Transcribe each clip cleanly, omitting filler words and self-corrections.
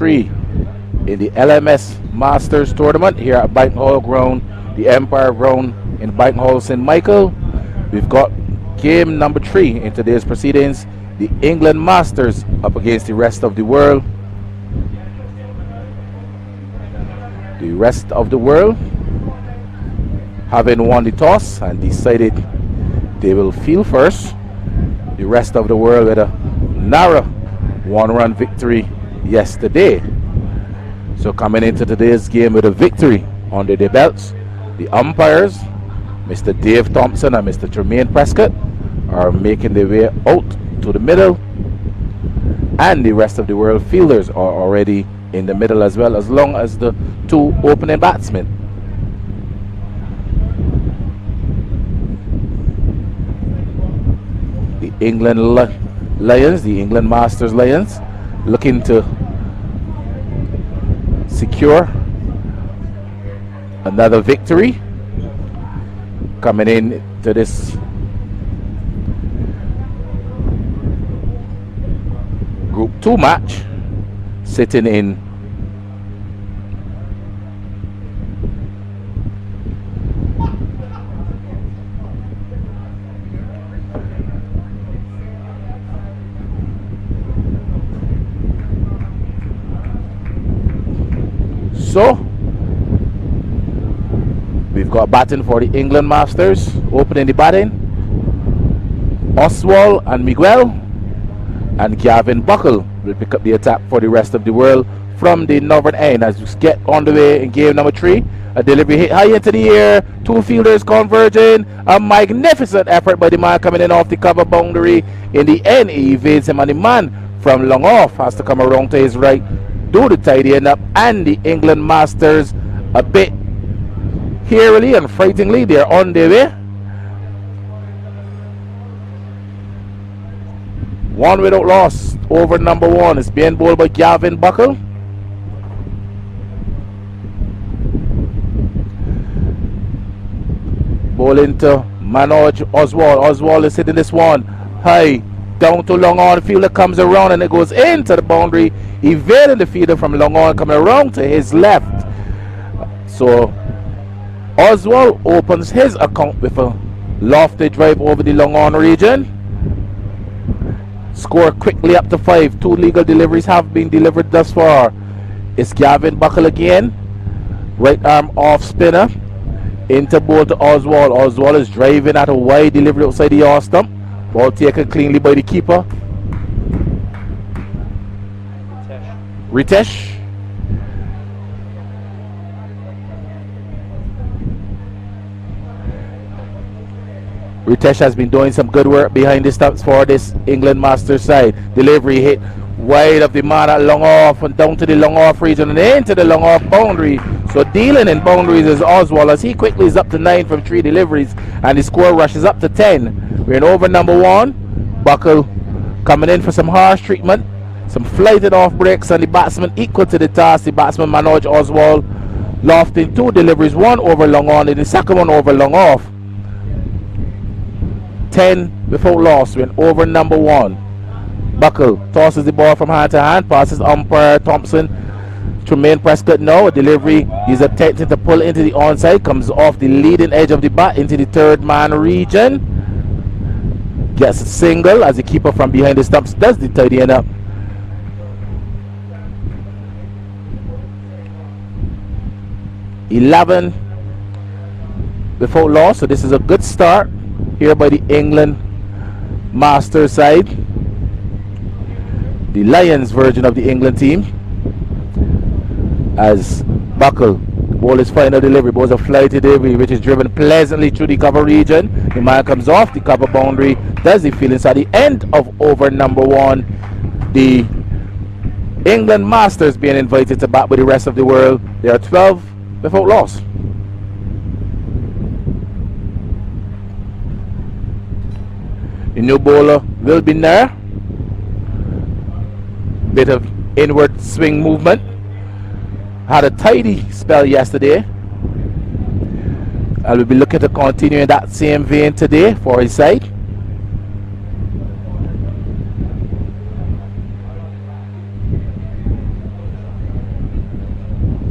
3 in the LMS Masters Tournament here at Bighton Hall Ground, the Empire Ground in Bighton Hall, St. Michael. We've got game number 3 in today's proceedings. The England Masters up against the rest of the world. The rest of the world having won the toss and decided they will field first. The rest of the world with a narrow one-run victory yesterday. So coming into today's game with a victory under their belts, the umpires, Mr. Dave Thompson and Mr. Tremaine Prescott, are making their way out to the middle, and the rest of the world fielders are already in the middle as well, as long as the 2 opening batsmen. The England Lions, the England Masters Lions, looking to secure another victory coming in to this Group 2 match, sitting in so we've got batting for the England Masters. Opening the batting, Oswald and Miguel, and Gavin Buckle will pick up the attack for the rest of the world from the northern end as we get on the way in game number 3. A delivery hit high into the air, 2 fielders converging, a magnificent effort by the man coming in off the cover boundary. In the end, he evades him, and the man from long off has to come around to his right, do the tidying up, and the England Masters, a bit hairily and frighteningly, they're on their way. 1 without loss over number 1 is being bowled by Gavin Buckle. Bowling to Manoj Oswald. Oswald is hitting this one high down to long on. Fielder comes around and it goes into the boundary, evading the fielder from long on, coming around to his left. So Oswald opens his account with a lofty drive over the long on region. Score quickly up to 5. 2 legal deliveries have been delivered thus far. It's Gavin Buckle again. Right arm off spinner. Into ball to Oswald. Oswald is driving at a wide delivery outside the off stump. Ball taken cleanly by the keeper. Ritesh. Ritesh has been doing some good work behind the stumps for this England Masters side. Delivery hit wide of the man at long off and down to the long off region and into the long off boundary. So dealing in boundaries is Oswald, as he quickly is up to 9 from 3 deliveries, and the score rushes up to 10. We're in over number 1. Buckle coming in for some harsh treatment, some flighted off breaks, and the batsman equal to the task. The batsman Manoj Oswald lofting 2 deliveries, 1 over long on and the second one over long off. 10 without loss. We're in over number 1. Buckle tosses the ball from hand to hand, passes umpire Thompson. Tremaine Prescott now, a delivery, he's attempting to pull into the onside, comes off the leading edge of the bat into the third man region, gets a single as the keeper from behind the stumps does the tidying up. (11) without loss, so this is a good start here by the England Masters side, the Lions version of the England team. As Buckle, the ball is final delivery, balls a flighty delivery which is driven pleasantly through the cover region. The man comes off the cover boundary, does the fielding. So at the end of over number 1, the England Masters being invited to bat with the rest of the world. There are 12 without loss. The new bowler will be there. Bit of inward swing movement. Had a tidy spell yesterday. I will be looking to continue in that same vein today for his side.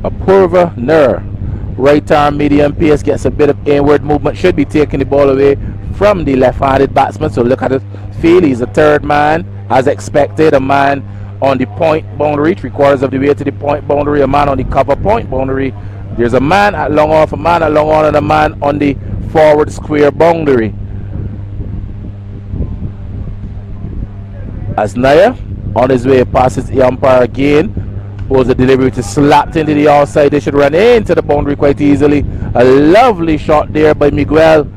Apurva Nur. Right arm medium pace, gets a bit of inward movement, should be taking the ball away from the left-handed batsman. So look at it, feel he's a third man as expected, a man on the point boundary, 3/4 of the way to the point boundary, a man on the cover point boundary. There's a man at long off, a man at long on, and a man on the forward square boundary. As Naya on his way passes the umpire again, was a delivery which is slapped into the outside. They should run into the boundary quite easily. A lovely shot there by Miguel.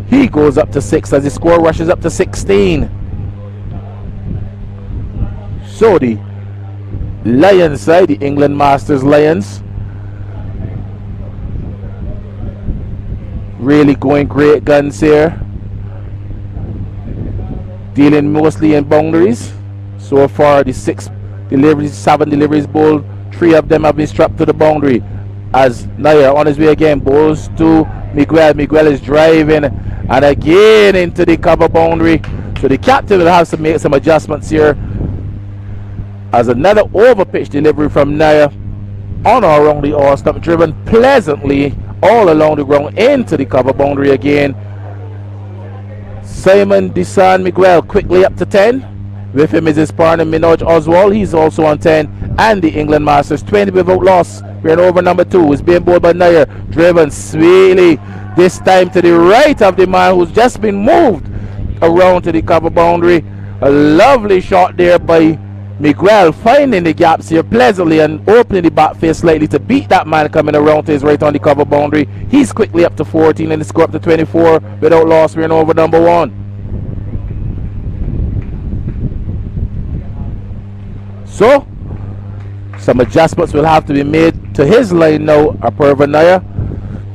He goes up to 6 as the score rushes up to 16. So the Lions side, the England Masters Lions, really going great guns here. Dealing mostly in boundaries. So far the 7 deliveries bowled, 3 of them have been strapped to the boundary. As Naya on his way again bowls to Miguel. Miguel is driving and again into the cover boundary. So the captain will have to make some adjustments here. As another over pitch delivery from Naya on or around the off stump, driven pleasantly all along the ground into the cover boundary again. Simon Desan Miguel quickly up to 10. With him is his partner Minoj Oswald. He's also on 10. And the England Masters 20 without loss. We're in over number 2. Is being bowled by Nair. Driven sweetly. This time to the right of the man who's just been moved around to the cover boundary. A lovely shot there by Miguel, finding the gaps here pleasantly and opening the back face slightly to beat that man coming around to his right on the cover boundary. He's quickly up to 14 and the score up to 24 without loss. We're in over number 1. So, some adjustments will have to be made to his line now. Apurva Nair,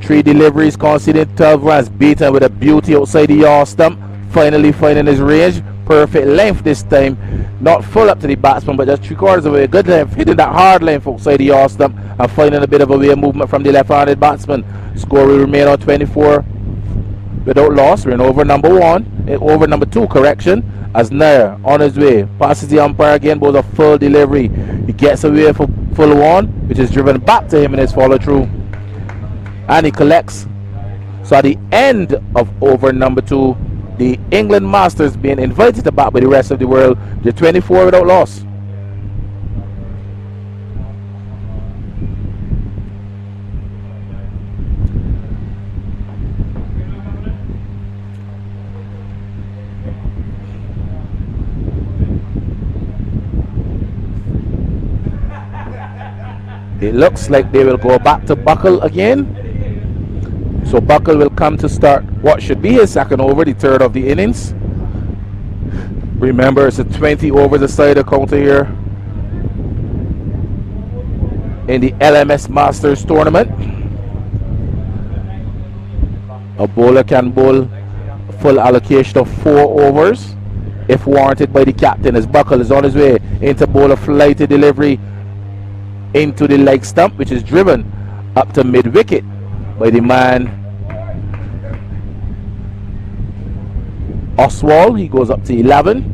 3 deliveries, conceding 12 runs, beaten with a beauty outside the yard stump. Finally finding his range. Perfect length this time. Not full up to the batsman, but just 3/4 away. Good length, hitting that hard length outside the yard stump and finding a bit of a way movement from the left-handed batsman. Score will remain on 24 without loss. We're in over number 1. Over number 2, correction. As Nair on his way passes the umpire again, bowls a full delivery. He gets away for full 1, which is driven back to him in his follow through, and he collects. So at the end of over number 2, the England Masters being invited to bat by the rest of the world, the 24 without loss. It looks like they will go back to Buckle again. So Buckle will come to start what should be his second over, the third of the innings. Remember, it's a 20 overs a side counter here in the LMS Masters tournament. A bowler can bowl full allocation of 4 overs if warranted by the captain, as Buckle is on his way into bowl a flighty delivery into the leg stump, which is driven up to mid-wicket by the man Oswald. He goes up to 11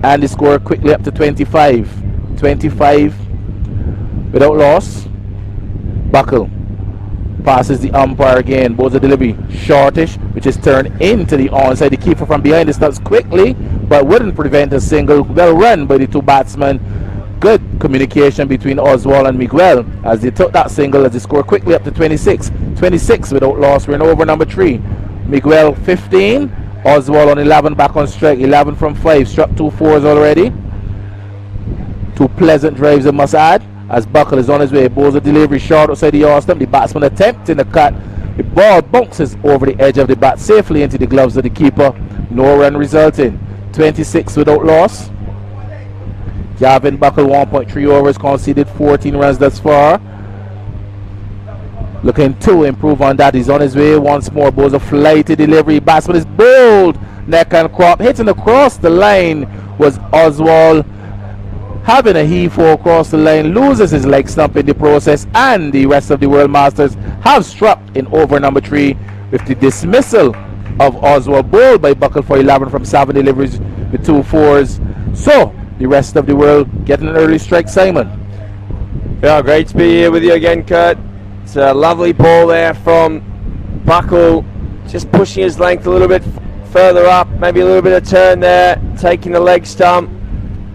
and the score quickly up to 25 without loss. Buckle passes the umpire again, bowls a delivery shortish, which is turned into the onside. The keeper from behind the stumps quickly, but wouldn't prevent a single. Well run by the 2 batsmen. Good communication between Oswald and Miguel as they took that single, as they score quickly up to 26 without loss. We're in over number 3. Miguel 15, Oswald on 11, back on strike. 11 from 5, struck 2 fours already. 2 pleasant drives, I must add, as Buckle is on his way. Bowls a delivery short outside the yard stump. The batsman attempting the cut. The ball bounces over the edge of the bat safely into the gloves of the keeper. No run resulting. 26 without loss. Gavin Buckle 1.3 overs, conceded 14 runs thus far. Looking to improve on that. He's on his way once more. Bowls a flighty delivery. Batsman is bowled neck and crop. Hitting across the line was Oswald. Having a heave-ho across the line. Loses his leg stump in the process. And the rest of the World Masters have struck in over number 3 with the dismissal of Oswald. Bowled by Buckle for 11 from 7 deliveries with 2 fours. So the rest of the world getting an early strike, Simon. Yeah, great to be here with you again, Kurt. It's a lovely ball there from Buckle, just pushing his length a little bit further up, maybe a little bit of turn there, taking the leg stump.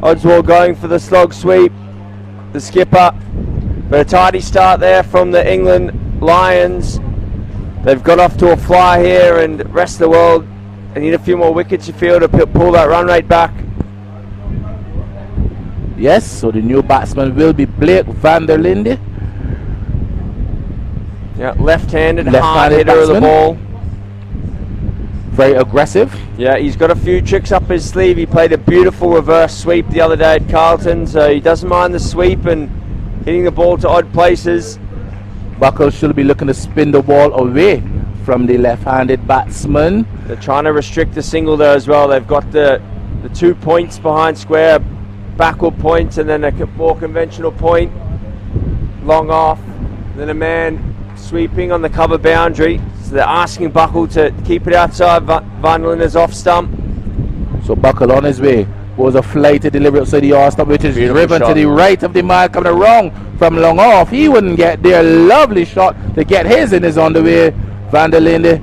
Oswald going for the slog sweep, the skipper. But a tidy start there from the England Lions. They've got off to a fly here, and the rest of the world, they need a few more wickets, you feel, to pull that run rate back. Yes, so the new batsman will be Blake van der Linde. Yeah, left-handed hard hitter of the ball. Very aggressive. Yeah, he's got a few tricks up his sleeve. He played a beautiful reverse sweep the other day at Carlton, so he doesn't mind the sweep and hitting the ball to odd places. Buckle should be looking to spin the ball away from the left-handed batsman. They're trying to restrict the single there as well. They've got the 2 points behind square, backward points, and then a more conventional point, long off, then a man sweeping on the cover boundary. So they're asking Buckle to keep it outside Van der Linde's off stump. So Buckle on his way. Was a flighted delivery outside the off stump, which is driven to the right of the man coming around from long off. He wouldn't get there. Lovely shot to get his in is on the way. Van der Linde.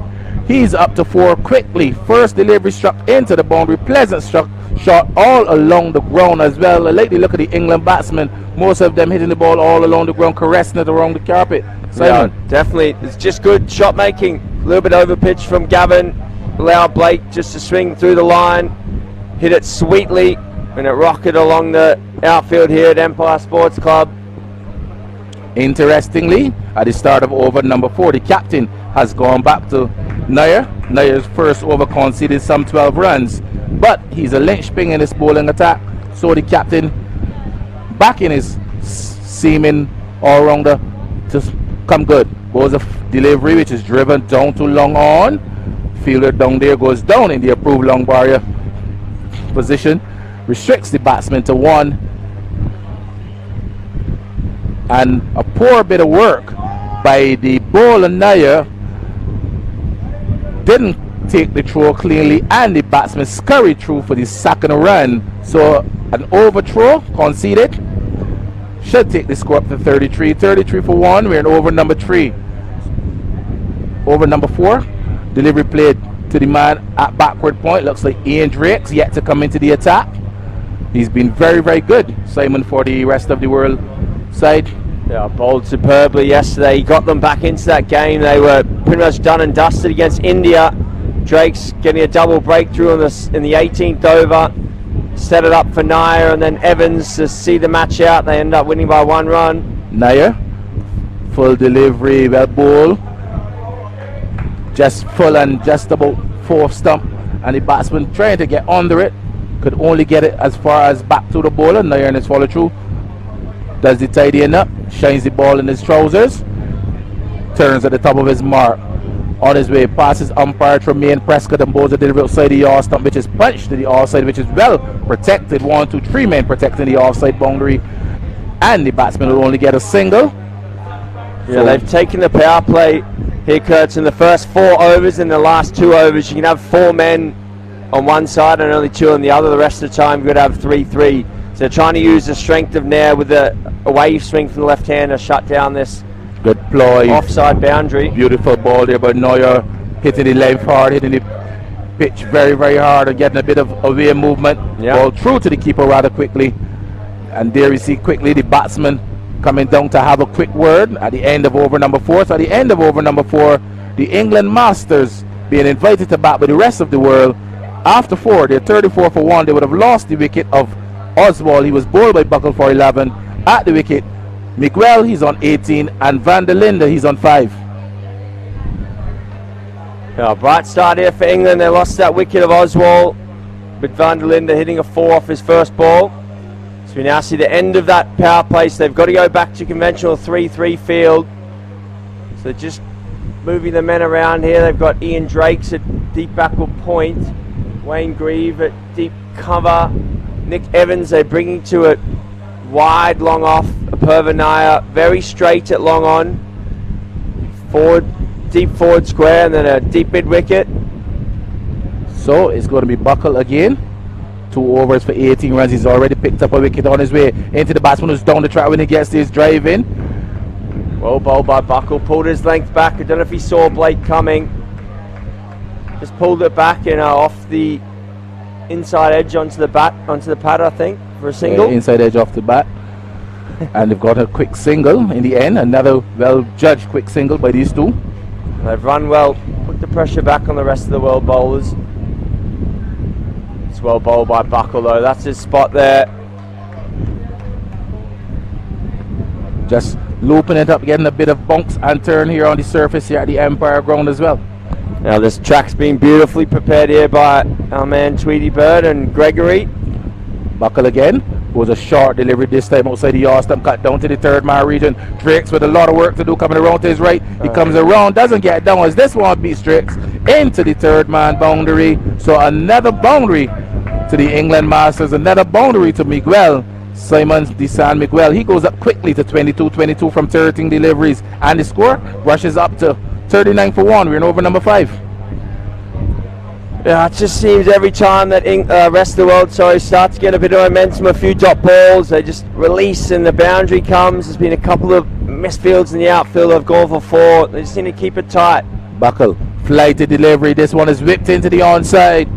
He's up to 4 quickly. First delivery struck into the boundary. Pleasant shot all along the ground as well. Lately, look at the England batsmen. Most of them hitting the ball all along the ground, caressing it along the carpet. Simon. Yeah, definitely. It's just good shot making. A little bit over pitch from Gavin. Allow Blake just to swing through the line. Hit it sweetly and it rocketed along the outfield here at Empire Sports Club. Interestingly, at the start of over number 4, the captain has gone back to Nair. Nair's first over conceded some 12 runs, but he's a linchpin in his bowling attack. So the captain back in his seaming all-rounder to come good. Was a delivery which is driven down to long on. Fielder down there goes down in the approved long barrier position, restricts the batsman to 1, and a poor bit of work by the bowler Nair. Didn't take the throw cleanly, and the batsman scurried through for the second run. So an overthrow conceded should take the score up to 33 for 1. We're in over number 3. Over number 4, delivery played to the man at backward point. Looks like Ian Drake's yet to come into the attack. He's been very, very good, Simon, for the rest of the world side. Yeah, bowled superbly yesterday. He got them back into that game. They were pretty much done and dusted against India. Drake's getting a double breakthrough in the 18th over. Set it up for Nair and then Evans to see the match out. They end up winning by 1 run. Nair, full delivery, well ball. Just full and just about 4th stump, and the batsman trying to get under it, could only get it as far as back to the bowler. Nair in his follow through, does the tidying up, shines the ball in his trousers, turns at the top of his mark. On his way, passes umpire Tremaine Prescott and bowls a delivery outside the off stump, which is punched to the offside, which is well protected. 1, 2, 3 men protecting the offside boundary, and the batsman will only get a single. Yeah, so they've taken the power play here, Kurtz, in the first 4 overs. In the last 2 overs, you can have 4 men on one side and only 2 on the other. The rest of the time, you've got to have 3-3. So they're trying to use the strength of Nair with a wave swing from the left hand to shut down this good ploy offside boundary. Beautiful ball there by Nair, hitting the length hard, hitting the pitch very, very hard, and getting a bit of away movement. Yep. Ball through to the keeper rather quickly. And there you see quickly the batsman coming down to have a quick word at the end of over number 4. So at the end of over number 4, the England Masters being invited to bat with the rest of the world. After 4, they're 34 for 1. They would have lost the wicket of Oswald. He was bowled by Buckle for 11. At the wicket, Miguel, he's on 18, and Van der Linde, he's on 5. Yeah, bright start here for England. They lost that wicket of Oswald, with Van der Linde hitting a 4 off his first ball. So we now see the end of that power play. So they've got to go back to conventional 3-3 field. So just moving the men around here. They've got Ian Drakes at deep backward point, Wayne Grieve at deep cover, Nick Evans they're bringing to it wide, long off. Apurva Nair very straight at long on, forward, deep forward square, and then a deep mid wicket. So it's going to be Buckle again. 2 overs for 18 runs. He's already picked up a wicket on his way into the batsman who's down the track when he gets his drive in. Well bowled by Buckle, pulled his length back. I don't know if he saw Blake coming. Just pulled it back and off the inside edge onto the pad, I think, for a single. Yeah, inside edge off the bat. And they've got a quick single in the end. Another well-judged quick single by these two. They've run well, put the pressure back on the rest of the world bowlers. It's well bowled by Buckle though, that's his spot there. Just looping it up, getting a bit of bunks and turn here on the surface here at the Empire Ground as well. Now this track's been beautifully prepared here by our man Tweety Bird and Gregory. Buckle again. Was a short delivery this time outside the yard stump, cut down to the third man region. Drakes with a lot of work to do coming around to his right. He comes around, doesn't get down as this one beats Drakes into the third man boundary. So another boundary to the England Masters, another boundary to Miguel. Simon de San Miguel. He goes up quickly to 22 from 13 deliveries, and the score rushes up to 39 for 1. We're in over number 5. Yeah, it just seems every time that rest of the world start to get a bit of momentum, a few dot balls, they just release and the boundary comes. There's been a couple of misfields in the outfield. They've gone for 4. They just need to keep it tight. Buckle, flighted delivery. This one is whipped into the onside.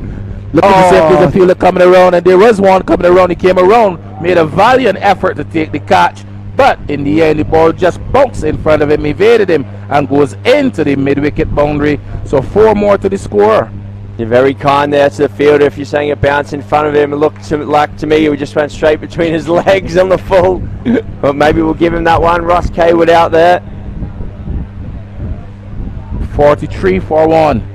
Looking to see if there's a fielder coming around, and there was one coming around. He came around, made a valiant effort to take the catch, but in the end the ball just bounced in front of him, evaded him, and goes into the mid-wicket boundary. So 4 more to the score. You're very kind there to the fielder. If you're saying it bounced in front of him, it looked like to me it just went straight between his legs on the full. But maybe we'll give him that one. Ross Kaywood out there. 43 for 1.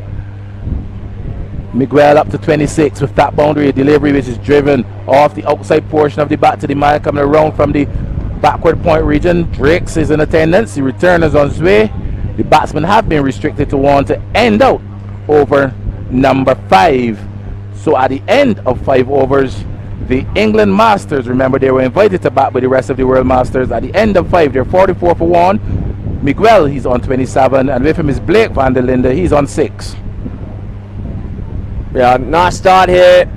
Miguel up to 26 with that boundary delivery, which is driven off the outside portion of the bat to the man coming around from the backward point region. Drakes is in attendance. The return is on his way. The batsmen have been restricted to 1 to end out over number 5. So at the end of 5 overs, the England Masters, remember they were invited to bat by the rest of the World Masters. At the end of 5, they're 44 for 1. Miguel, he's on 27, and with him is Blake van der Linde, he's on 6. Yeah, nice start here.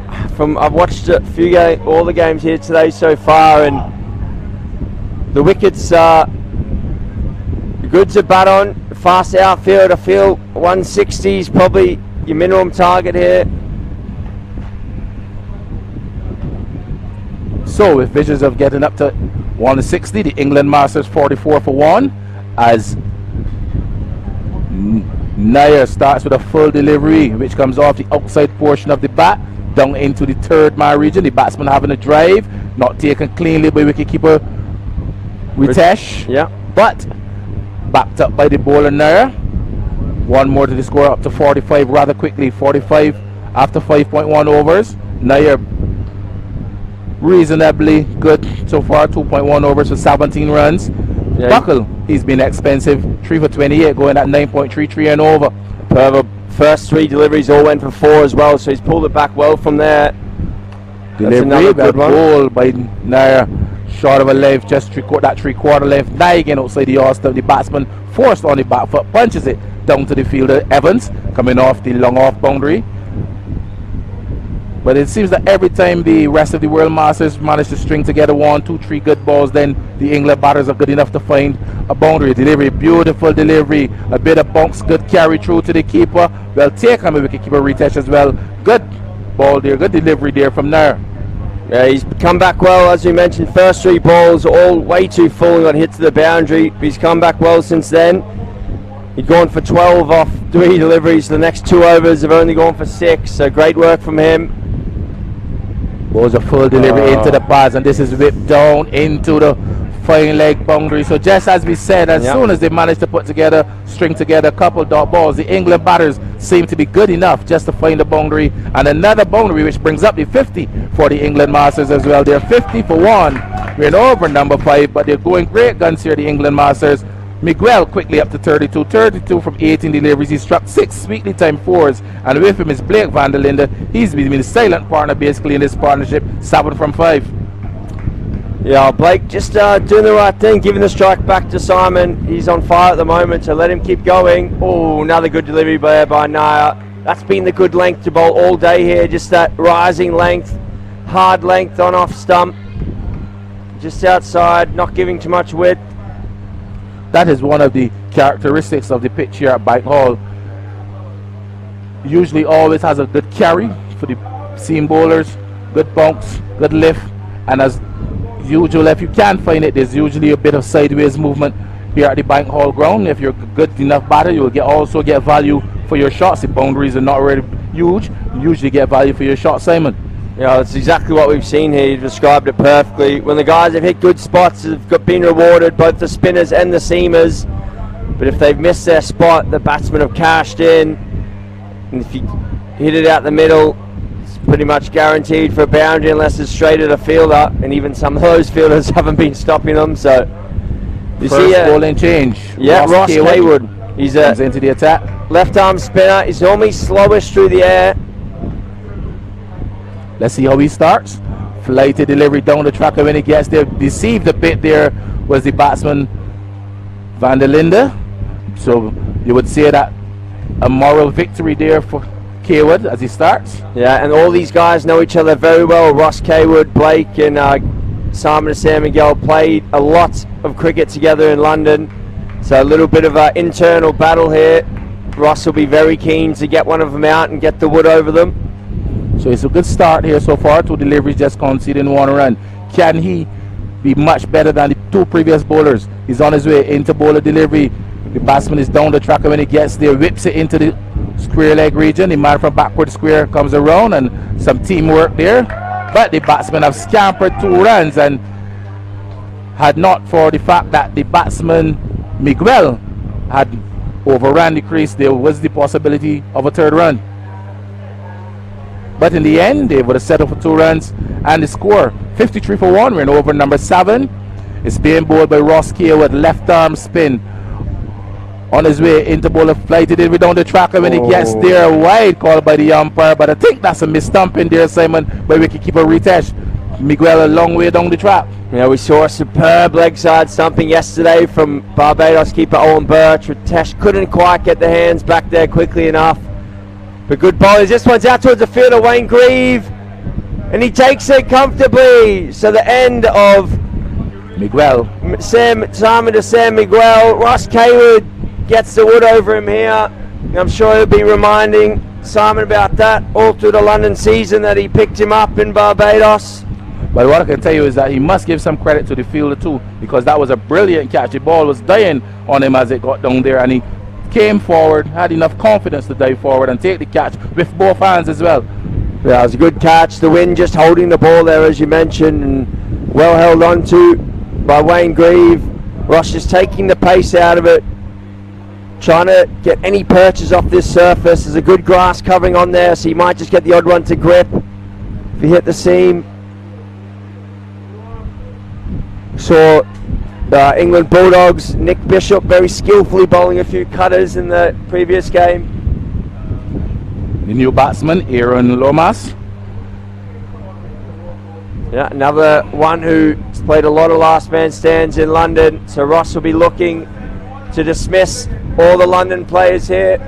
I've watched all the games here today so far, and the wickets are good to bat on. Fast outfield, I feel 160 is probably your minimum target here. So with visions of getting up to 160, the England Masters 44 for 1 as Nair starts with a full delivery which comes off the outside portion of the bat down into the third man region. The batsman having a drive, not taken cleanly by wicketkeeper Ritesh, but backed up by the bowler Nair. 1 more to the score, up to 45 rather quickly. 45 after 5.1 overs. Nair reasonably good so far, 2.1 overs for 17 runs. Yeah. Buckle, he's been expensive, 3 for 28, going at 9.33 and over. Per first 3 deliveries all went for 4 as well, so he's pulled it back well from there. Delivery, good goal by Nair, short of a length, just that 3/4 length, digging outside the off stump. The batsman forced on the back foot, punches it down to the fielder Evans, coming off the long off boundary. But it seems that every time the rest of the World Masters manage to string together 1, 2, 3 good balls, then the England batters are good enough to find a boundary. Delivery, beautiful delivery, a bit of bunks, good carry through to the keeper. Well taken by wicketkeeper Ritesh as well. Good ball there, good delivery there from Nair. Yeah, he's come back well, as we mentioned. First 3 balls all way too full and got hit to the boundary. But he's come back well since then. He'd gone for 12 off 3 deliveries. The next 2 overs have only gone for 6. So great work from him. Was a full delivery into the pads, and this is whipped down into the fine leg boundary. So just as we said, as soon as they managed to string together a couple dot balls, the England batters seem to be good enough just to find the boundary, and another boundary which brings up the 50 for the England Masters as well. They're 50 for 1. We're in over number 5, but they're going great guns here, the England Masters. Miguel quickly up to 32 from 18 deliveries. He struck 6 sweetly timed 4s, and with him is Blake van der Linde. He's been a silent partner basically in this partnership, 7 from 5. Yeah, Blake just doing the right thing, giving the strike back to Simon. He's on fire at the moment, so let him keep going. Oh, another good delivery by Nair. That's been the good length to bowl all day here, just that rising length, hard length on off stump, just outside, not giving too much width. That is one of the characteristics of the pitch here at Bike Hall. Usually always has a good carry for the seam bowlers, good bounce, good lift, and as usual, if you can find it, there's usually a bit of sideways movement here at the Bank Hall ground. If you're a good enough batter, you will also get value for your shots. The boundaries are not really huge. You usually get value for your shots, Simon. Yeah, that's exactly what we've seen here. You described it perfectly. When the guys have hit good spots, have been rewarded, both the spinners and the seamers. But if they've missed their spot, the batsmen have cashed in. And if you hit it out the middle, it's pretty much guaranteed for a boundary unless it's straight at a fielder. And even some of those fielders haven't been stopping them. So you First bowling change. Yeah, Ross Haywood. He's comes into the attack. Left arm spinner. He's normally slowest through the air. Let's see how he starts. Flighted delivery down the track, and when he gets there, deceived a bit there was the batsman Van der Linde. So you would say that a moral victory there for Kaywood as he starts. Yeah, and all these guys know each other very well. Ross Kaywood, Blake, and Simon San Miguel played a lot of cricket together in London. So a little bit of an internal battle here. Ross will be very keen to get one of them out and get the wood over them. So it's a good start here so far. 2 deliveries, just conceding 1 run. Can he be much better than the 2 previous bowlers? He's on his way into bowler delivery. The batsman is down the track, and when he gets there, whips it into the square leg region. The man from backward square comes around, and some teamwork there. But the batsmen have scampered 2 runs, and had not for the fact that the batsman Miguel had overran the crease, there was the possibility of a 3rd run. But in the end, they would have settled for 2 runs, and the score 53 for 1. We're in over number 7. It's being bowled by Ross Kay with left arm spin. On his way into bowler, flighted it down the track, and when he gets there, wide called by the umpire. But I think that's a mis-stumping there, Simon, by wicketkeeper Ritesh. Miguel a long way down the track. Yeah, we saw a superb leg side stumping yesterday from Barbados keeper Owen Birch. Ritesh couldn't quite get the hands back there quickly enough. But good bowlers. This one's out towards the fielder, Wayne Grieve, and he takes it comfortably. So the end of Miguel. Simon to San Miguel. Ross Kaywood gets the wood over him here. I'm sure he'll be reminding Simon about that all through the London season that he picked him up in Barbados. But what I can tell you is that he must give some credit to the fielder too, because that was a brilliant catch. The ball was dying on him as it got down there, and he came forward, had enough confidence to dive forward and take the catch with both hands as well. Yeah, it was a good catch. The wind just holding the ball there, as you mentioned, and well held on to by Wayne Grieve. Ross just taking the pace out of it, trying to get any perches off this surface. There's a good grass covering on there, so you might just get the odd one to grip if you hit the seam. Saw England Bulldogs, Nick Bishop very skillfully bowling a few cutters in the previous game. The new batsman, Aaron Lomas. Yeah, another one who's played a lot of last man stands in London. So Ross will be looking to dismiss all the London players here.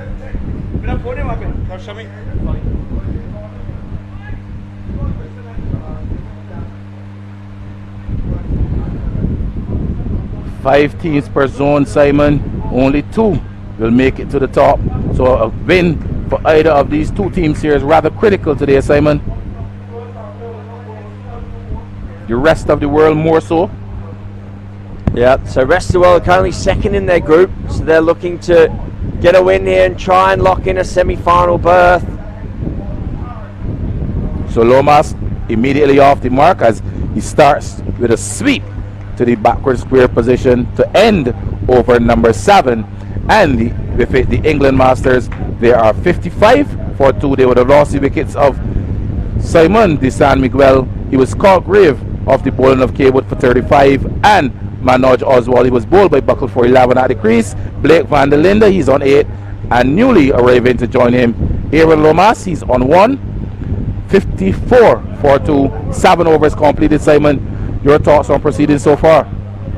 5 teams per zone, Simon. Only 2 will make it to the top. So a win for either of these 2 teams here is rather critical today, Simon. The rest of the world more so. Yeah, so rest of the world are currently 2nd in their group. So they're looking to get a win here and try and lock in a semi-final berth. So Lomas immediately off the mark as he starts with a sweep to the backward square position to end over number 7. And with it, the England Masters, they are 55 for 2. They would have lost the wickets of Simon de San Miguel. He was caught grave off the bowling of Kaywood for 35, and Manoj Oswald, he was bowled by Buckle for 11 at the crease. Blake Van der Linde, he's on 8, and newly arriving to join him, Aaron Lomas, he's on 1. 54 for 2, 7 overs completed. Simon, your thoughts on proceedings so far?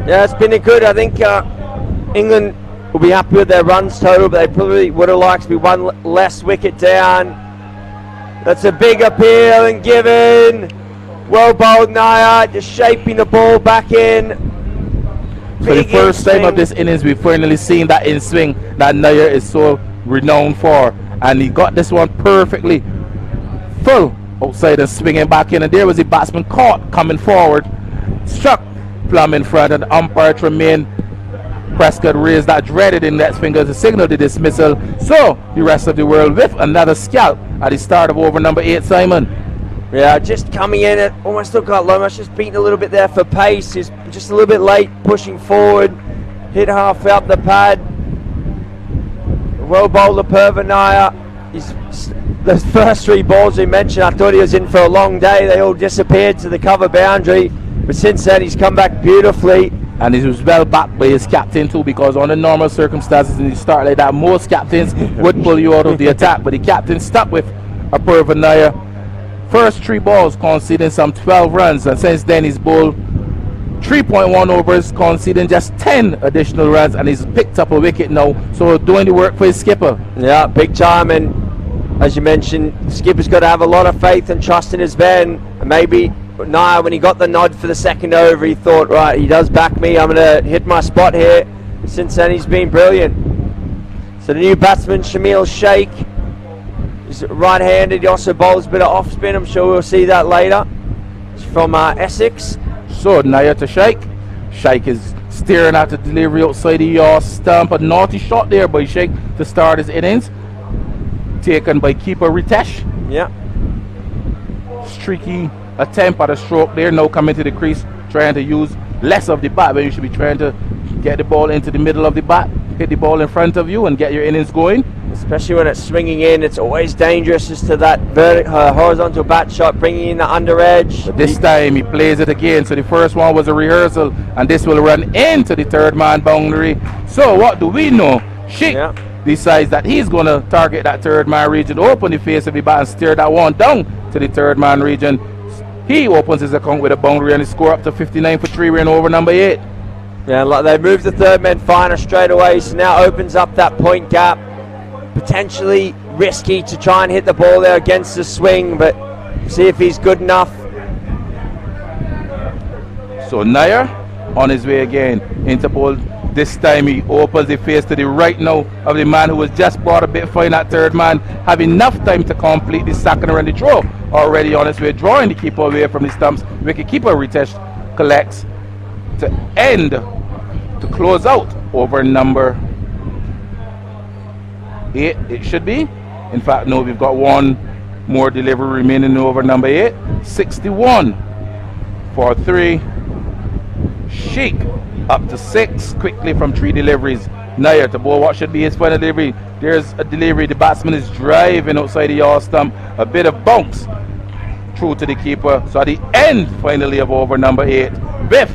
Yeah, it's been good. I think England will be happy with their runs total, but they probably would have liked to be one less wicket down. That's a big appeal and given. Well bowled Nair, just shaping the ball back in. For the first time of this innings, we've finally seen that in swing that Nair is so renowned for, and he got this one perfectly full outside and swinging back in, and there was the batsman caught coming forward, struck plumb in front, and the umpire Tremaine Prescott raised that dreaded index finger to signal the dismissal. So the rest of the world with another scalp at the start of over number 8, Simon. Yeah, just coming in, it almost looked like Lomas just beating a little bit there for pace. He's just a little bit late pushing forward, hit half out the pad. Well bowled Apurva Nair. The first 3 balls we mentioned, I thought he was in for a long day. They all disappeared to the cover boundary, but since then he's come back beautifully. And he was well backed by his captain too, because under normal circumstances in the start like that, most captains would pull you out of the attack, but the captain stuck with Apurva Nair. First 3 balls conceding some 12 runs, and since then he's bowled 3.1 overs, conceding just 10 additional runs, and he's picked up a wicket now, so doing the work for his skipper. Yeah, big time, and as you mentioned, the skipper's got to have a lot of faith and trust in his men. And maybe Nair, when he got the nod for the second over, he thought, right, he does back me, I'm going to hit my spot here. Since then he's been brilliant. So the new batsman, Shamil Sheikh, is right-handed. He also bowls a bit of off-spin. I'm sure we'll see that later. It's from Essex. So Nair to Sheikh. Sheikh is staring at the delivery outside the yaw stump. A naughty shot there by Sheikh to start his innings. Taken by keeper Ritesh. Yeah. Streaky attempt at a stroke there. Now coming to the crease, trying to use less of the bat when you should be trying to get the ball into the middle of the bat, hit the ball in front of you and get your innings going. Especially when it's swinging in, it's always dangerous just to that horizontal bat shot, bringing in the under edge. But this time he plays it again. So the first one was a rehearsal, and this will run into the third man boundary. So what do we know? Sheikh decides that he's going to target that third man region, open the face of the bat and steer that one down to the third man region. He opens his account with a boundary and he score up to 59 for 3 in over number 8. Yeah, like they moved the third man finer straight away, so now opens up that point gap. Potentially risky to try and hit the ball there against the swing, but see if he's good enough. So Nair on his way again into ball. This time he opens the face to the right now of the man who was just brought a bit fine at third man, have enough time to complete the second run. The throw already on his way, drawing the keeper away from the stumps. Wicket keeper Ritesh collects to end, to close out over number 8, it should be. In fact, no, we've got one more delivery remaining over number 8. 61 for 3. Sheikh up to 6 quickly from 3 deliveries. Nair to bowl what should be his final delivery. There's a delivery. The batsman is driving outside the yaw stump. A bit of bounce through to the keeper. So at the end finally of over number 8, Biff,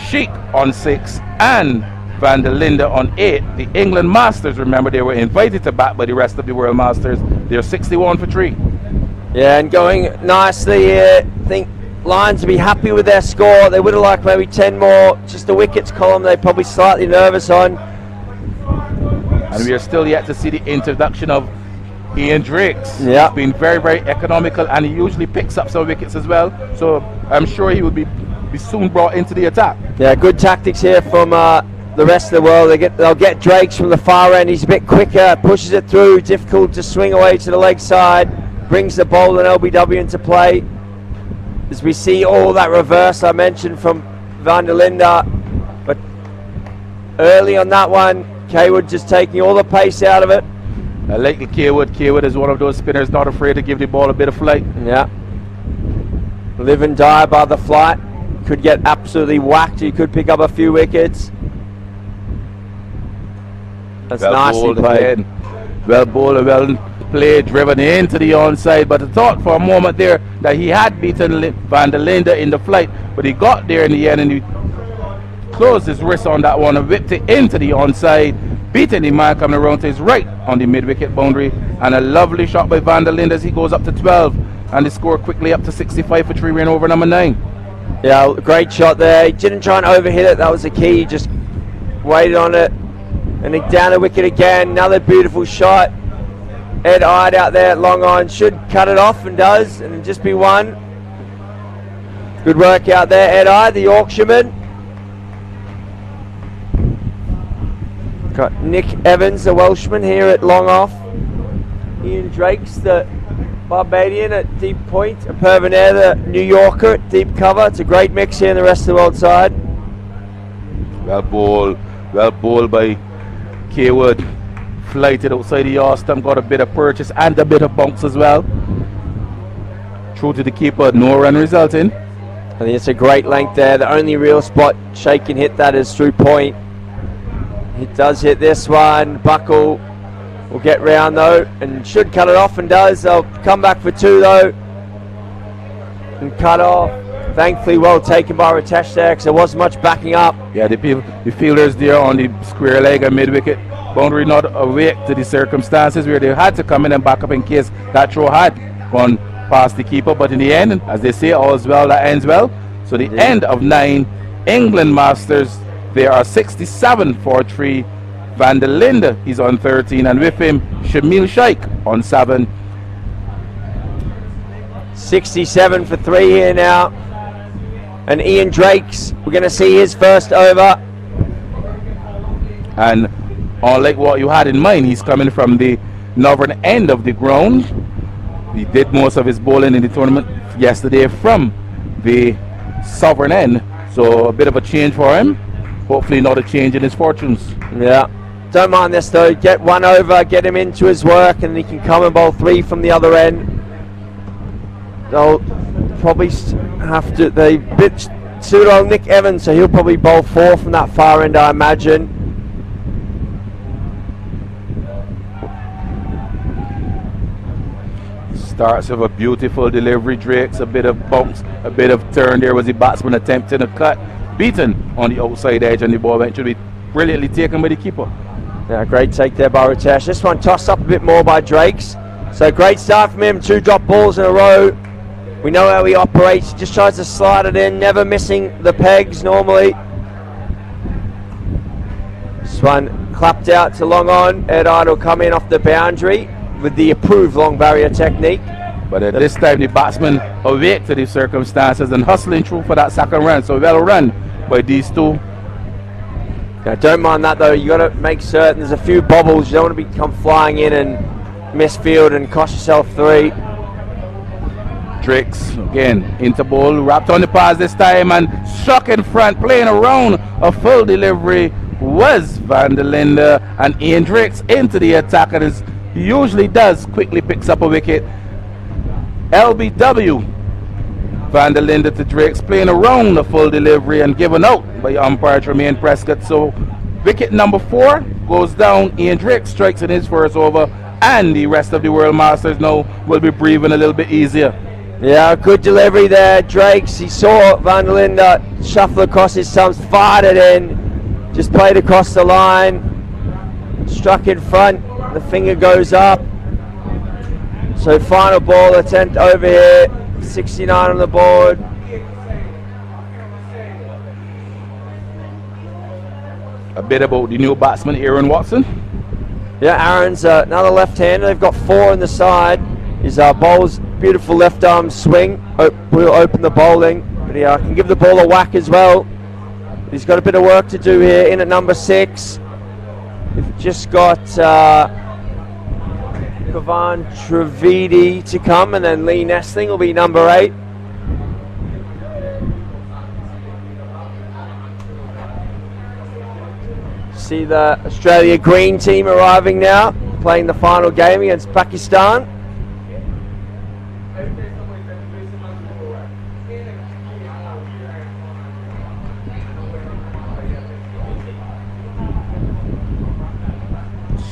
Sheikh on 6 and Van der Linde on 8. The England Masters, remember, they were invited to bat by the rest of the World Masters. They're 61 for 3. Yeah, and going nicely here. I think Lions will be happy with their score. They would have liked maybe 10 more. Just the wickets column they're probably slightly nervous on. And we are still yet to see the introduction of Ian Drakes. Yeah. He's been very, very economical, and he usually picks up some wickets as well. So I'm sure he will be soon brought into the attack. Yeah, good tactics here from the rest of the world. They'll get Drakes from the far end. He's a bit quicker, pushes it through, difficult to swing away to the leg side, brings the bowl and LBW into play. As we see all that reverse I mentioned from Van der Linde, but early on that one, Kaywood just taking all the pace out of it. I like the Kaywood is one of those spinners not afraid to give the ball a bit of flight. Yeah. Live and die by the flight. Could get absolutely whacked. He could pick up a few wickets. That's nicely played. Well bowled, well played, driven into the onside. But I thought for a moment there that he had beaten Van der Linde in the flight, but he got there in the end and he closed his wrist on that one and whipped it into the onside, beating the man coming around to his right on the mid-wicket boundary. And a lovely shot by Van der Linde as he goes up to 12, and the score quickly up to 65 for 3 over number 9. Yeah, great shot there. He didn't try and overhit it. That was the key. He just waited on it. And down the wicket again. Another beautiful shot. Ed Ide out there at long on. Should cut it off and does. And it'll just be one. Good work out there, Ed Ide, the Yorkshireman. Got Nick Evans, the Welshman, here at long off. Ian Drake's the Barbadian at deep point. And Pervinaire, the New Yorker at deep cover. It's a great mix here in the rest of the world side. Well bowled by Kaywood. Flighted outside the yard stump, got a bit of purchase and a bit of bounce as well. Through to the keeper, no run resulting. I think it's a great length there. The only real spot Shea can hit that is through point. He does hit this one. Buckle will get round though and should cut it off and does. They'll come back for two though and cut off. Thankfully well taken by Ritesh there because there wasn't much backing up. Yeah, the fielders there on the square leg and mid wicket boundary not awake to the circumstances where they had to come in and back up in case that throw had gone past the keeper. But in the end, as they say, all's well that ends well. So the end of 9, England Masters, they are 67 for 3. Van der Linde is on 13 and with him Shamil Shaikh on 7. 67 for 3 here now. And Ian Drake's, we're going to see his first over. And unlike what you had in mind, he's coming from the northern end of the ground. He did most of his bowling in the tournament yesterday from the southern end. So a bit of a change for him. Hopefully not a change in his fortunes. Yeah. Don't mind this though. Get one over, get him into his work, and he can come and bowl 3 from the other end. They'll probably have to. They bit suit old Nick Evans, so he'll probably bowl 4 from that far end, I imagine. Starts with a beautiful delivery. Drake's a bit of bounce, a bit of turn. There was the batsman attempting a cut, beaten on the outside edge, and the ball went to be brilliantly taken by the keeper. Yeah, great take there by Ritesh. This one tossed up a bit more by Drake's. So great start from him. 2 drop balls in a row. We know how he operates. He just tries to slide it in, never missing the pegs normally. This one clapped out to long on. Ed Ide will come in off the boundary with the approved long barrier technique. But at this time the batsman awake to the circumstances and hustling through for that second run. So well run by these two. Now don't mind that though, you got to make certain there's a few bobbles. You don't want to come flying in and miss field and cost yourself 3. Drake's again into ball, wrapped on the pass this time and struck in front, playing around a full delivery was Van der Linde, and Ian Drake's into the attack, and as he usually does, quickly picks up a wicket. LBW, Van der Linde to Drake's, playing around a full delivery and given out by umpire Tremaine Prescott. So wicket number 4 goes down. Ian Drake strikes in his first over, and the rest of the World Masters now will be breathing a little bit easier. Yeah, good delivery there. Drake's, he saw Van der Linde shuffle across his thumbs, fired it in, just played across the line, struck in front, the finger goes up. So final ball attempt over here, 69 on the board. A bit about the new batsman Aaron Watson. Yeah, Aaron's another left-hander. They've got 4 on the side. His bowls, beautiful left arm swing. Will open the bowling, but he can give the ball a whack as well. He's got a bit of work to do here. In at number 6, we've just got Kavan Trivedi to come, and then Lee Nestling will be number 8. See the Australia green team arriving now, playing the final game against Pakistan.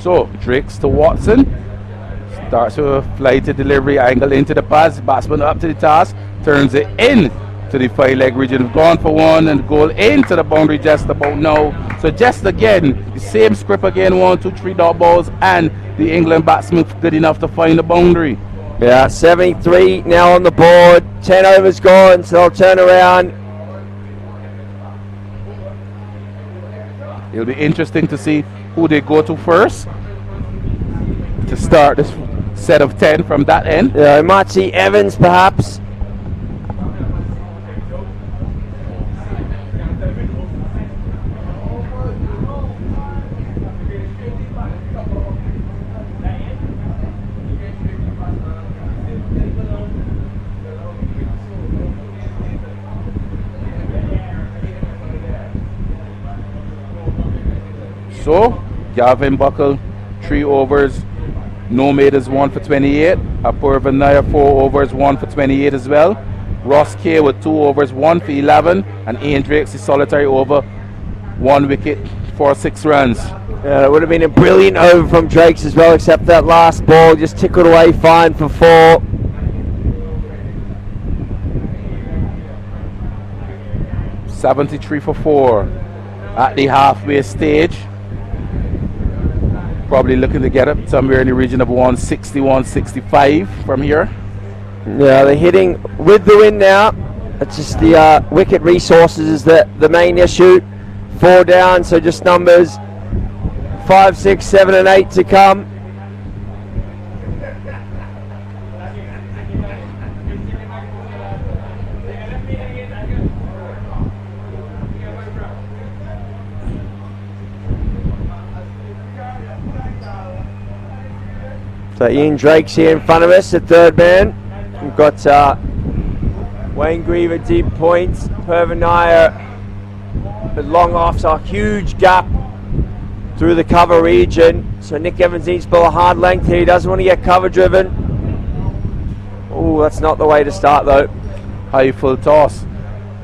So Drake's to Watson, starts with a flighted delivery, angle into the pass, batsman up to the task, turns it in to the 5-leg region, gone for 1 and goal into the boundary just about now. So just again, the same script again, 1, 2, 3 dot balls, and the England batsman good enough to find the boundary. Yeah, 73 now on the board, 10 overs gone, so they'll turn around. It'll be interesting to see who they go to first to start this set of 10 from that end. Yeah, we might see Evans perhaps. So, Gavin Buckle, 3 overs. No Maiders 1 for 28. Apurva Nair 4 overs 1 for 28 as well. Ross Kay with 2 overs 1 for 11. And Ian Drake's solitary over 1 wicket for 6 runs. Yeah, it would have been a brilliant over from Drakes as well, except that last ball just tickled away fine for 4. .73 for 4 at the halfway stage. Probably looking to get up somewhere in the region of 160, 165 from here. Yeah, they're hitting with the wind now. It's just the wicket resources is the main issue. 4 down, so just numbers 5, 6, 7 and 8 to come. So Ian Drake's here in front of us, the third man. We've got Wayne Griever deep points, Purva Nair with long offs, a huge gap through the cover region. So Nick Evans needs to pull a hard length here. He doesn't want to get cover driven. Oh, that's not the way to start though. High full toss.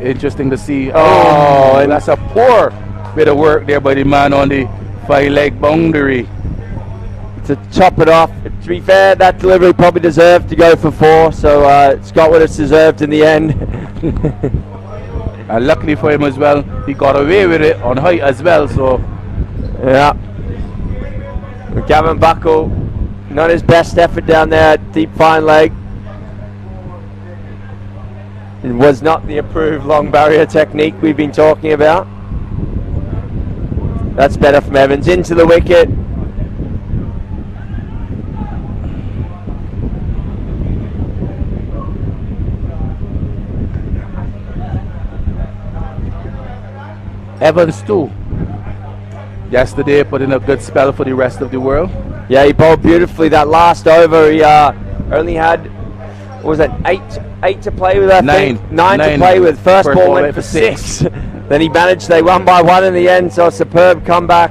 Interesting to see. Oh, and that's a poor bit of work there by the man on the 5-leg boundary. To chop it off. To be fair, that delivery probably deserved to go for 4, so it's got what it's deserved in the end. And luckily for him as well, he got away with it on height as well. So yeah, Gavin Buckle, not his best effort down there, deep fine leg. It was not the approved long barrier technique we've been talking about. That's better from Evans into the wicket. Evans too. Yesterday put in a good spell for the rest of the world. Yeah, he bowled beautifully that last over. He only had, what was that, 8 to play with, I think? 9 to play with. First ball went for 6. Then he managed, they won by 1 in the end, so a superb comeback.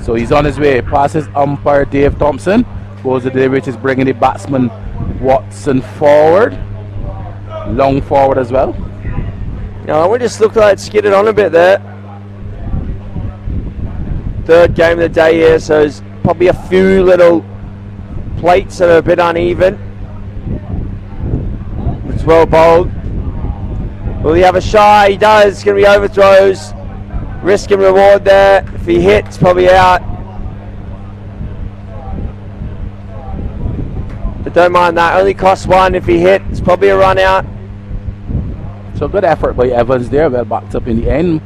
So he's on his way. Passes umpire Dave Thompson. Goes the delivery, which is bringing the batsman Watson forward. Long forward as well. No, we just looked like it skidded on a bit there. Third game of the day here, so there's probably a few little plates that are a bit uneven. It's well bowled. Will he have a shy? He does. It's going to be overthrows. Risk and reward there. If he hits, probably out. But don't mind that. Only costs 1 if he hit. It's probably a run out. So good effort by Evans there. Well backed up in the end.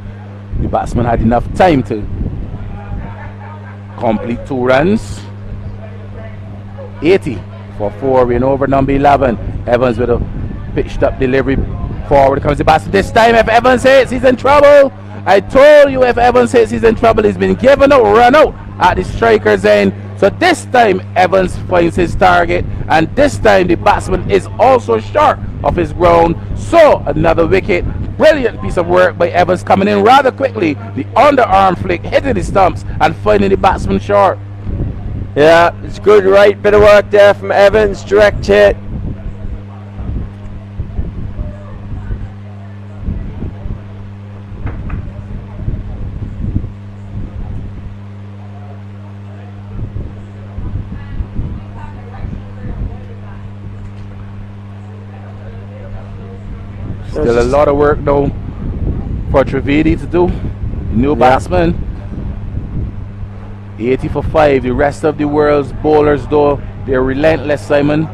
The batsman had enough time to complete 2 runs. 80 for 4. We're in over number 11. Evans with a pitched up delivery. Forward comes the batsman. This time if Evans hits, he's in trouble. I told you if Evans hits, he's in trouble. He's been given out, run out at the striker's end. So this time Evans finds his target, and this time the batsman is also short of his ground. So another wicket. Brilliant piece of work by Evans, coming in rather quickly. The underarm flick, hitting the stumps and finding the batsman short. Yeah, it's good, right bit of work there from Evans. Direct hit. Still a lot of work though for Trivedi to do. New batsman. 80 for 5. The rest of the world's bowlers though, they're relentless, Simon.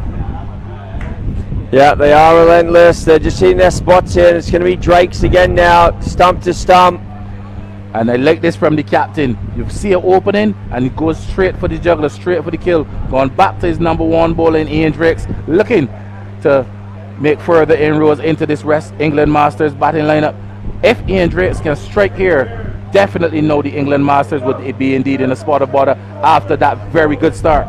Yeah, they are relentless. They're just hitting their spots here. And it's going to be Drake's again now, stump to stump. And I like this from the captain. You see an opening, and he goes straight for the juggler, straight for the kill. Going back to his number one bowler in Ian Drakes, looking to make further inroads into this West England Masters batting lineup. If Ian Drakes can strike here, definitely know the England Masters would be indeed in a spot of bother after that very good start.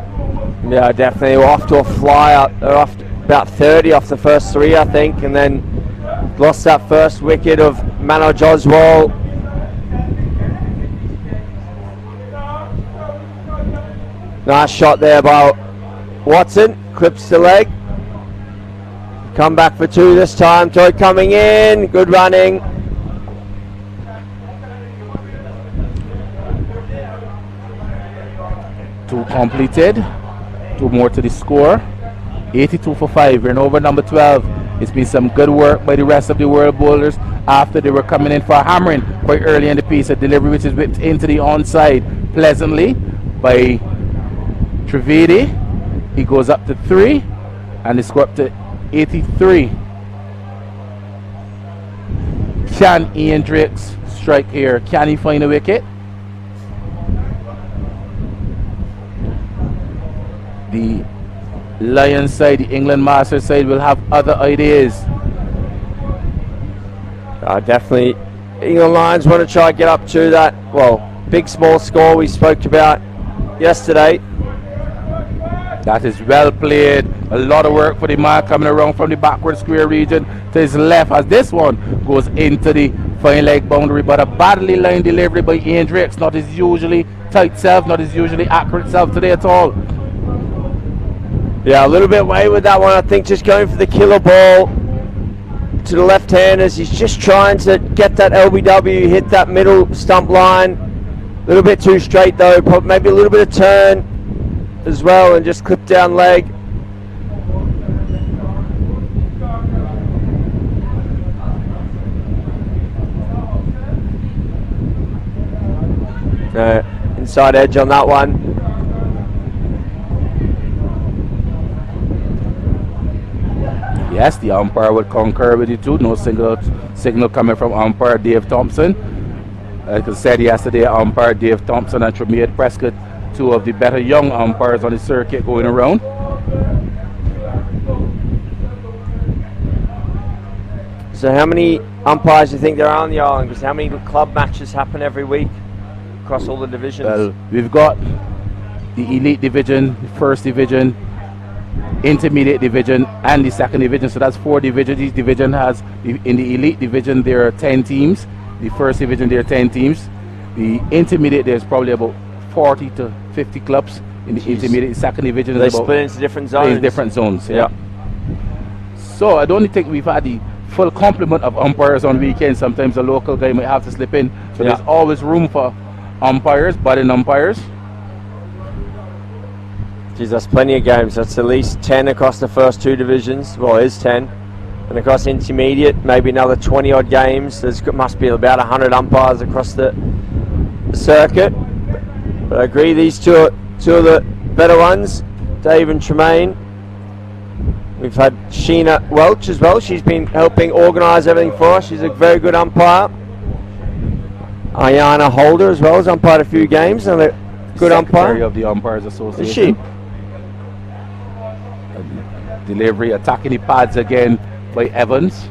Yeah, definitely. We're off to a flyer. They're off to about 30 off the first 3, I think, and then lost that first wicket of Manoj Oswal. Nice shot there by Watson. Clips the leg. Come back for 2 this time. Toy coming in. Good running. Two completed. 2 more to the score. 82 for 5. We're in over number 12. It's been some good work by the rest of the world bowlers after they were coming in for a hammering quite early in the piece. A delivery which is whipped into the onside pleasantly by Trivedi. He goes up to 3 and they score up to 83. Can Ian Drakes strike here? Can he find a wicket? The Lions side, the England Masters side will have other ideas. Definitely England Lions want to try and get up to that, well, big small score we spoke about yesterday. That is well played. A lot of work for the man coming around from the backward square region to his left as this one goes into the fine leg boundary. But a badly lined delivery by Ian Drakes, not his usually tight self, not his usually accurate self today at all. Yeah, a little bit away with that one, I think, just going for the killer ball to the left-handers. He's just trying to get that LBW, hit that middle stump line. A little bit too straight though, probably maybe a little bit of turn as well, and just clip down leg. Inside edge on that one. Yes, the umpire would concur with you too. No signal coming from umpire Dave Thompson. Like I said yesterday, umpire Dave Thompson and Tremaine Prescott, 2 of the better young umpires on the circuit going around. So how many umpires do you think there are on the island? Because how many club matches happen every week across all the divisions? Well, we've got the elite division, the first division, intermediate division and the second division, so that's 4 divisions. Each division has, in the elite division there are 10 teams, the first division there are 10 teams, the intermediate there's probably about 40 to 50 clubs in the intermediate. Second division is they about split into different zones. Different zones, yeah. So I don't think we've had the full complement of umpires on weekends. Sometimes a local guy might have to slip in, so there's always room for umpires, budding umpires. Geez, that's plenty of games. That's at least 10 across the first 2 divisions. Well, it is 10. And across intermediate, maybe another 20 odd games. There must be about 100 umpires across the circuit. But I agree, these two are the better ones, Dave and Tremaine. We've had Sheena Welch as well. She's been helping organise everything for us. She's a very good umpire. Ayana Holder as well has umpired a few games. And a good Secretary umpire of the Umpires Association. Is she? Delivery, attacking the pads again by Evans.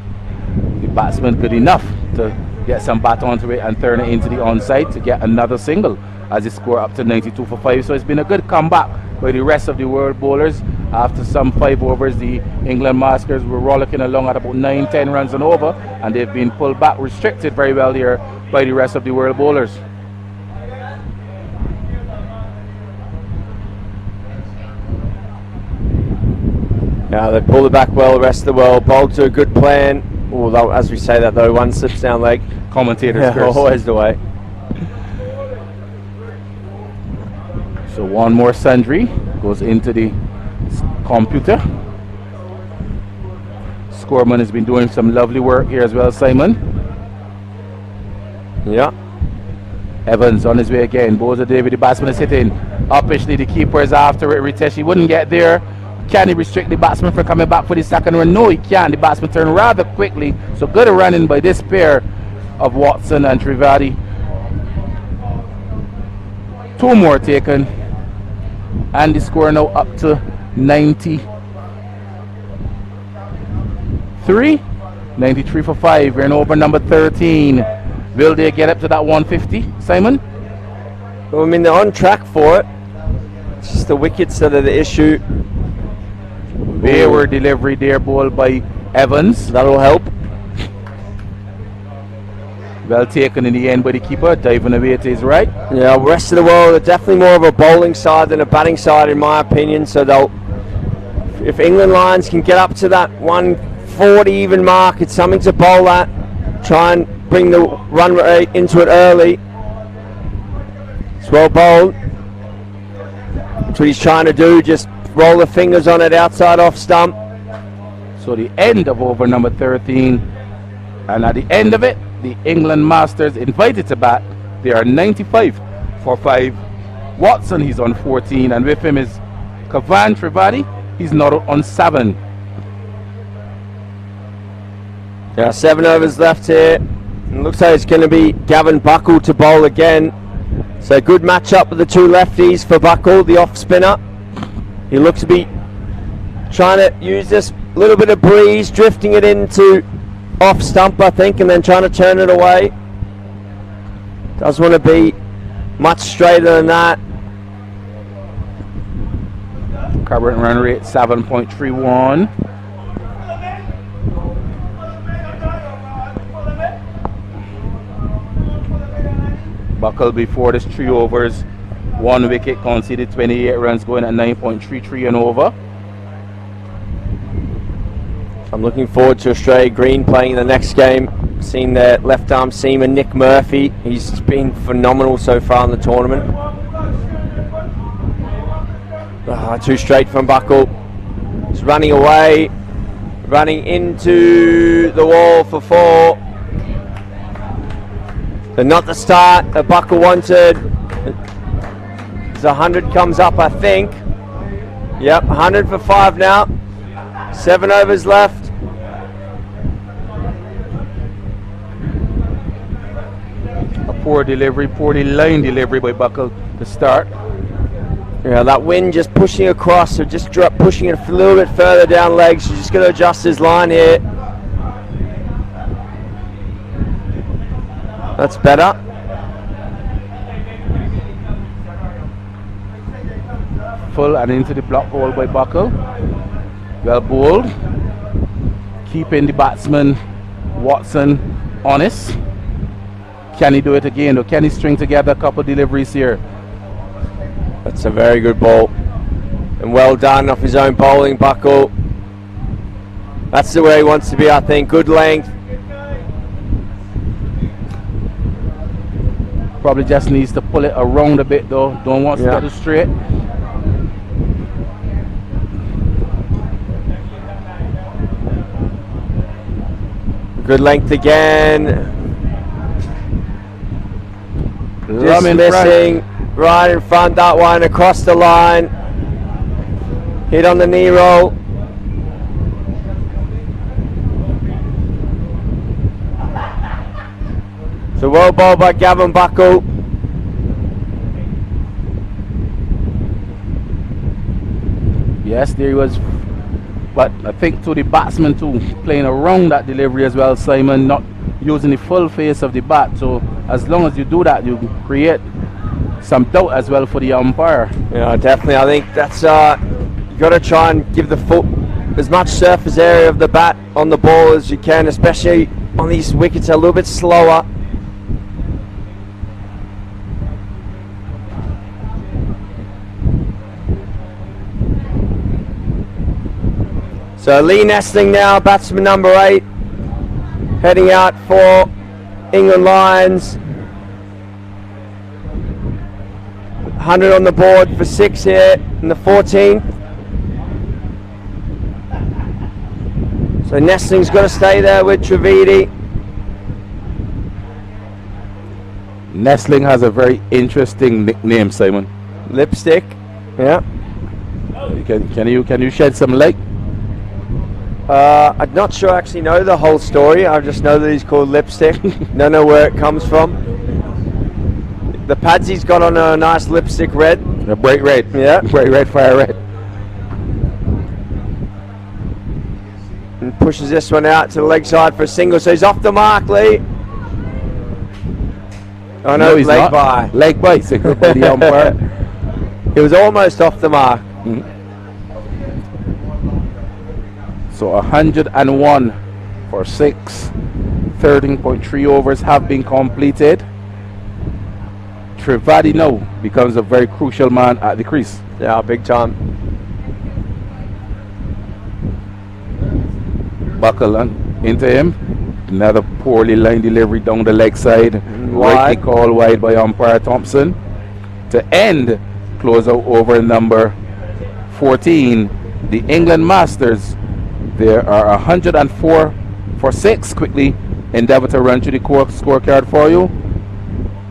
The batsman good enough to get some bat onto it and turn it into the onside to get another single as he score up to 92 for 5. So it's been a good comeback by the rest of the world bowlers. After some 5 overs, the England Masters were rollicking along at about 9-10 runs and over, and they've been pulled back, restricted very well here by the rest of the world bowlers. Yeah, they pulled it back well, the rest of the world. Bowled to a good plan. Although, as we say that though, one slips down leg. Commentators curse. Always the way. So one more sundry goes into the computer. Scoreman has been doing some lovely work here as well, Simon. Yeah. Evans on his way again. Boza David, the batsman is hitting. Uppishly, the keeper is after it. Ritesh, he wouldn't get there. Can he restrict the batsman from coming back for the second run? No, he can't. The batsman turned rather quickly. So good running by this pair of Watson and Trivedi. 2 more taken. And the score now up to 93. 93 for 5. We're in over number 13. Will they get up to that 150, Simon? Well, I mean, they're on track for it. It's just the wickets that are the issue. They were delivery there, ball by Evans. That'll help. Well taken in the end by the keeper, diving away to his right. Yeah, the rest of the world are definitely more of a bowling side than a batting side, in my opinion. So they'll, if England Lions can get up to that 140 even mark, it's something to bowl at. Try and bring the run rate into it early. It's well bowled. That's what he's trying to do, just roll the fingers on it outside off stump. So the end of over number 13. And at the end of it, the England Masters invited to bat. They are 95 for 5. Watson, he's on 14. And with him is Kavan Trivedi. He's not on 7. There are 7 overs left here. And looks like it's going to be Gavin Buckle to bowl again. So good matchup with the 2 lefties for Buckle, the off spinner. He looks to be trying to use this little bit of breeze, drifting it into off stump, I think, and then trying to turn it away. Does want to be much straighter than that. Current run rate 7.31. Buckle before this 3 overs, 1 wicket, conceded 28 runs, going at 9.33 and over. I'm looking forward to Australia Green playing in the next game. Seen their left arm seamer Nick Murphy. He's been phenomenal so far in the tournament. Too straight from Buckle. He's running away, running into the wall for 4. But not the start that Buckle wanted. As 100 comes up, I think. Yep, 100 for 5 now. 7 overs left. A poor delivery, poorly line delivery by Buckle to start. Yeah, that wind just pushing across, so just pushing it a little bit further down legs. He's just going to adjust his line here. That's better. Full and into the block ball by Buckle. Well bowled. Keeping the batsman Watson honest. Can he do it again, or can he string together a couple deliveries here? That's a very good ball. And well done off his own bowling, Buckle. That's the way he wants to be, I think. Good length. Probably just needs to pull it around a bit though. Don't want to get it straight. Good length again. Just missing right in front, that one across the line. Hit on the knee roll. So well bowled by Gavin Buckle. Yes, there he was. But I think to the batsman too, playing around that delivery as well, Simon, not using the full face of the bat. So as long as you do that, you create some doubt as well for the umpire. Yeah, definitely. I think that's you got to try and give the foot as much surface area of the bat on the ball as you can, especially on these wickets a little bit slower. So Lee Nestling now, batsman number 8, heading out for England Lions. 100 on the board for 6 here in the 14th. So Nestling's got to stay there with Trivedi. Nestling has a very interesting nickname, Simon. Lipstick, yeah. Can you shed some light? I'm not sure I actually know the whole story. I just know that he's called Lipstick. Don't know where it comes from. The pads he's got on a nice lipstick red. A bright red. Yeah. Bright red, fire red. And pushes this one out to the leg side for a single. So he's off the mark, Lee. Oh no, he's leg not. by. Leg by, signaled by the umpire. He was almost off the mark. So 101 for 6. 13.3 overs have been completed. Trivadi now becomes a very crucial man at the crease. Yeah, big time. Buckle on into him. Another poorly lined delivery down the leg side. Rightly called wide by umpire Thompson. To end closeout over number 14, the England Masters. There are 104 for 6. Quickly endeavor to run through the scorecard for you.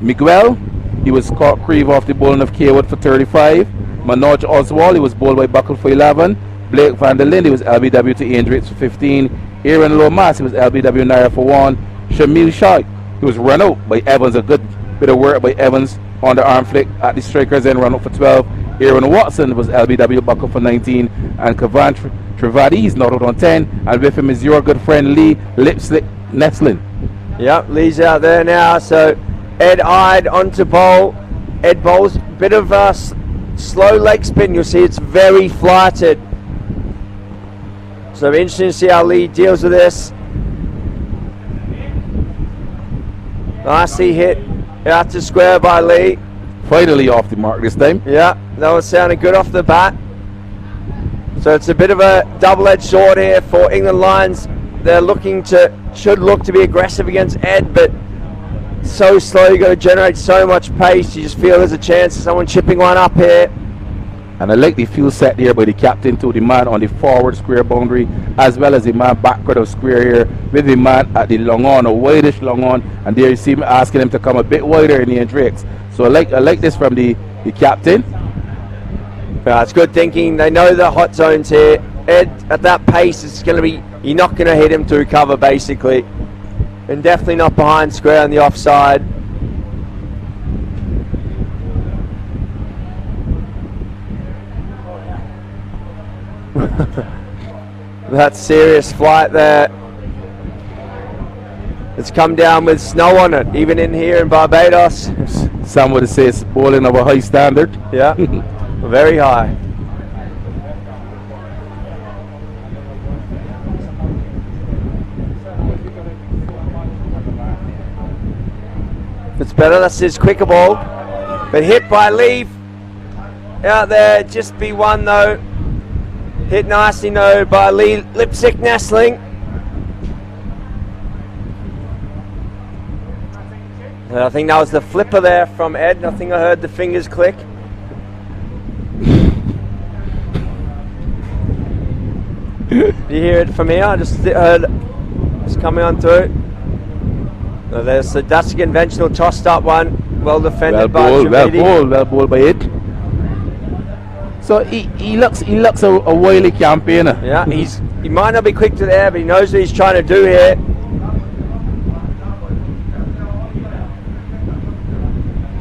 Miguel, he was caught Creve off the bowling of Kaywood for 35. Manoj Oswald, he was bowled by Buckle for 11. Blake van der Linde, he was LBW to Ian Drakes for 15. Aaron Lomas, he was LBW Naira for 1. Shamil Shah, he was run out by Evans. A good bit of work by Evans on the arm flick at the strikers end, run out for 12. Aaron Watson was LBW Buckle for 19. And Kavan Trivadi, he's not out on 10. And with him is your good friend Lee Lipstick Neslin. Yep, Lee's out there now. So Ed Ide onto bowl. Ed bowls, bit of a slow leg spin. You'll see it's very flighted. So interesting to see how Lee deals with this. Nicely hit out to square by Lee. Finally off the mark this time. Yeah, that was sounding good off the bat. So it's a bit of a double-edged sword here for England Lions. They're should look to be aggressive against Ed, but so slow. You've got to generate so much pace. You just feel there's a chance of someone chipping one up here. And I like the field set here by the captain to the man on the forward square boundary, as well as the man backward of square here with the man at the long on, a wideish long on, and there you see me asking him to come a bit wider in the Drakes. So I like this from the captain. Yeah, it's good thinking. They know the hot zones here. Ed, at that pace, it's going to be, you're not going to hit him to recover basically, and definitely not behind square on the offside. That's serious flight there. It's come down with snow on it, even in here in Barbados. Some would say it's bowling of a high standard. Yeah, very high. It's better, that's his quicker ball. But hit by Leaf. Out there, just be one though. Hit nicely no by Lee Lipstick Nestling. And I think that was the flipper there from Ed. I think I heard the fingers click. Do you hear it from here? I just heard it's coming on through. So there's the Dutch conventional tossed up one. Well defended by Trivedi. Well bowled by it. So he looks a wily campaigner. Yeah, he might not be quick to the air, but he knows what he's trying to do here.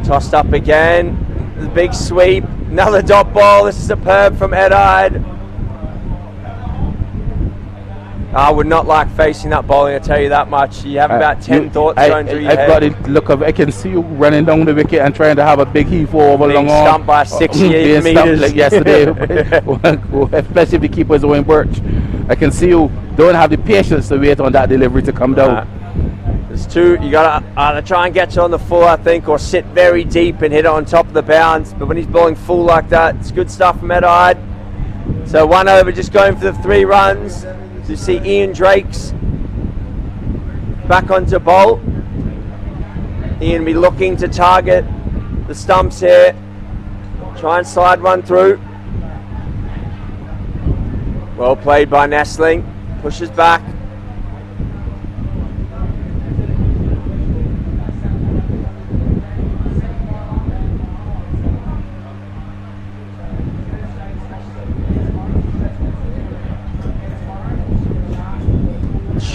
Tossed up again. The big sweep. Another dot ball. This is superb from Ed Ide. I would not like facing that bowling, I tell you that much. You have about 10 thoughts going through your head. I've got it. Look, I can see you running down the wicket and trying to have a big heave over long on. Stumped by 68 meters. Like yesterday, especially if the keeper's Owen Birch. I can see you don't have the patience to wait on that delivery to come down. There's two. You got to either try and get it on the full, I think, or sit very deep and hit it on top of the bounds. But when he's bowling full like that, it's good stuff from Ed Ide. So 1 over, just going for the 3 runs. You see Ian Drakes back onto bowl. Ian be looking to target the stumps here. Try and slide one through. Well played by Nestling. Pushes back.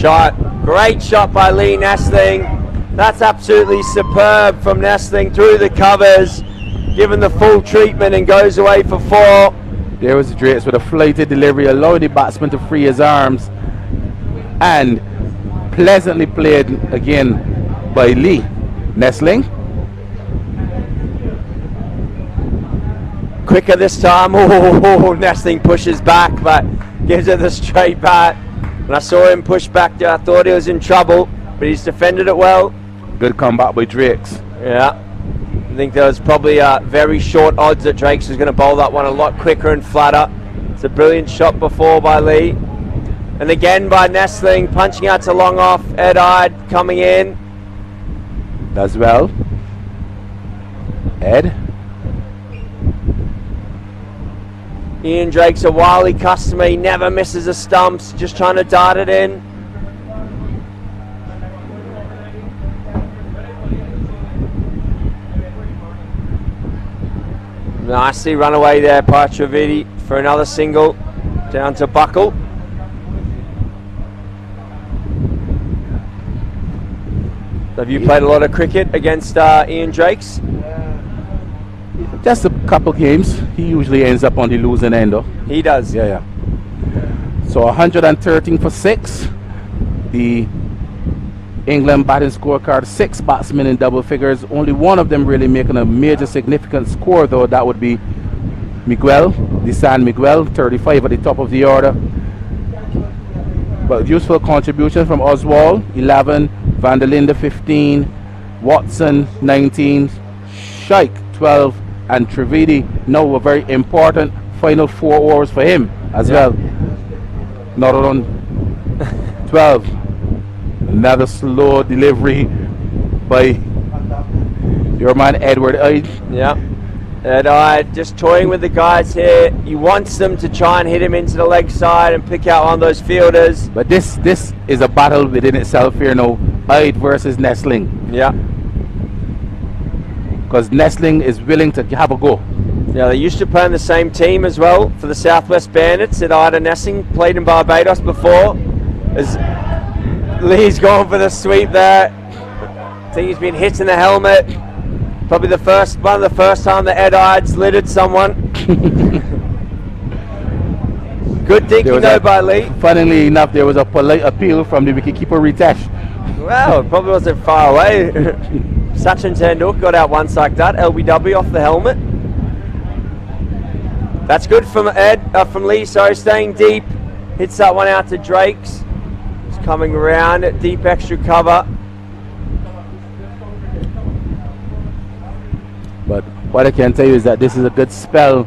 shot. Great shot by Lee Nestling. That's absolutely superb from Nestling through the covers, given the full treatment, and goes away for 4. There was Drakes with a flighted delivery, allowing the batsman to free his arms, and pleasantly played again by Lee Nestling. Quicker this time. Oh, Nestling pushes back, but gives it the straight bat. When I saw him push back there, I thought he was in trouble, but he's defended it well. Good comeback by Drakes. Yeah. I think there was probably very short odds that Drakes was going to bowl that one a lot quicker and flatter. It's a brilliant shot before by Lee. And again by Nestling, punching out to long off. Ed Ide coming in. Does well. Ed. Ian Drake's a wily customer. He never misses a stumps. Just trying to dart it in. Nicely run away there by Trivedi for another single. Down to Buckle. Have you played a lot of cricket against Ian Drakes? Just a couple games. He usually ends up on the losing end though. He does. Yeah. So 113 for 6. The England batting scorecard, 6 batsmen in double figures. Only one of them really making a major significant score though. That would be Miguel, Desan Miguel, 35 at the top of the order. But useful contribution from Oswald, 11, Van der Linde, 15, Watson, 19, Shaikh, 12, and Trivedi now a very important final 4 overs for him as well. Not on 12. Another slow delivery by your man Edward Ide. Yeah. Ed Ide just toying with the guys here. He wants them to try and hit him into the leg side and pick out one of those fielders. But this is a battle within itself here now. Ide versus Nestling. Yeah. Because Nestling is willing to have a go. Yeah, they used to play in the same team as well for the Southwest Bandits. Ed Ide and Nestling played in Barbados before. As Lee's gone for the sweep there. I think he's been hit in the helmet. Probably one of the first time that Ed Ide's littered someone. Good dinking though by Lee. Funnily enough, there was a polite appeal from the wicketkeeper Ritesh. Wow, it probably wasn't far away. Sachin Tendulkar got out once like that. LBW off the helmet. That's good from from Lee. Sorry, staying deep. Hits that one out to Drakes. He's coming around at deep extra cover. But what I can tell you is that this is a good spell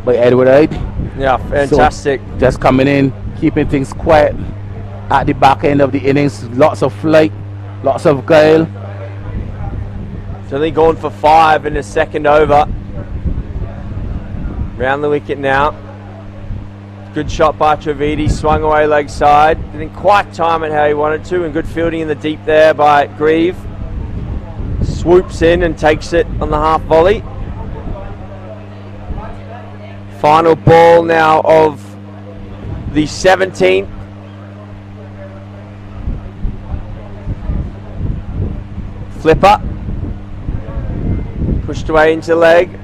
by Edward Ide. Yeah, fantastic. So just coming in, keeping things quiet at the back end of the innings. Lots of flight, lots of guile. He's only gone for 5 in the second over. Round the wicket now. Good shot by Trivedi, swung away leg side. Didn't quite time it how he wanted to, and good fielding in the deep there by Grieve. Swoops in and takes it on the half volley. Final ball now of the 17th. Flipper. Pushed away into leg.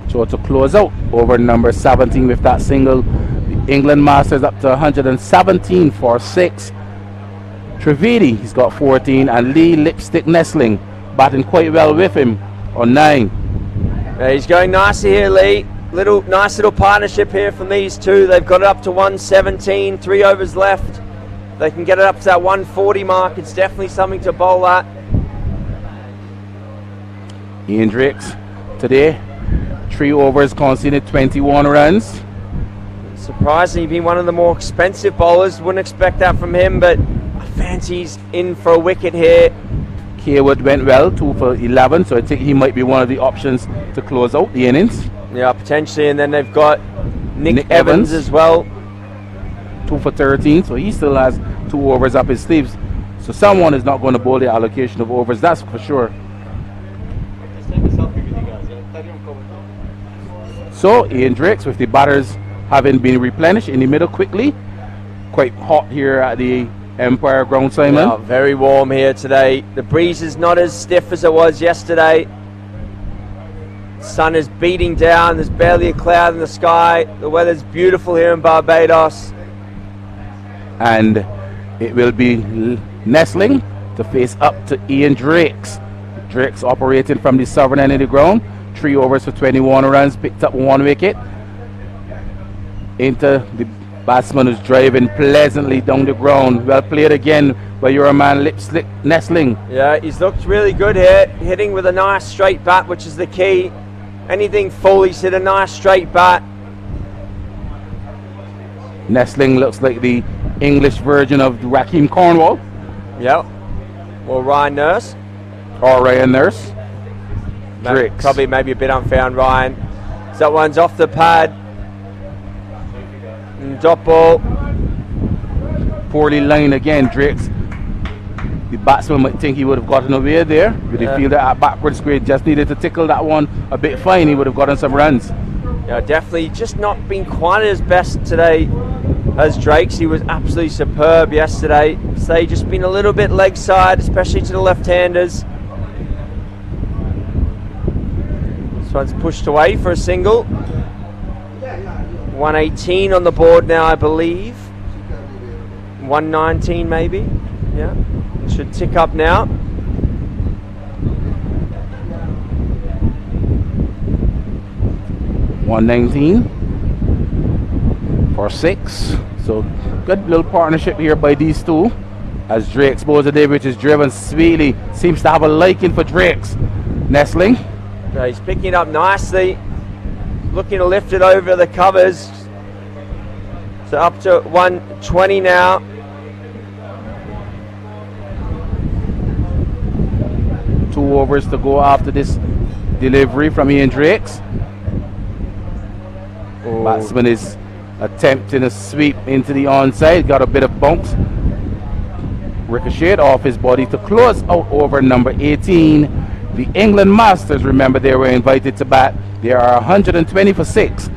So to close out over number 17 with that single, the England Masters up to 117 for 6. Trivedi, he's got 14, and Lee Lipstick Nestling batting quite well with him on 9. Yeah, he's going nicely here, Lee. Nice little partnership here from these two. They've got it up to 117, 3 overs left. They can get it up to that 140 mark. It's definitely something to bowl at. Ian Drakes today, 3 overs, conceded 21 runs. Surprisingly, been one of the more expensive bowlers. Wouldn't expect that from him, but I fancy he's in for a wicket here. Haywood went well, 2 for 11, so I think he might be one of the options to close out the innings. Yeah, potentially, and then they've got Nick Evans as well. 2 for 13, so he still has 2 overs up his sleeves. So someone is not going to bowl the allocation of overs, that's for sure. So Ian Drakes with the batters having been replenished in the middle quickly. Quite hot here at the Empire Ground, Simon. Yeah, very warm here today. The breeze is not as stiff as it was yesterday. Sun is beating down. There's barely a cloud in the sky. The weather's beautiful here in Barbados. And it will be Nestling to face up to Ian Drakes. Drakes operating from the southern end of the ground. 3 overs for 21 runs, picked up 1 wicket. Into the batsman who's driving pleasantly down the ground. Well played again by your man Lipstick Nestling. Yeah, he's looked really good here, hitting with a nice straight bat, which is the key. Anything full, he's hit a nice straight bat. Nestling looks like the English version of Raheem Cornwall. Yep. Or Ryan Nurse. Or Ryan Nurse. Drakes. Probably maybe a bit unfair on Ryan. So that one's off the pad. And drop ball. Poorly lined again, Drakes. The batsman might think he would have gotten away there. But the fielder at backward square just needed to tickle that one a bit fine. He would have gotten some runs. Yeah, definitely just not been quite as best today as Drakes. He was absolutely superb yesterday. So just been a little bit leg side, especially to the left-handers. This one's pushed away for a single. 118 on the board now, I believe. 119 maybe. Yeah, should tick up now. $119 for 6. So good little partnership here by these two. As Drakes Bozadeh, which is driven sweetly, seems to have a liking for Drakes. Nestling. So he's picking it up nicely. Looking to lift it over the covers. So up to 120 now. Two overs to go after this delivery from Ian Drakes. Batsman is attempting a sweep into the onside. Got a bit of bounce. Ricocheted off his body to close out over number 18. The England Masters, remember, they were invited to bat. They are 120 for 6.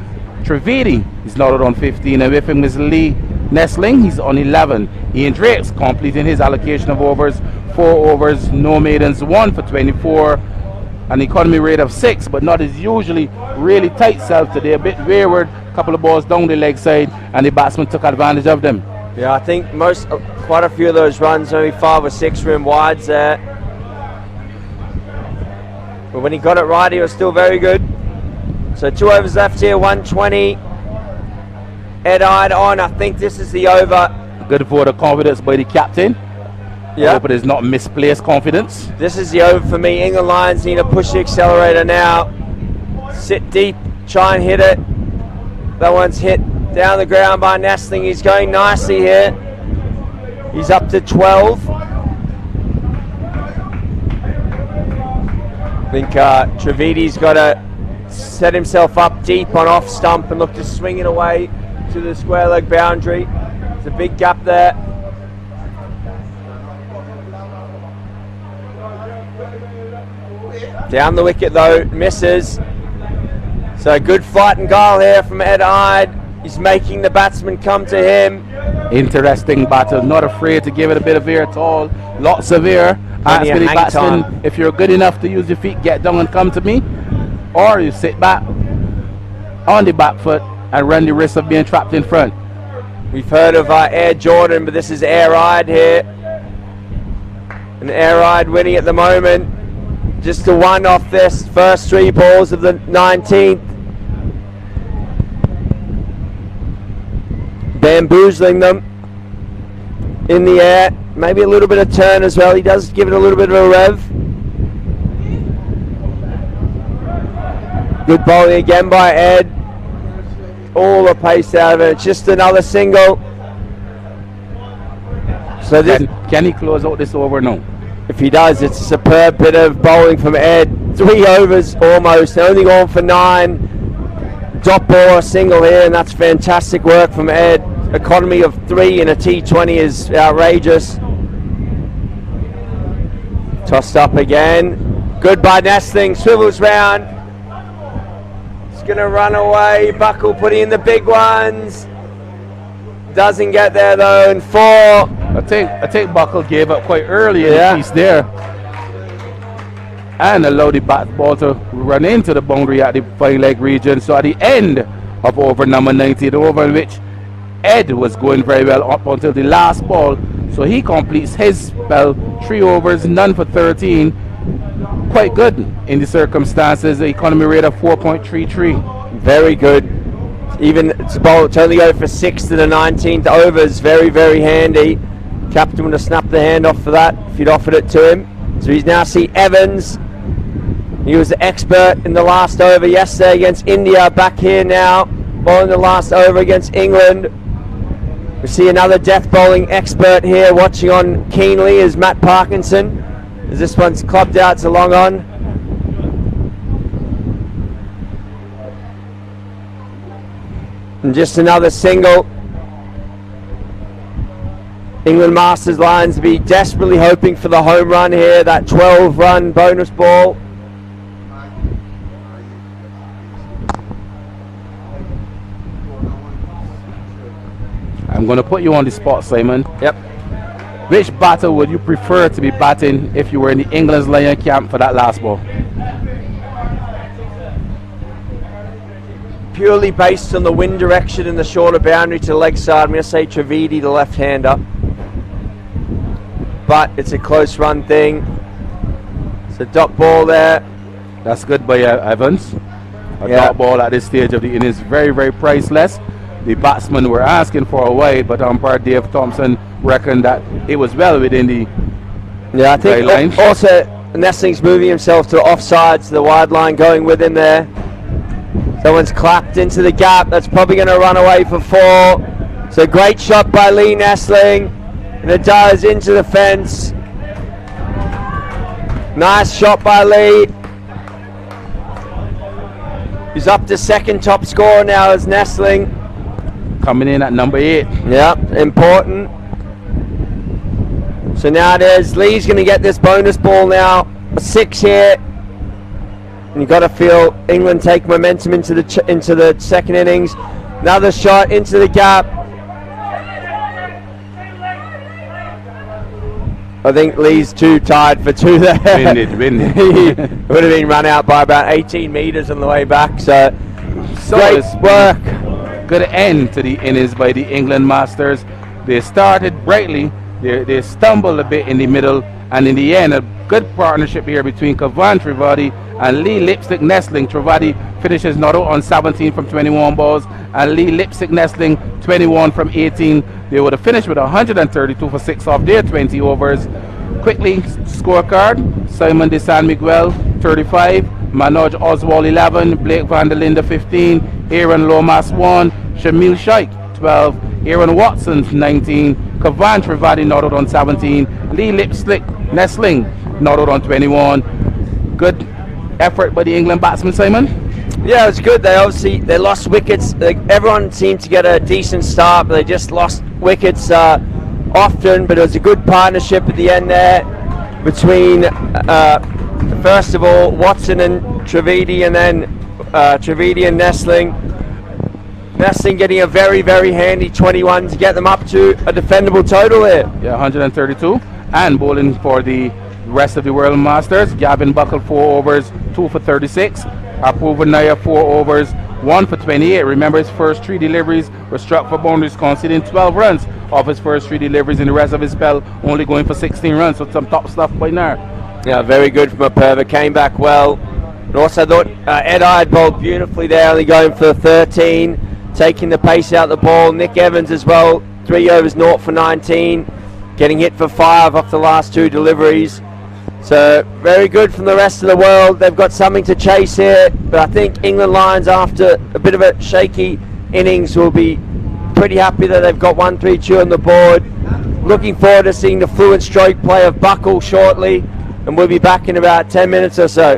Trivedi is not out on 15, and with him is Lee Nestling. He's on 11. Ian Drakes completing his allocation of overs. 4 overs, no maidens, 1 for 24. An economy rate of 6, but not as usually really tight self today. A bit wayward, couple of balls down the leg side, and the batsman took advantage of them. Yeah, I think quite a few of those runs, maybe 5 or 6 were in wides there. But when he got it right, he was still very good. So 2 overs left here, 120. Ed Ide on, I think this is the over. Good vote of confidence by the captain. Yeah. I hope it is not misplaced confidence. This is the over for me. England Lions need to push the accelerator now. Sit deep, try and hit it. That one's hit down the ground by Nestling. He's going nicely here. He's up to 12. I think Trivedi's got to set himself up deep on off stump and look to swing it away to the square leg boundary. There's a big gap there. Down the wicket though, misses. So good fight and guile here from Ed Ide. He's making the batsman come to him. Interesting battle, not afraid to give it a bit of air at all. Lots of air. Ask the batsman, if you're good enough to use your feet, get down and come to me. Or you sit back on the back foot and run the risk of being trapped in front. We've heard of Air Jordan, but this is Air Ide here. And Air Ide winning at the moment. Just to 1 off this first 3 balls of the 19th. Bamboozling them in the air. Maybe a little bit of turn as well. He does give it a little bit of a rev. Good bowling again by Ed. All the pace out of it. It's just another single. So this, can he close out this over? No. If he does, it's a superb bit of bowling from Ed. 3 overs almost, only gone for 9. Dot ball, a single here, and that's fantastic work from Ed. Economy of 3 in a T20 is outrageous. Tossed up again. Good by Nestling, swivels round. It's Gonna run away. Buckle putting in the big ones. Doesn't get there though, and 4. I think Buckle gave up quite early in the piece there. And allowed the bat ball to run into the boundary at the fine leg region. So at the end of over number 90, the over in which Ed was going very well up until the last ball. So he completes his spell, 3 overs, none for 13. Quite good in the circumstances. The economy rate of 4.33. Very good. Even to only go for 6 to the 19th over is very, very handy. Captain would have snapped the hand off for that if you'd offered it to him. So he's now see Evans. He was the expert in the last over yesterday against India. Back here now, bowling the last over against England. We see another death bowling expert here watching on keenly is Matt Parkinson. As this one's clubbed out to long on. And just another single. England Masters Lions to be desperately hoping for the home run here, that 12-run bonus ball. I'm going to put you on the spot, Simon. Yep. Which batter would you prefer to be batting if you were in the England's Lion camp for that last ball? Purely based on the wind direction and the shorter boundary to the leg side, I'm going to say Trivedi, the left-hander. But it's a close run thing. It's a dot ball there. That's good by Evans. A dot ball at this stage of the innings, very, very priceless. The batsmen were asking for a wide, but umpire Dave Thompson reckoned that it was well within the I think guidelines. Also Nestling's moving himself to offsides, the wide line going with him there. Someone's clapped into the gap. That's probably going to run away for 4. It's a great shot by Lee Nestling, and it does into the fence. Nice shot by Lee. He's up to second top scorer now as Nestling. Coming in at number 8. Yeah, important. So now there's Lee's going to get this bonus ball now. A 6 here. And you've got to feel England take momentum into the second innings. Another shot into the gap. I think Lee's too tired for 2 there. Winded. He would have been run out by about 18 metres on the way back. So great work. Good end to the innings by the England Masters. They started brightly. They stumbled a bit in the middle, and in the end, a good partnership here between Kavan Trivedi and Lee Lipstick Nestling. Trivedi finishes not out on 17 from 21 balls, and Lee Lipstick Nestling 21 from 18. They would have finished with 132 for 6 off their 20 overs. Quickly, scorecard: Simon de San Miguel 35, Manoj Oswald 11, Blake van der Linde 15, Aaron Lomas 1, Shamil Shaikh 12, Aaron Watson 19, Kavan Trivedi not out on 17, Lee Lipstick Nestling not out on 21. Good effort by the England batsman, Simon. Yeah, it was good. They lost wickets. Everyone seemed to get a decent start, but they just lost wickets often. But it was a good partnership at the end there between first of all Watson and Trivedi, and then Trivedi and Nestling. Nestling getting a very, very handy 21 to get them up to a defendable total here. Yeah, 132. And bowling for the rest of the World Masters: Gavin Buckle 4 overs, 2 for 36. Apurva Nair 4 overs, 1 for 28. Remember, his first 3 deliveries were struck for boundaries, conceding 12 runs off his first 3 deliveries. In the rest of his spell, only going for 16 runs. So some top stuff by Nair. Yeah, very good from Apurva. Came back well. And also thought Ed Ide bowled beautifully there, only going for 13, taking the pace out the ball. Nick Evans as well, 3 overs, 0 for 19, getting hit for 5 off the last 2 deliveries. So very good from the rest of the world. They've got something to chase here, but I think England Lions, after a bit of a shaky innings, will be pretty happy that they've got 1-3-2 on the board. Looking forward to seeing the fluent stroke play of Buckle shortly, and we'll be back in about 10 minutes or so.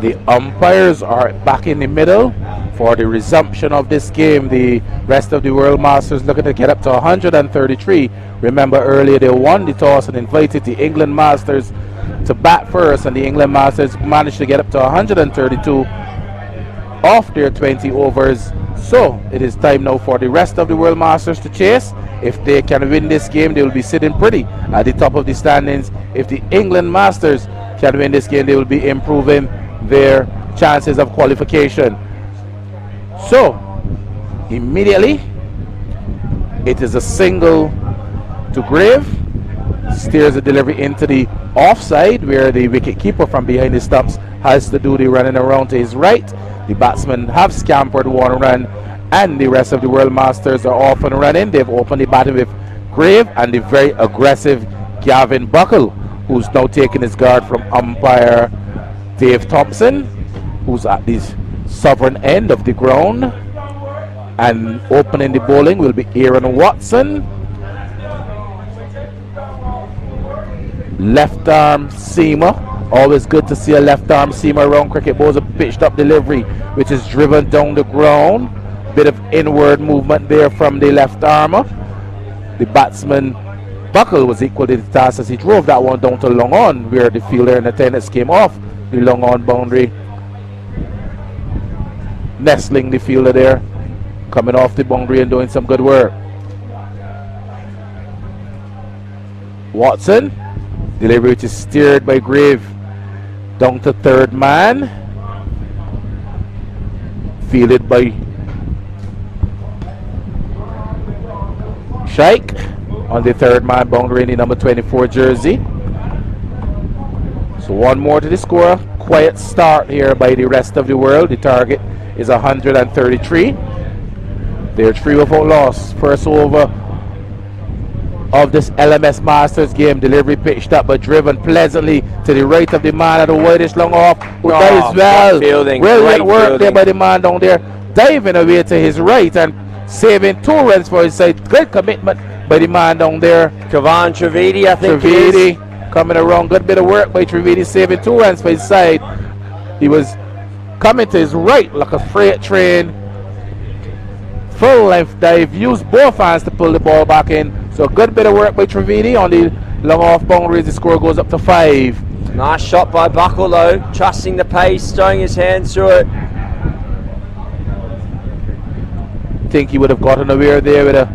The umpires are back in the middle for the resumption of this game. The rest of the World Masters looking to get up to 133. Remember earlier they won the toss and invited the England Masters to bat first, and the England Masters managed to get up to 132 off their 20 overs. So it is time now for the rest of the World Masters to chase. If they can win this game, they will be sitting pretty at the top of the standings. If the England Masters can win this game, they will be improving their chances of qualification. So immediately it is a single to Grave. Steers the delivery into the offside, where the wicket keeper from behind the stumps has to do the running around to his right. The batsmen have scampered one run, and the rest of the World Masters are off and running. They've opened the batting with Grave and the very aggressive Gavin Buckle, who's now taking his guard from umpire Dave Thompson, who's at the southern end of the ground. And opening the bowling will be Aaron Watson. Left arm seamer. Always good to see a left arm seamer around cricket balls. A pitched up delivery which is driven down the ground. Bit of inward movement there from the left armer. The batsman Buckle was equal to the task as he drove that one down to long on, where the fielder and the tennis came off the long on boundary. Nestling the fielder there, coming off the boundary and doing some good work. Watson, delivery which is steered by Grave down to third man, fielded by Shaikh on the third man boundary in the number 24 jersey. So one more to the score. Quiet start here by the rest of the world. The target is 133. They're 3 without loss. First over of this LMS Masters game. Delivery pitched up but driven pleasantly to the right of the man at the widest long off. Who dives well. Brilliant work there by the man down there. Diving away to his right and saving 2 runs for his side. Great commitment by the man down there. Kavan Trivedi, I think. Trivedi coming around. Good bit of work by Trivedi, saving 2 runs for his side. He was coming to his right like a freight train. Full length dive. Used both hands to pull the ball back in. So a good bit of work by Trivedi on the long off boundaries. The score goes up to 5. Nice shot by Buckle though. Trusting the pace, throwing his hands through it. Think he would have gotten away there with a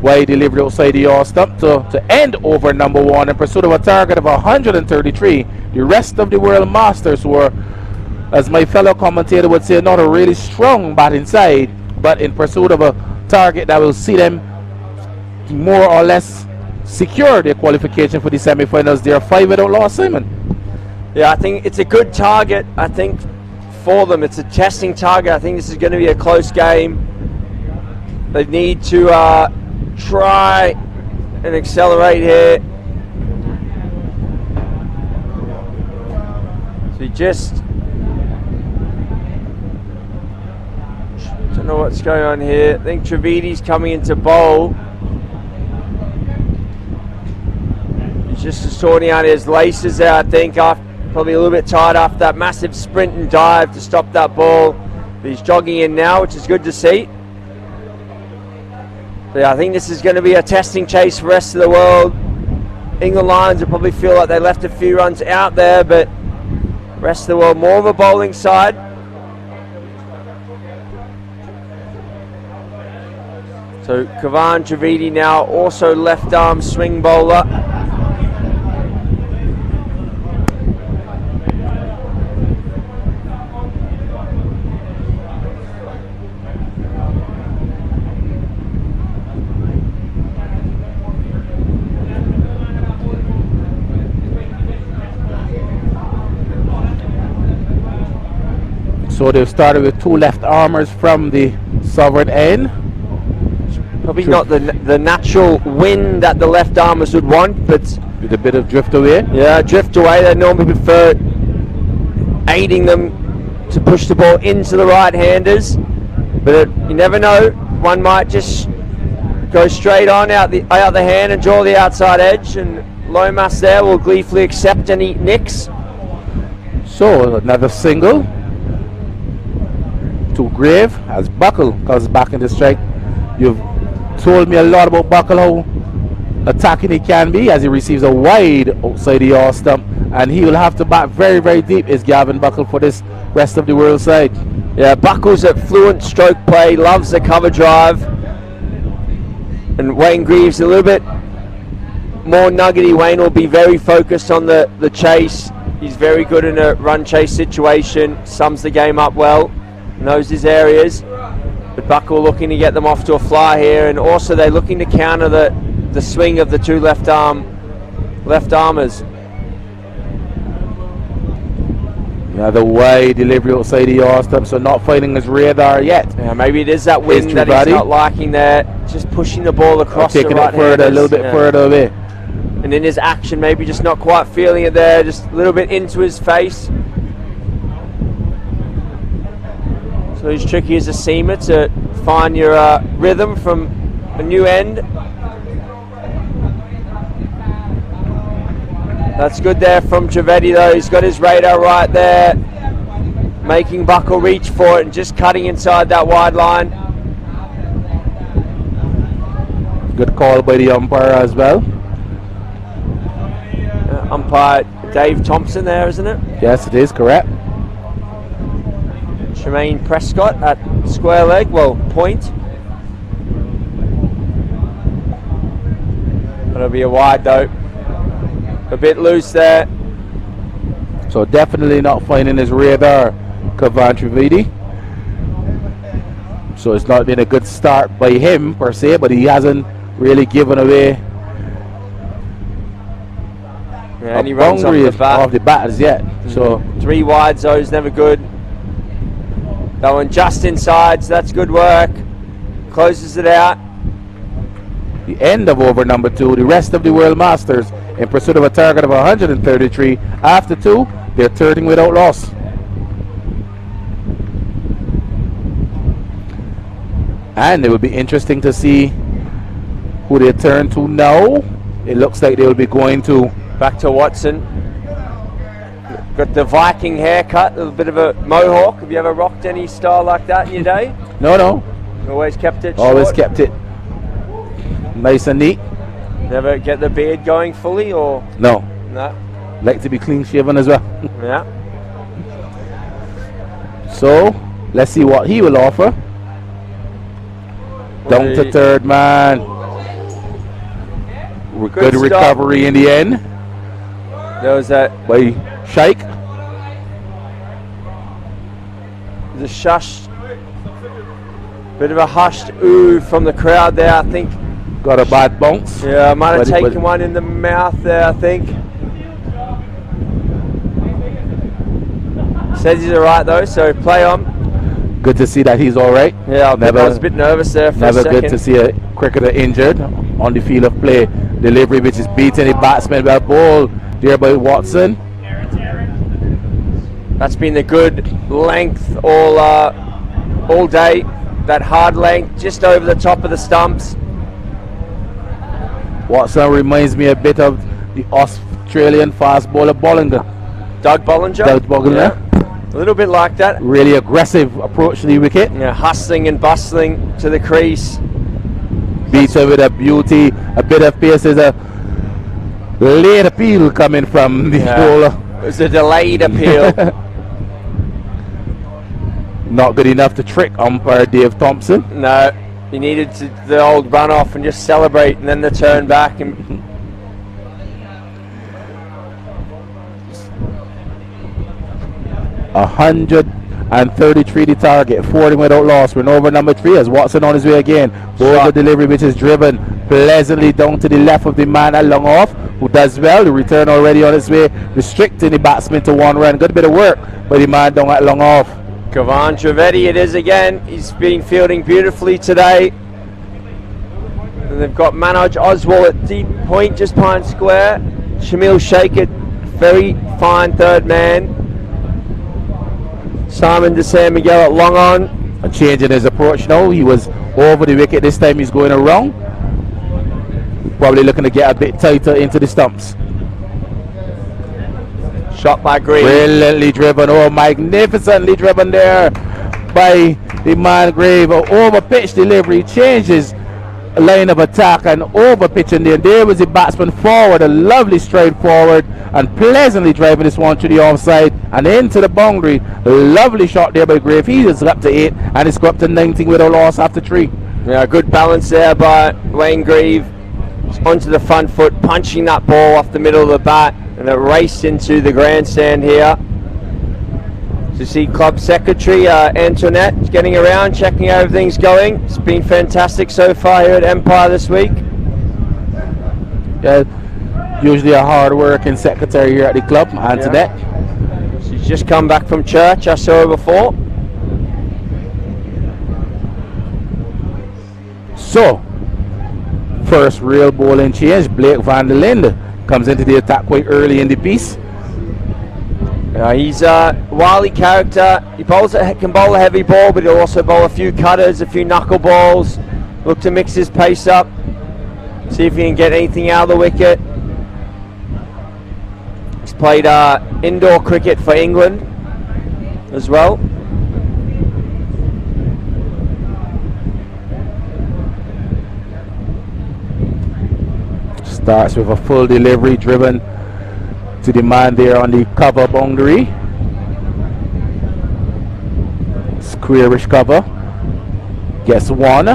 wide delivery outside the off stump to end over number 1 in pursuit of a target of 133. The rest of the World Masters were, as my fellow commentator would say, not a really strong batting side, but in pursuit of a target that will see them more or less secure their qualification for the semi-finals. They are 5 without loss, Simon. Yeah, I think it's a good target. I think for them, it's a testing target. I think this is going to be a close game. They need to try and accelerate here. So just don't know what's going on here. I think Trivedi's coming into bowl. He's just sorting out his laces there, I think, after probably a little bit tired after that massive sprint and dive to stop that ball. But he's jogging in now, which is good to see. But yeah, I think this is going to be a testing chase for the rest of the world. England Lions will probably feel like they left a few runs out there, but the rest of the world more of a bowling side. So Kavan Trivedi now also left arm swing bowler. So they've started with 2 left armers from the southern end. Probably not the natural wind that the left armers would want, but with a bit of drift away. Yeah, drift away. They normally prefer aiding them to push the ball into the right-handers, but you never know. One might just go straight on out the hand and draw the outside edge, and Lomas there will gleefully accept any nicks. So another single to Grave as Buckle comes back into strike. You've told me a lot about Buckle, how attacking he can be, as he receives a wide outside the off stump, and he will have to bat very, very deep, is Gavin Buckle, for this rest of the world side. Yeah, Buckle's at fluent stroke play, loves the cover drive. And Wayne Greaves a little bit more nuggety. Wayne will be very focused on the chase. He's very good in a run chase situation, sums the game up well, knows his areas. But Buckle looking to get them off to a fly here, and also they're looking to counter the swing of the two left armers. Another wide delivery outside the off stump, so not finding his radar yet. Yeah, maybe it is that wind that he's not liking there. Just pushing the ball across the right, taking it further, a little bit further away. And in his action, maybe just not quite feeling it there, just a little bit into his face. So it's tricky as a seamer to find your rhythm from a new end. That's good there from Trivedi though. He's got his radar right there, making Buckle reach for it and just cutting inside that wide line. Good call by the umpire as well. Umpire Dave Thompson there, isn't it? Yes, it is correct. Tremaine Prescott at square leg, well, point. That'll be a wide though. A bit loose there. So definitely not finding his radar, Kavan Trivedi. So it's not been a good start by him per se, but he hasn't really given away and he a runs boundary off the bat as yet. So 3 wides though is never good. That one just inside, so that's good work. Closes it out. the end of over number 2, the rest of the World Masters in pursuit of a target of 133. After 2, they're turning without loss. And it will be interesting to see who they turn to now. It looks like they will be going to back to Watson. Got the Viking haircut, a little bit of a mohawk. Have you ever rocked any style like that in your day? No. Always kept it Always short? kept it nice and neat. Never get the beard going fully, or? No. No. Like to be clean shaven as well. Yeah. So, let's see what he will offer. Down to third man. Good recovery in the end. There was that by Shaikh. The shush. Bit of a hushed ooh from the crowd there, I think. Got a bad bounce. Yeah, might have taken one in the mouth there, I think. Says he's alright though, so play on. Good to see that he's alright. Yeah, I was a bit nervous there for a second. Never good to see a cricketer injured on the field of play. Delivery which is beating the batsman, well ball there by Watson. That's been the good length all day. That hard length just over the top of the stumps. Watson reminds me a bit of the Australian fast bowler Bollinger. Doug Bollinger? Doug Bollinger. Yeah. A little bit like that. Really aggressive approach to the wicket. Yeah, hustling and bustling to the crease. Beats her with a beauty, a bit of pace. There's a late appeal coming from the bowler. It was a delayed appeal. Not good enough to trick umpire Dave Thompson. No, he needed the old run off and just celebrate, and then the turn back. And 133 the target, 40 without loss. We're in over number 3 as Watson on his way again. Bowler delivery which is driven pleasantly down to the left of the man at long off, who does well. The return already on his way, restricting the batsman to 1 run. Good bit of work by the man down at long off. Kavan Trivedi it is again. He's been fielding beautifully today. And they've got Manoj Oswal at deep point just behind square. Shamil Sheikh at very fine third man. Simon De San Miguel at long on. A change in his approach now. He was over the wicket. This time he's going around. Probably looking to get a bit tighter into the stumps. Shot by Green. Brilliantly driven, oh, magnificently driven there by the man Grave. Over pitch delivery, changes line of attack and over pitching there. There was the batsman forward, a lovely stride forward and pleasantly driving this one to the offside and into the boundary. Lovely shot there by Grave. He is up to 8 and it's got up to 19 with a loss after 3. Yeah, good balance there by Wayne Grieve. Onto the front foot, punching that ball off the middle of the bat, and it raced into the grandstand here. To see club secretary Antoinette getting around, checking how everything's going. It's been fantastic so far here at Empire this week. Yeah, usually a hard-working secretary here at the club, Antoinette. Yeah. She's just come back from church. I saw her before. So, first real bowling change. Blake van der Linde comes into the attack quite early in the piece. He's a wily character. He can bowl a heavy ball, but he'll also bowl a few cutters, a few knuckle balls. Look to mix his pace up. See if he can get anything out of the wicket. He's played indoor cricket for England as well. Starts with a full delivery driven to the man there on the cover boundary. Squarish cover. Gets 1.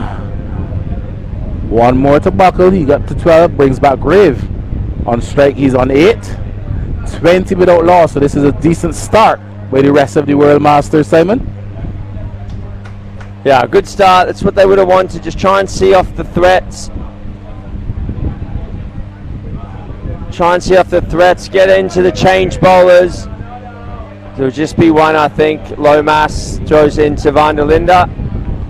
1 more to buckle. He got to 12. Brings back Grave. On strike he's on 8. 20 without loss. So this is a decent start by the rest of the World Masters, Simon. Yeah, good start. That's what they would have wanted. Just try and see off the threats. Try and see off the threats, get into the change bowlers. There'll just be one, I think. Lomas throws into van der Linde.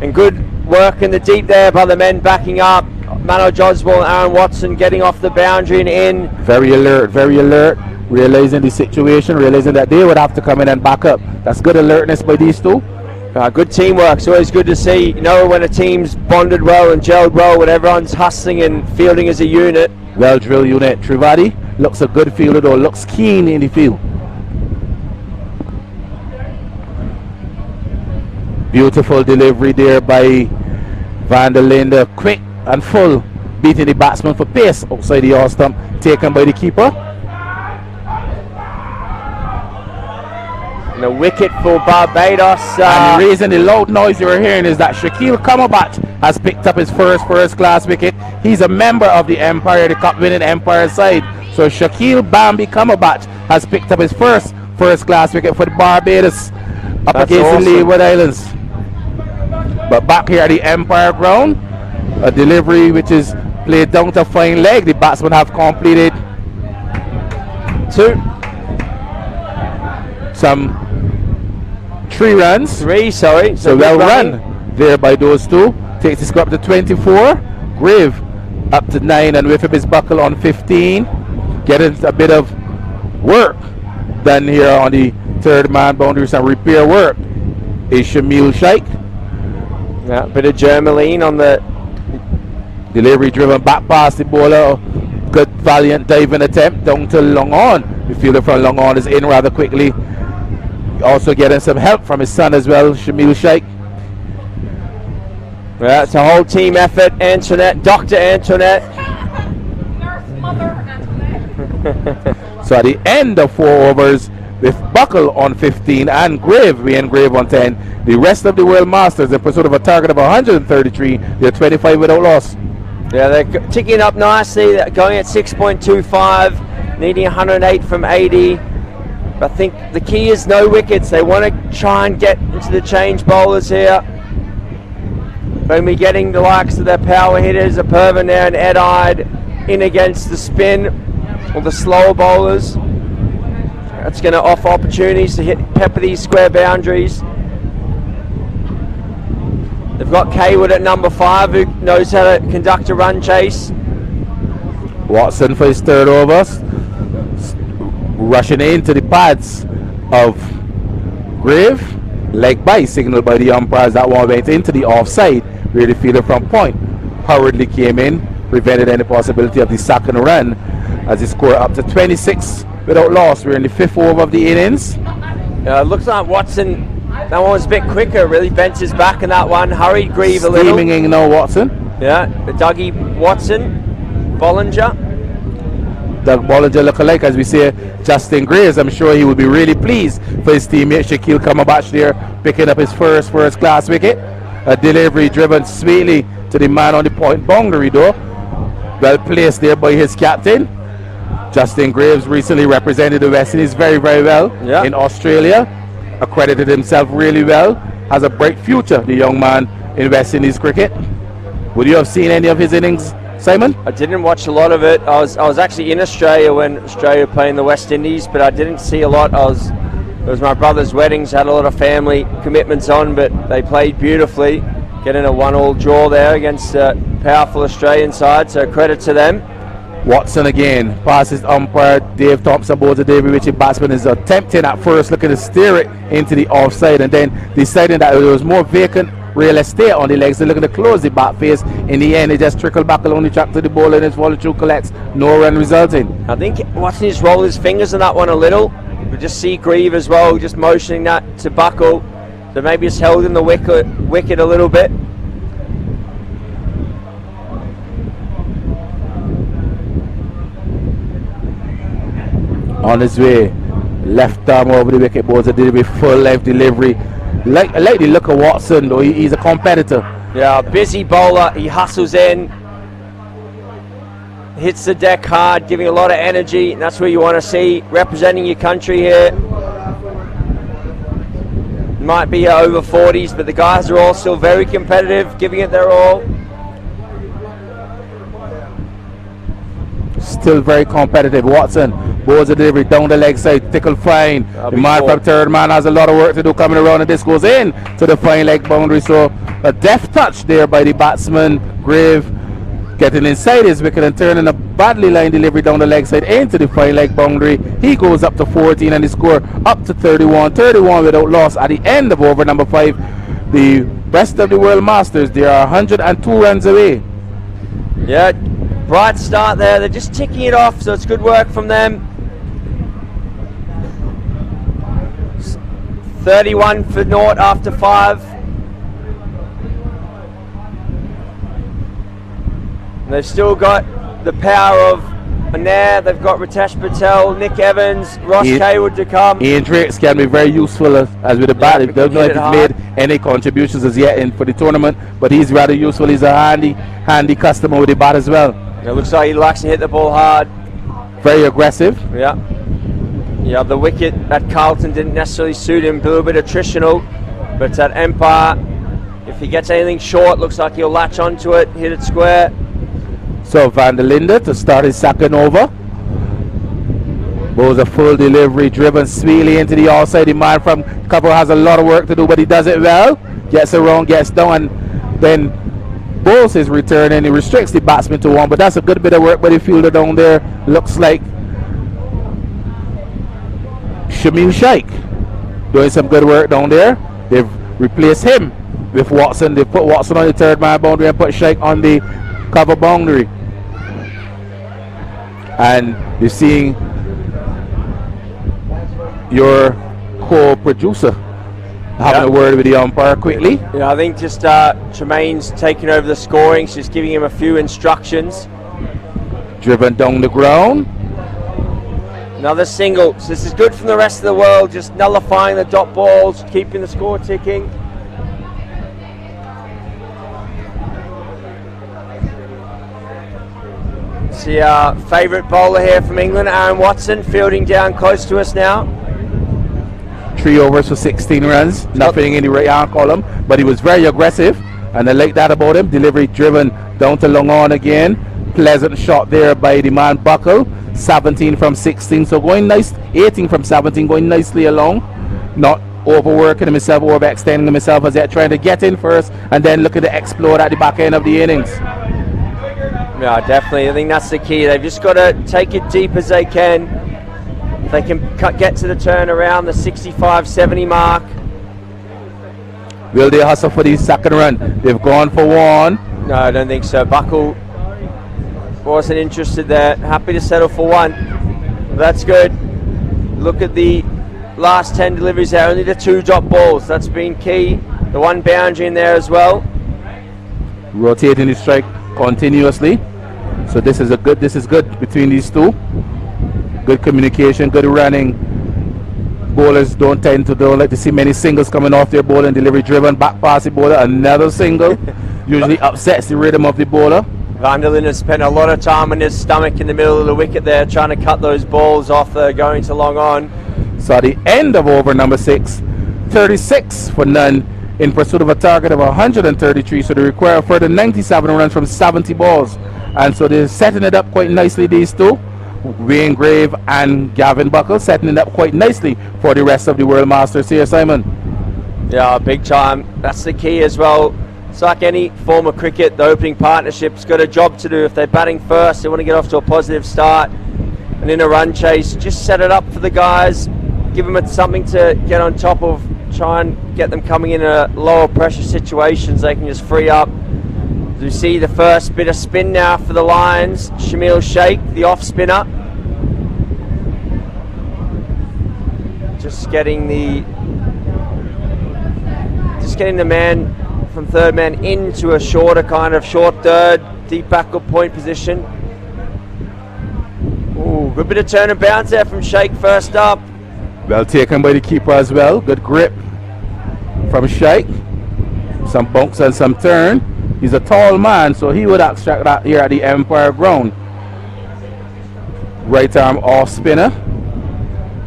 And good work in the deep there by the men backing up. Manoj Oswal and Aaron Watson getting off the boundary and in. Very alert, realizing the situation, realizing that they would have to come in and back up. That's good alertness by these two. Good teamwork. It's always good to see, you know, when a team's bonded well and gelled well, when everyone's hustling and fielding as a unit. Well drilled unit. Trivadi looks a good fielder though, looks keen in the field. Beautiful delivery there by van der Linde, quick and full, beating the batsman for pace outside the off stump, taken by the keeper. And a wicket for Barbados. And the reason the loud noise you were hearing is that Shakil Kamabat has picked up his first class wicket. He's a member of the Empire, the cup winning Empire side. So Shakil Bambi Kamabat has picked up his first class wicket for the Barbados up That's against awesome. the Leeward Islands. But back here at the Empire ground, a delivery which is played down to fine leg. The batsmen have completed 3 runs. So well run there by those two. Takes the score up to 24. Grave up to 9 and with him is Buckle on 15. Getting a bit of work done here on the third man boundary. Some repair work is Shamil Shaikh. Yeah, bit of Germaline on the delivery driven back past the bowler. Good valiant diving attempt down to Long On. The fielder from Long On is in rather quickly. Also getting some help from his son as well, Shamil Shaikh. Yeah, it's a whole team effort. Antoinette, Dr. Antoinette. So at the end of 4 overs, with Buckle on 15 and Wayne Grave on 10, the rest of the World Masters in pursuit of a target of 133, they're 25 without loss. Yeah, they're ticking up nicely. They're going at 6.25, needing 108 from 80. I think the key is no wickets. They want to try and get into the change bowlers here. They'll be getting the likes of their power hitters, a Pervin there and Ed Ide in against the spin or the slower bowlers. That's going to offer opportunities to pepper these square boundaries. They've got Kaywood at number 5 who knows how to conduct a run chase. Watson for his third over. Rushing into the pads of Grave. Leg by signaled by the umpires. That one went into the offside where the fielder from point hurriedly came in, prevented any possibility of the second run as he scored up to 26 without loss. We're in the 5th over of the innings. Looks like Watson, that one was a bit quicker, really bent his back in that one, hurried Grieve a little. Steaming in now, Watson. Yeah, Dougie Watson, Bollinger. Doug Bollinger look-alike, as we say, Justin Graves. I'm sure he would be really pleased for his teammate Shaquille Kamabach there, picking up his first class wicket. A delivery driven sweetly to the man on the point boundary though. Well placed there by his captain. Justin Graves recently represented the West Indies very, very well in Australia. Accredited himself really well. Has a bright future, the young man in West Indies cricket. Would you have seen any of his innings, Simon? I didn't watch a lot of it. I was actually in Australia when Australia were playing the West Indies, but I didn't see a lot. It was my brother's weddings, had a lot of family commitments on, but they played beautifully, getting a 1-1 draw there against a powerful Australian side, so credit to them. Watson again passes umpire Dave Thompson boards a David Ritchie batsman is attempting at first looking to steer it into the offside and then deciding that there was more vacant real estate on the legs. They're looking to close the back face. In the end, it just trickled back along the track to the bowler and his follow-through collects. No run resulting. I think Watson just rolled his fingers on that one a little. We just see Grieve as well, just motioning that to Buckle. So maybe it's held in the wicket a little bit. On his way, left arm over the wicket, balls a delivery, full length delivery. Like the look of Watson though, he's a competitor. Yeah, busy bowler, he hustles in, hits the deck hard, giving a lot of energy, and that's what you want to see, representing your country here. Might be over 40s, but the guys are all still very competitive, giving it their all. Still very competitive. Watson bowls a delivery down the leg side, tickle fine. The man from third man has a lot of work to do coming around, and this goes in to the fine leg boundary. So a deft touch there by the batsman Grave, getting inside his wicket and turning a badly lined delivery down the leg side into the fine leg boundary. He goes up to 14 and the score up to 31 without loss at the end of over number 5. The rest of the World Masters, they are 102 runs away. Yeah, bright start there. They're just ticking it off, so it's good work from them. 31 for naught after 5. And they've still got the power of Nair. They've got Ritesh Patel, Nick Evans, Ross Kaywood to come. Ian Drakes can be very useful as with the bat. He doesn't know if he's made any contributions as yet for the tournament, but he's rather useful. He's a handy customer with the bat as well. It looks like he likes to hit the ball hard. Very aggressive. Yeah. Yeah, the wicket at Carlton didn't necessarily suit him, a little bit attritional, but at Empire, if he gets anything short, looks like he'll latch onto it, hit it square. So Van der Linde to start his second over. Bowls a full delivery, driven sweetly into the outside. The man from cover has a lot of work to do, but he does it well. Gets around, gets down, and then bowls his return, and he restricts the batsman to 1. But that's a good bit of work by the fielder down there. Looks like Shamil Shaikh doing some good work down there. They've replaced him with Watson. They put Watson on the third man boundary and put Shaikh on the cover boundary. And you're seeing your co-producer having a word with the umpire quickly. Yeah, I think just Tremaine's taking over the scoring. She's giving him a few instructions. Driven down the ground. Another single. So this is good from the rest of the world, just nullifying the dot balls, keeping the score ticking. See our favourite bowler here from England, Aaron Watson, fielding down close to us now. 3 overs for 16 runs, nothing in the right hand column, but he was very aggressive, and I like that about him. Delivery driven down to long on again. Pleasant shot there by the man Buckle. 17 from 16, so going nice. 18 from 17, going nicely along. Not overworking himself, overextending himself as yet, trying to get in first and then looking to explode at the back end of the innings. Yeah, definitely. I think that's the key. They've just got to take it deep as they can. If they can get to the turn around the 65-70 mark. Will they hustle for the second run? They've gone for 1. No, I don't think so. Buckle wasn't interested there. Happy to settle for 1. That's good. look at the last 10 deliveries there, only the 2 drop balls. That's been key. The 1 boundary in there as well. Rotating the strike continuously. So this is good between these two. Good communication, good running. Bowlers don't like to see many singles coming off their bowler and delivery driven. Back pass the bowler, another single. Usually upsets the rhythm of the bowler. Van der Linden spent a lot of time on his stomach in the middle of the wicket there, trying to cut those balls off going to long on. So at the end of over number 6, 36 for none in pursuit of a target of 133. So they require a further 97 runs from 70 balls. And so they're setting it up quite nicely, these two. Wayne Grave and Gavin Buckle setting it up quite nicely for the rest of the World Masters here, Simon. Yeah, big time. That's the key as well. It's like any form of cricket, the opening partnership's got a job to do. If they're batting first, they want to get off to a positive start. And in a run chase, just set it up for the guys. Give them something to get on top of. Try and get them coming in a lower pressure situations. They can just free up. As we see the first bit of spin now for the Lions. Shamil Sheikh, the off spinner. Just getting the man from third man into a short third, deep backward point position. Ooh, good bit of turn and bounce there from Sheikh first up. Well taken by the keeper as well. Good grip from Sheikh. Some bunks and some turn. He's a tall man, so he would extract that here at the Empire ground. Right arm off spinner.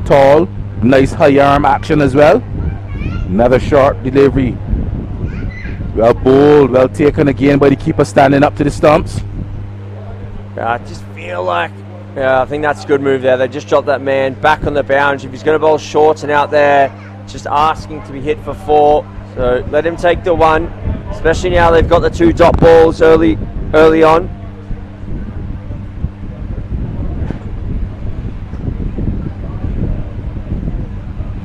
Tall, nice high arm action as well. Another short delivery. Well bowled, well taken again by the keeper standing up to the stumps. I just feel like, I think that's a good move there. They just dropped that man back on the boundary. If he's going to bowl shorts and out there, just asking to be hit for 4. So let him take the 1, especially now they've got the 2 dot balls early on.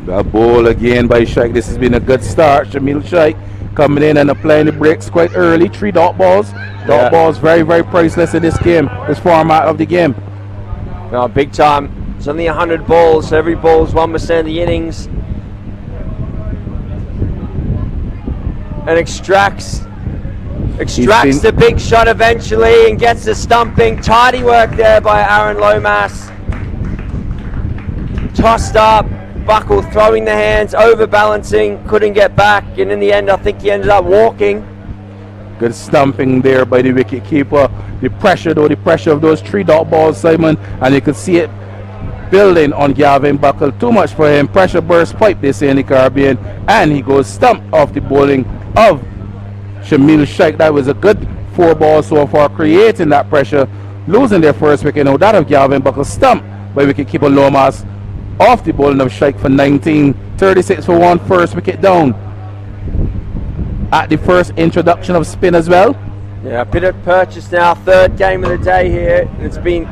Well bowled again by Sheikh. This has been a good start. Shamil Sheikh coming in and applying the brakes quite early. 3 dot balls. Dot balls very, very priceless in this game, this format of the game. No, big time. It's only 100 balls, so every ball's 1% of the innings. And extracts the big shot eventually and gets the stumping. Tidy work there by Aaron Lomas. Tossed up. Buckle throwing the hands, overbalancing, couldn't get back, and in the end I think he ended up walking. Good stumping there by the wicket keeper. The pressure of those 3 dot balls, Simon, and you could see it building on Gavin Buckle. Too much for him. Pressure burst pipe, they say in the Caribbean, and he goes stumped off the bowling of Shamil Sheikh. That was a good 4 balls so far, creating that pressure, losing their first wicket. Now that of Gavin Buckle stumped by wicket keeper Lomas off the bowling of Sheikh for 19. 36 for 1, first wicket down. At the first introduction of spin as well. Yeah, bit of purchase now, 3rd game of the day here. It's been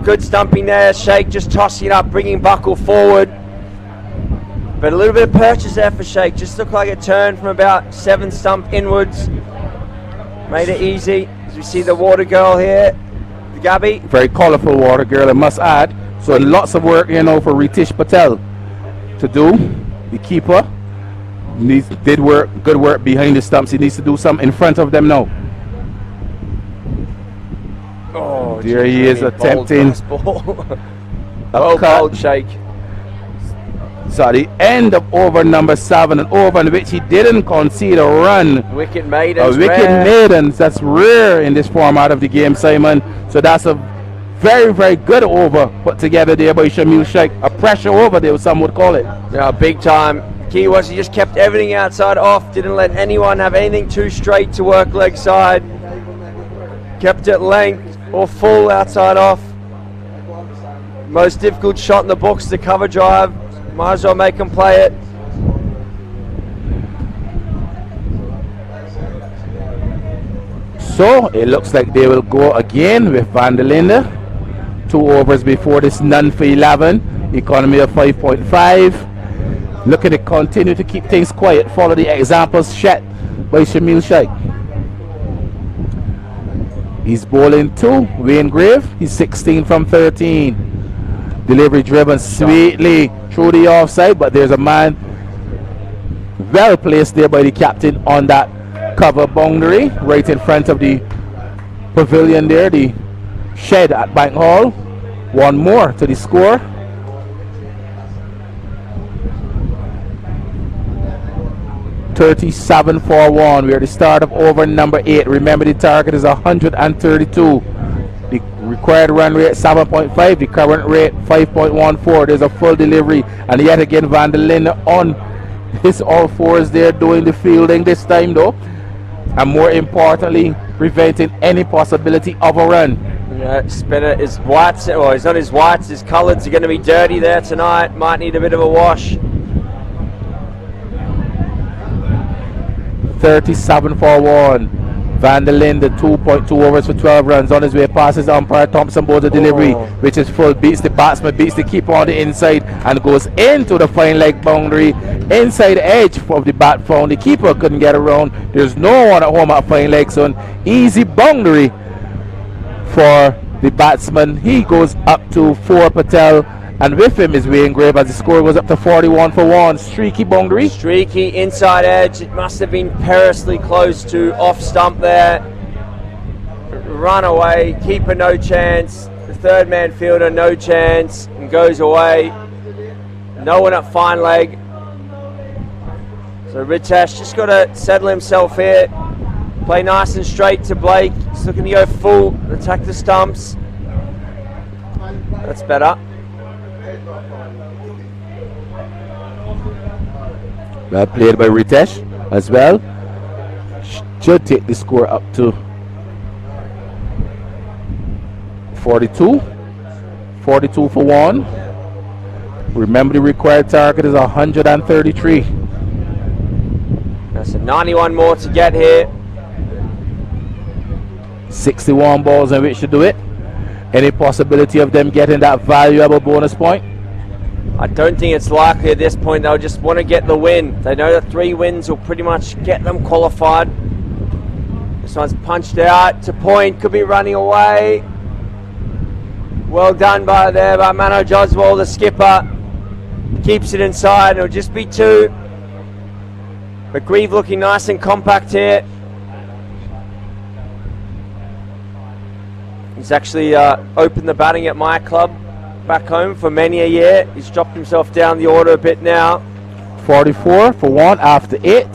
good stumping there. Sheikh just tossing it up, bringing Buckle forward. But a little bit of purchase there for Sheikh. Just looked like it turned from about 7 stump inwards. Made it easy. As we see the water girl here. Gabby. Very colourful water girl, I must add. So lots of work, for Ritish Patel to do. The keeper did good work behind the stumps. He needs to do something in front of them now. Oh, there he is attempting a cut. Sheikh. So at the end of over number 7, an over in which he didn't concede a run. Wicket maidens. Maidens, that's rare in this format of the game, Simon. So that's a very, very good over put together there by Shamil Sheikh. A pressure over there, some would call it. Yeah, big time. Key was he just kept everything outside off, didn't let anyone have anything too straight to work leg side. Kept it length or full outside off. Most difficult shot in the books, the cover drive. Might as well make them play it. So it looks like they will go again with Van der Linden. 2 overs before this, none for 11. Economy of 5.5. Looking to continue to keep things quiet. Follow the examples set by Shamil Sheikh. He's bowling 2. Wayne Grave, he's 16 from 13. Delivery driven sweetly through the offside, but there's a man well placed there by the captain on that cover boundary, right in front of the pavilion there, the shed at Bank Hall. One more to the score. (37-1). We're at the start of over number 8. Remember, the target is 132. The required run rate 7.5. The current rate 5.14. There's a full delivery, and yet again Van der Linde on his all fours there doing the fielding this time though, and more importantly preventing any possibility of a run. Yeah, spinner is whites, well, he's not his whites, his colours are going to be dirty there tonight. Might need a bit of a wash. 37-1. Van der Linde 2.2 overs for 12 runs. On his way past his umpire. Thompson bowls a delivery which is full, beats the batsman, beats the keeper on the inside and goes into the fine leg boundary. Inside edge of the bat found. The keeper couldn't get around. There's no one at home at fine leg, so an easy boundary for the batsman. He goes up to 4 Patel, and with him is Wayne Grave as the score goes up to 41-1. Streaky boundary. Streaky inside edge. It must have been perilously close to off stump there. Run away. Keeper no chance. The third man fielder no chance and goes away. No one at fine leg. So Ritesh just got to settle himself here. Play nice and straight to Blake. He's looking to go full, attack the stumps. That's better. Well played by Ritesh as well. Should take the score up to 42-1. Remember, the required target is 133. That's a 91 more to get here. 61 balls in which to do it. Any possibility of them getting that valuable bonus point? I don't think it's likely at this point. They'll just want to get the win. They know that 3 wins will pretty much get them qualified. This one's punched out to point, could be running away. Well done by Manoj Oswal, the skipper. Keeps it inside, it'll just be 2. But Grieve looking nice and compact here. He's actually opened the batting at my club back home for many a year. He's dropped himself down the order a bit now. 44-1 after 8.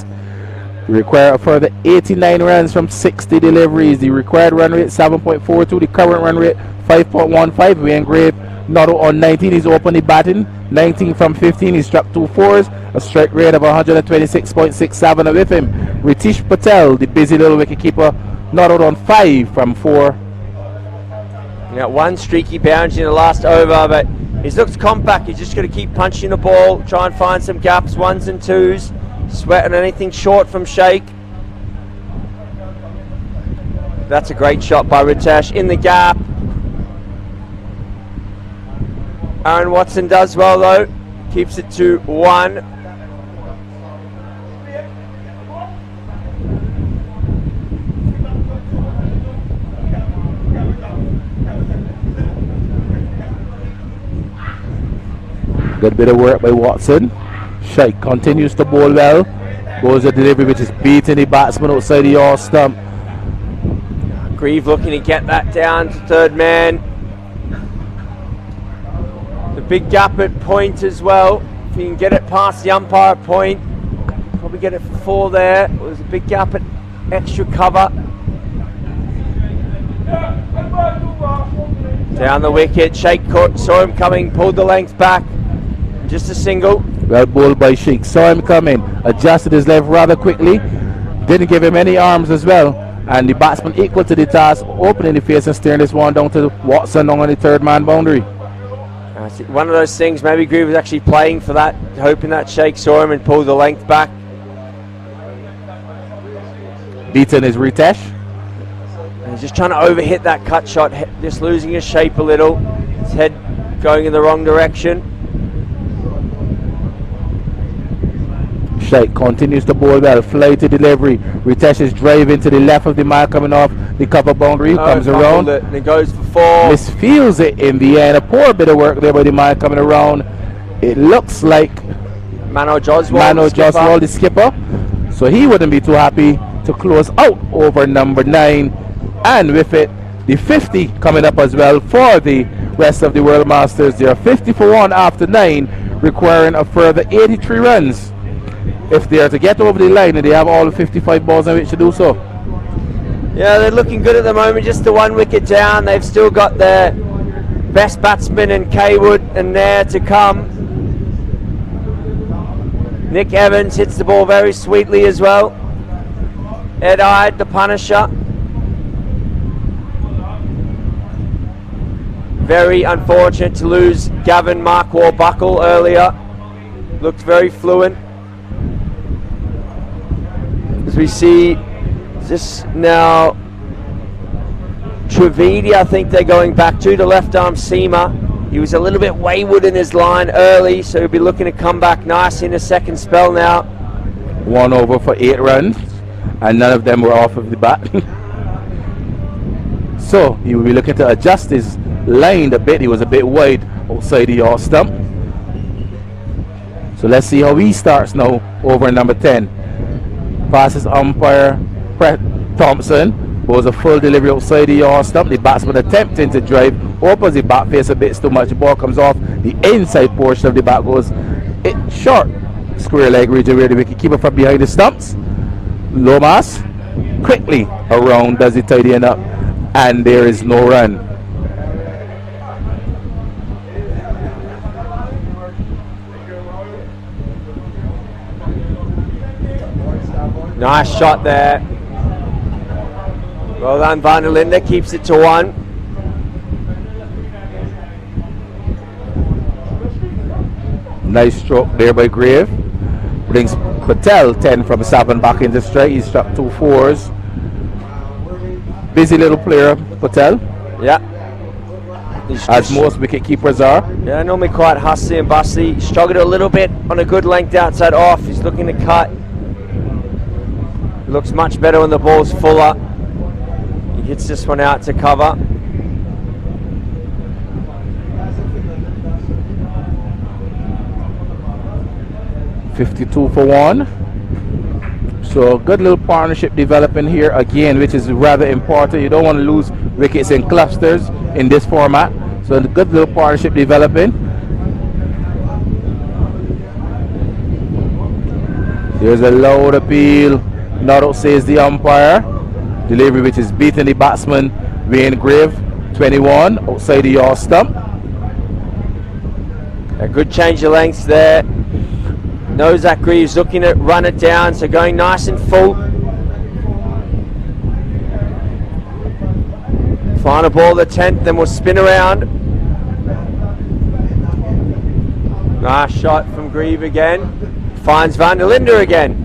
We require a further 89 runs from 60 deliveries. The required run rate 7.42. The current run rate 5.15. Wayne Grave not on 19. He's openly batting. 19 from 15. He struck 2 fours. A strike rate of 126.67. With him, Ritesh Patel, the busy little wicketkeeper, not out on 5 from 4. Got 1 streaky boundary in the last over, but he's looked compact. He's just got to keep punching the ball, try and find some gaps, 1s and 2s, sweating anything short from Sheikh. That's a great shot by Ritesh in the gap. Aaron Watson does well though, keeps it to 1. Good bit of work by Watson. Sheikh continues to bowl well. Goes a delivery which is beating the batsman outside the off stump. Grieve looking to get that down to third man. The big gap at point as well. If you can get it past the umpire at point, probably get it for 4 there. There's a big gap at extra cover. Down the wicket, Sheikh saw him coming, pulled the length back. Just a single. Well bowled by Sheikh. Saw him coming, adjusted his left rather quickly. Didn't give him any arms as well. And the batsman equal to the task, opening the face and steering this one down to Watson on the third man boundary. One of those things, maybe Grieve was actually playing for that, hoping that Sheikh saw him and pulled the length back. Beaten is Ritesh. And he's just trying to overhit that cut shot, just losing his shape a little. His head going in the wrong direction. Shite continues to bowl well. Fly to delivery. Ritesh is driving to the left of the mark, coming off the cover boundary. Comes around. It, and it goes for 4. Misfields it in the end. A poor bit of work there by the man coming around. It looks like Mano Joswal, the skipper. So he wouldn't be too happy to close out over number 9. And with it, the 50 coming up as well for the rest of the World Masters. They are 50 for 1 after 9, requiring a further 83 runs if they are to get over the line, and they have all 55 balls in which to do so. Yeah, they're looking good at the moment, just the 1 wicket down. They've still got their best batsman in Kaywood and there to come. Nick Evans hits the ball very sweetly as well. Ed Hyde, the Punisher. Very unfortunate to lose Gavin Markwell Buckle earlier. Looked very fluent. As we see this now, Trivedi, I think they're going back to the left arm seamer. He was a little bit wayward in his line early, so he'll be looking to come back nice in a second spell now. 1 over for 8 runs, and none of them were off of the bat. So he will be looking to adjust his line a bit. He was a bit wide outside the off stump. So let's see how he starts now over number 10. Passes umpire Thompson. Was a full delivery outside the off stump. The batsman attempting to drive. Opens the bat face a bit too much. The ball comes off the inside portion of the bat. Goes it short. Square leg region where the wicket keeper from behind the stumps. Lomas quickly around, does the tidying up, and there is no run. Nice shot there. Well done, Van der Linde, keeps it to 1. Nice stroke there by Grave. Brings Patel 10 from 7 back into strike. He struck 2 4s. Busy little player, Patel. Yeah. As most wicket keepers are. Yeah, normally quite hustly and bustly. Struggled a little bit on a good length outside off. He's looking to cut. Looks much better when the ball's fuller. He hits this one out to cover. $52 for 1. So good little partnership developing here again, which is rather important. You don't want to lose wickets in clusters in this format. So the good little partnership developing. There's a loud appeal. Not out, says the umpire. Delivery which is beating the batsman Wayne Grave. 21 outside the off stump. A good change of lengths there. No, Zach Greaves looking to run it down, so going nice and full. Final ball, the 10th, then we'll spin around. Nice shot from Grieve again. Finds Van der Linde again.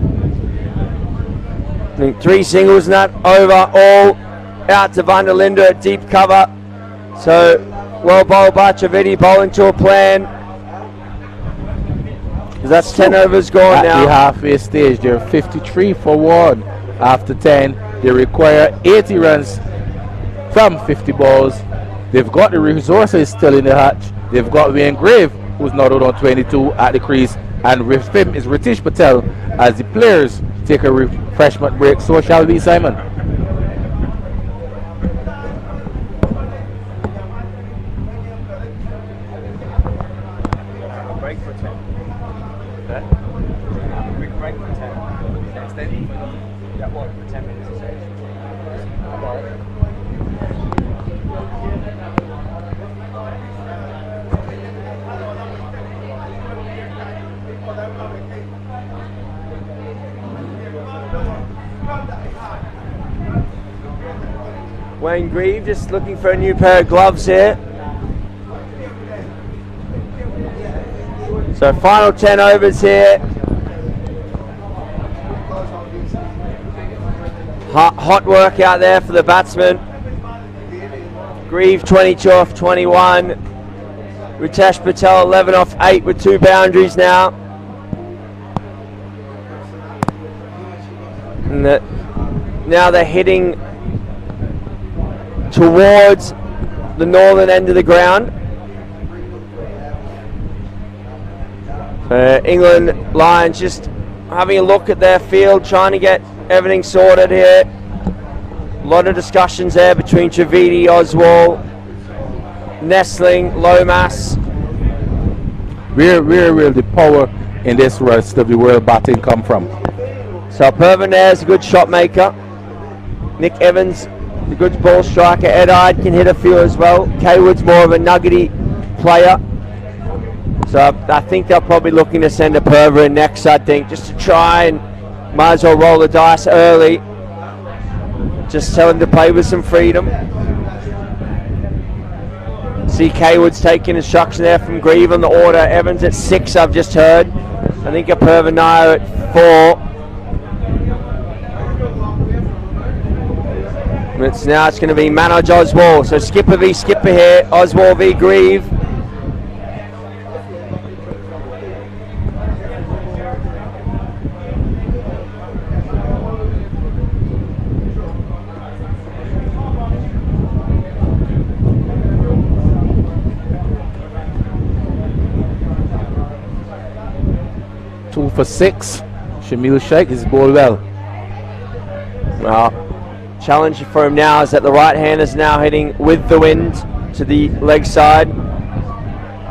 I think 3 singles and that over, all out to Van der Linde at deep cover. So, well bowled by Trivedi, bowling to a plan. That's 10 overs gone at now. The halfway stage, they're 53 for 1 after 10. They require 80 runs from 50 balls. They've got the resources still in the hatch. They've got Wayne Grave, who's not out on 22 at the crease, and with him is Ritesh Patel as the players take a refreshment break. So shall we, Simon. Break for 10. Quick break for 10. Extending for that one for 10 minutes. Wayne Grieve just looking for a new pair of gloves here. So final 10 overs here. Hot work out there for the batsman. Grieve 22 off 21. Ritesh Patel 11 off 8 with 2 boundaries now. And now they're heading towards the northern end of the ground. England Lions just having a look at their field, trying to get everything sorted here. A lot of discussions there between Trivedi, Oswald, Nestling, Lomas. Where will the power in this rest of the world batting come from? So Pervin there's a good shot maker. Nick Evans, the good ball striker. Ed Hyde can hit a few as well. Kaywood's more of a nuggety player. So I think they're probably looking to send a Perver in next, I think, just to try and might as well roll the dice early. Just tell him to play with some freedom. See Kaywood's taking instruction there from Grieve on the order. Evans at 6, I've just heard. I think a Perver Nair at 4. It's going to be Manoj Oswald. So skipper v skipper here. Oswald v Grieve. For 6, Shamil Sheikh is bowled well. Well, challenge for him now is that the right hand is now heading with the wind to the leg side.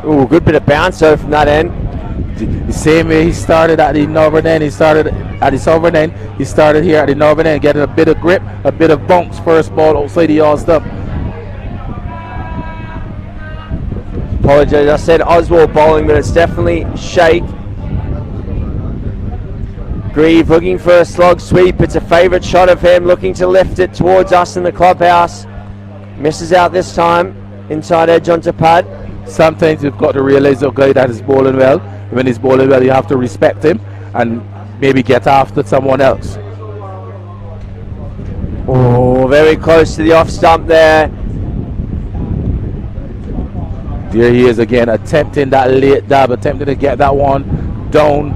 Ooh, good bit of bounce though from that end. The same way he started at the northern end, he started at the southern end, he started here at the northern end, getting a bit of grip, a bit of bounce, first ball outside the all stump. Apologize, I said Oswald bowling, but it's definitely Sheikh. Grieve looking for a slog sweep. It's a favourite shot of him, looking to lift it towards us in the clubhouse. Misses out this time. Inside edge onto pad. Sometimes you've got to realise a guy that is bowling well. When he's bowling well, you have to respect him and maybe get after someone else. Oh, very close to the off stump there. There he is again, attempting that late dab, attempting to get that one down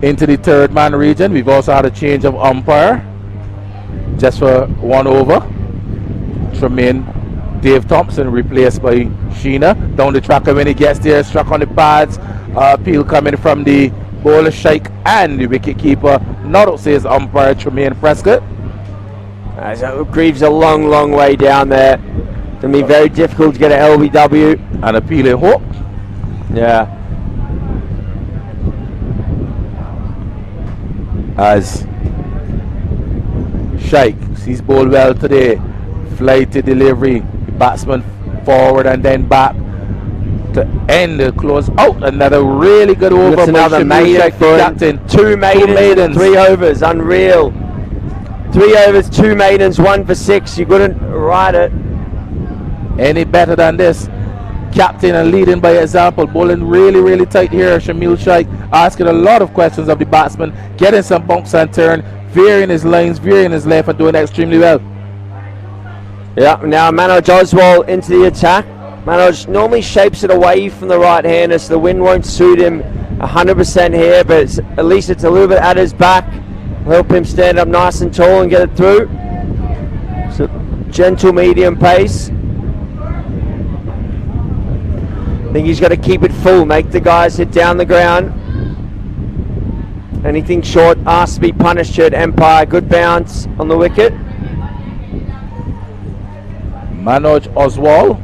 into the third man region. We've also had a change of umpire just for 1 over. Tremaine Dave Thompson replaced by Sheena. Down the tracker when he gets there, struck on the pads. Appeal coming from the bowler Sheikh and the wicket keeper. Not says umpire Tremaine Prescott. So Grieve's a long way down there. It's going to be very difficult to get an LBW. And appealing hook. Yeah. As Sheikh, he's bowled well today. Flighty delivery, batsman forward and then back to end the close out. Another really good over. That's another maiden for captain. Two maidens, 3 overs, unreal. 3 overs, 2 maidens, 1 for 6. You couldn't ride it any better than this. Captain and leading by example, bowling really tight here. Shamil Sheikh asking a lot of questions of the batsman, getting some bumps and turn, veering his lines, veering his left, and doing extremely well. Yeah, now Manoj Oswald into the attack. Manoj normally shapes it away from the right hander, so the wind won't suit him 100% here, but at least it's a little bit at his back. Help him stand up nice and tall and get it through. So gentle medium pace. I think he's got to keep it full, make the guys hit down the ground. Anything short asks to be punished here at Empire. Good bounce on the wicket. Manoj Oswald.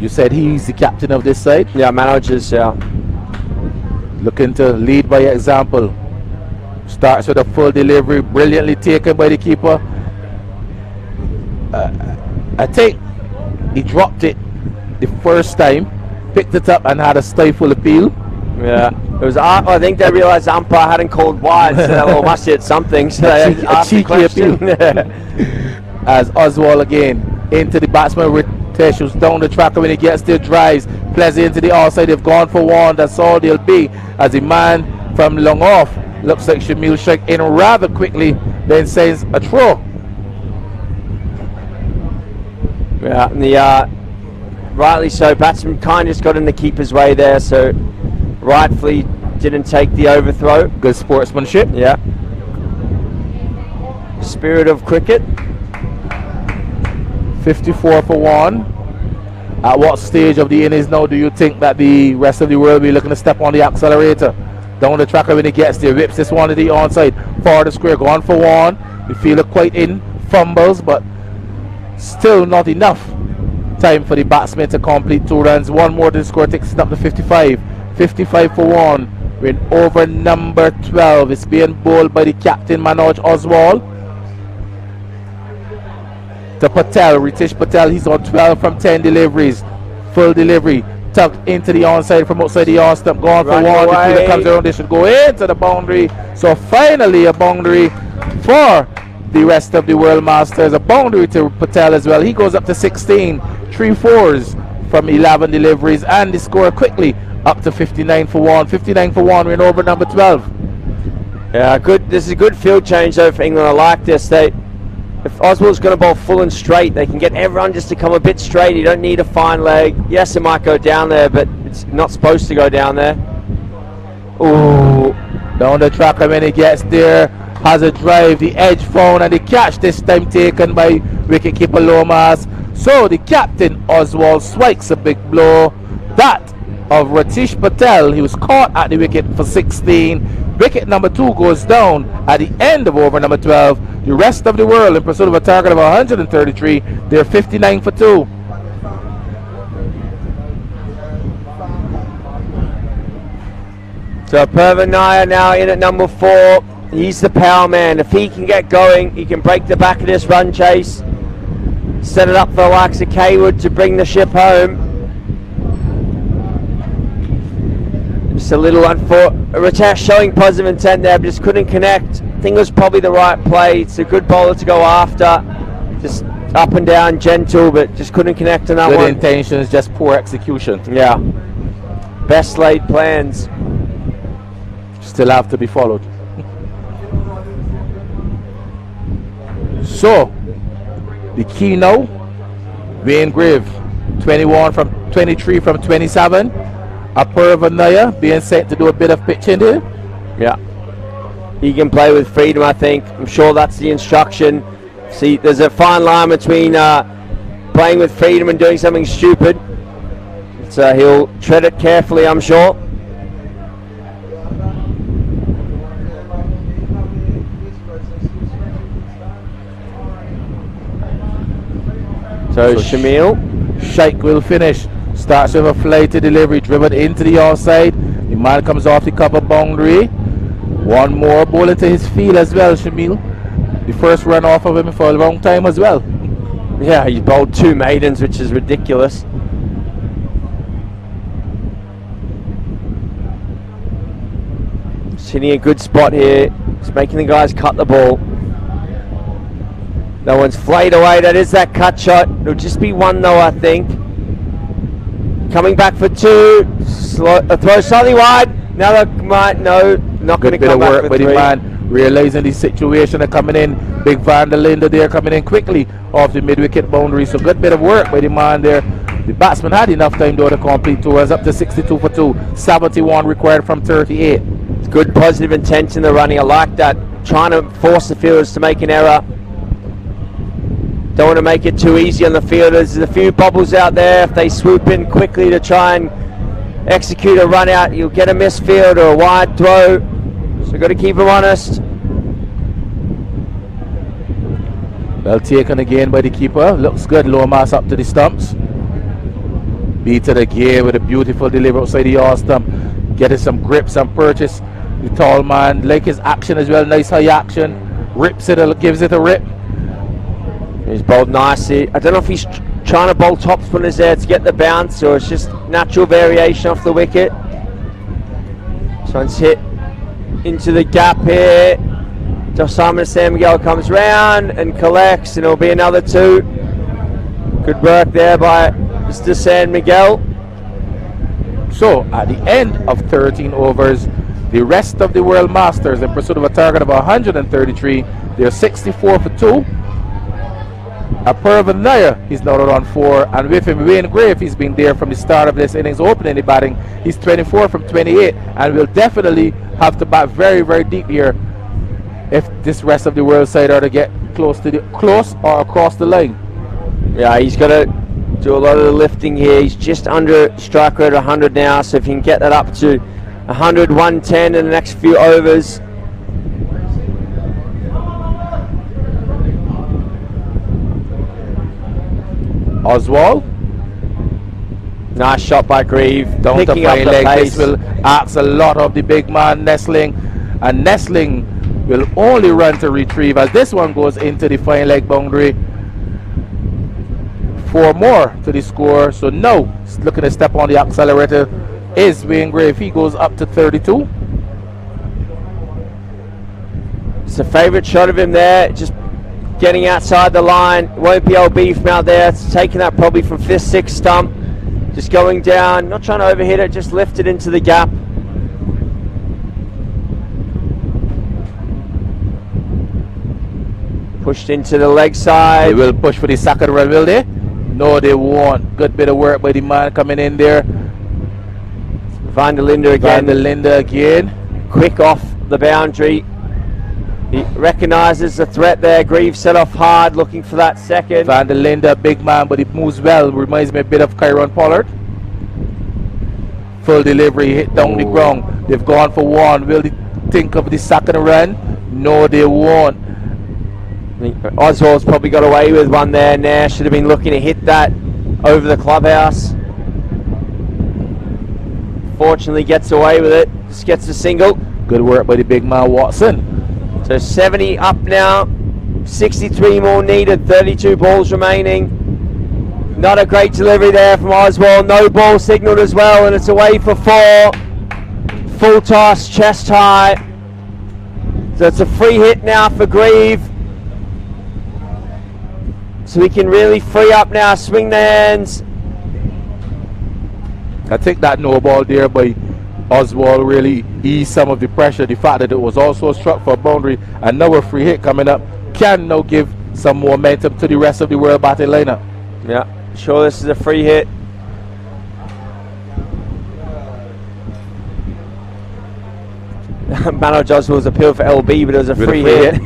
You said he's the captain of this side? Yeah, Manoj is looking to lead by example. Starts with a full delivery, brilliantly taken by the keeper. I think he dropped it the first time, picked it up and had a stifle appeal. Yeah, it was. I think they realised the umpire hadn't called wide, so they must hit something. So they asked the question. As Oswald again into the batsman with Teshu's down the tracker when he gets there, drives Pleasant into the outside. They've gone for 1. That's all they'll be. As the man from long off looks like Shamil Sheikh in rather quickly, then sends a throw. Yeah, and the rightly so, batsman kind of just got in the keeper's way there, so rightfully didn't take the overthrow. Good sportsmanship. Yeah. Spirit of cricket. 54 for 1. At what stage of the innings now do you think that the rest of the world will be looking to step on the accelerator? Down the track when he gets there, whips this one to the onside, for the square, gone for 1. You feel it quite in, fumbles, but still not enough time for the batsman to complete 2 runs. One more to the score, takes it up to 55. 55 for 1. We're in over number 12. It's being bowled by the captain, Manoj Oswal. To Patel, Ritesh Patel, he's on 12 from 10 deliveries. Full delivery, tucked into the onside from outside the on stump, gone for 1. The fielder comes around, they should go into the boundary. So finally a boundary for the rest of the World Masters. A boundary to Patel as well. He goes up to 16, 3 fours from 11 deliveries, and the score quickly up to 59 for 1. 59 for 1, we're in over number 12. Yeah, good. This is a good field change though for England. I like this. If Oswald's going to bowl full and straight, they can get everyone just to come a bit straight. You don't need a fine leg. Yes, it might go down there, but it's not supposed to go down there. Ooh, down the track, and when he gets there, has a drive, the edge found, and the catch this time taken by wicketkeeper Lomas. So the captain Oswald swipes a big blow. That of Ritesh Patel. He was caught at the wicket for 16. Wicket number 2 goes down at the end of over number 12. The rest of the world in pursuit of a target of 133. They're 59 for 2. So Pervin Nair now in at number 4. He's the power man. If he can get going, he can break the back of this run chase. Set it up for the likes of Kaywood to bring the ship home. Just a little Ritesh showing positive intent there, but just couldn't connect. I think it was probably the right play. It's a good bowler to go after. Just up and down, gentle, but just couldn't connect on that one. Good intentions, just poor execution. Yeah. Best laid plans. Still have to be followed. So, the key now, Wayne Grave, 23 from 27. Apurva Nair being sent to do a bit of pitching here. Yeah. He can play with freedom, I think. I'm sure that's the instruction. See, there's a fine line between playing with freedom and doing something stupid. So he'll tread it carefully, I'm sure. So Shamil. Shaikh will finish. Starts with a flighted delivery, driven into the offside. The man comes off the cover boundary. One more ball into his field as well, Shamil. The first run off of him for a long time as well. Yeah, he bowled 2 maidens, which is ridiculous. Just hitting a good spot here. Just making the guys cut the ball. That one's flayed away. That is that cut shot. It'll just be 1 though, I think. Coming back for 2. A throw slightly wide. Now they might, no, not going to come back for 3. Good bit of work by the man, realizing the situation and coming in. Big Van der Linde there coming in quickly off the mid-wicket boundary. So good bit of work by the man there. The batsman had enough time though to complete 2 runs, up to 62 for 2. 71 required from 38. It's good positive intent in the running. I like that. Trying to force the fielders to make an error. Don't want to make it too easy on the fielders. There's a few bobbles out there. If they swoop in quickly to try and execute a run out, you'll get a misfield or a wide throw. So you've got to keep them honest. Well taken again by the keeper. Looks good. Lomas up to the stumps. Beat it again with a beautiful delivery outside the off stump. Getting some grip, some purchase. The tall man, like his action as well. Nice high action. Rips it, gives it a rip. He's bowled nicely. I don't know if he's trying to bowl top spinners there to get the bounce, or it's just natural variation off the wicket. This one's hit into the gap here. Josh Simon San Miguel comes round and collects, and it'll be another 2. Good work there by Mr. San Miguel. So at the end of 13 overs, the rest of the World Masters in pursuit of a target of 133. They're 64 for 2. Apurvanaya, he's now on 4, and with him Wayne Grave, he's been there from the start of this innings opening the batting. He's 24 from 28 and will definitely have to bat very, very deep here if this rest of the world side are to get close or across the line. Yeah, he's got to do a lot of the lifting here. He's just under strike rate 100 now, so if he can get that up to 100, 110 in the next few overs. Oswald, nice shot by Grieve, down to picking up fine the leg. pace. This will ask a lot of the big man Nestling, and Nestling will only run to retrieve as this one goes into the fine leg boundary. 4 more to the score, so now looking to step on the accelerator is Wayne Grave. He goes up to 32. It's a favourite shot of him there, just getting outside the line. Won't be LB from out there. It's taking that probably from 5th, 6th stump. Just going down, not trying to overhit it, just lift it into the gap. Pushed into the leg side. They will push for the second run, will they? No, they won't. Good bit of work by the man coming in there. Van der Linde again. Van der Linde again. Quick off the boundary. He recognises the threat there. Grieve set off hard, looking for that second. Van der Linde, big man, but he moves well. Reminds me a bit of Kyron Pollard. Full delivery, hit down the ground. They've gone for 1. Will they think of the second run? No, they won't. I think Oswald's probably got away with one there. Nash should have been looking to hit that over the clubhouse. Fortunately gets away with it. Just gets a single. Good work by the big man Watson. So 70 up now. 63 more needed. 32 balls remaining. Not a great delivery there from Oswald. No ball signaled as well, and it's away for 4. Full toss, chest high. So it's a free hit now for Grieve. So we can really free up now, swing the hands. I think that no ball there by Oswald really eased some of the pressure. The fact that it was also struck for a boundary and now a free hit coming up can now give some momentum to the rest of the world batting lineup. Yeah, sure, this is a free hit. Manoj Oswald's appeal for LB, but it was a free hit.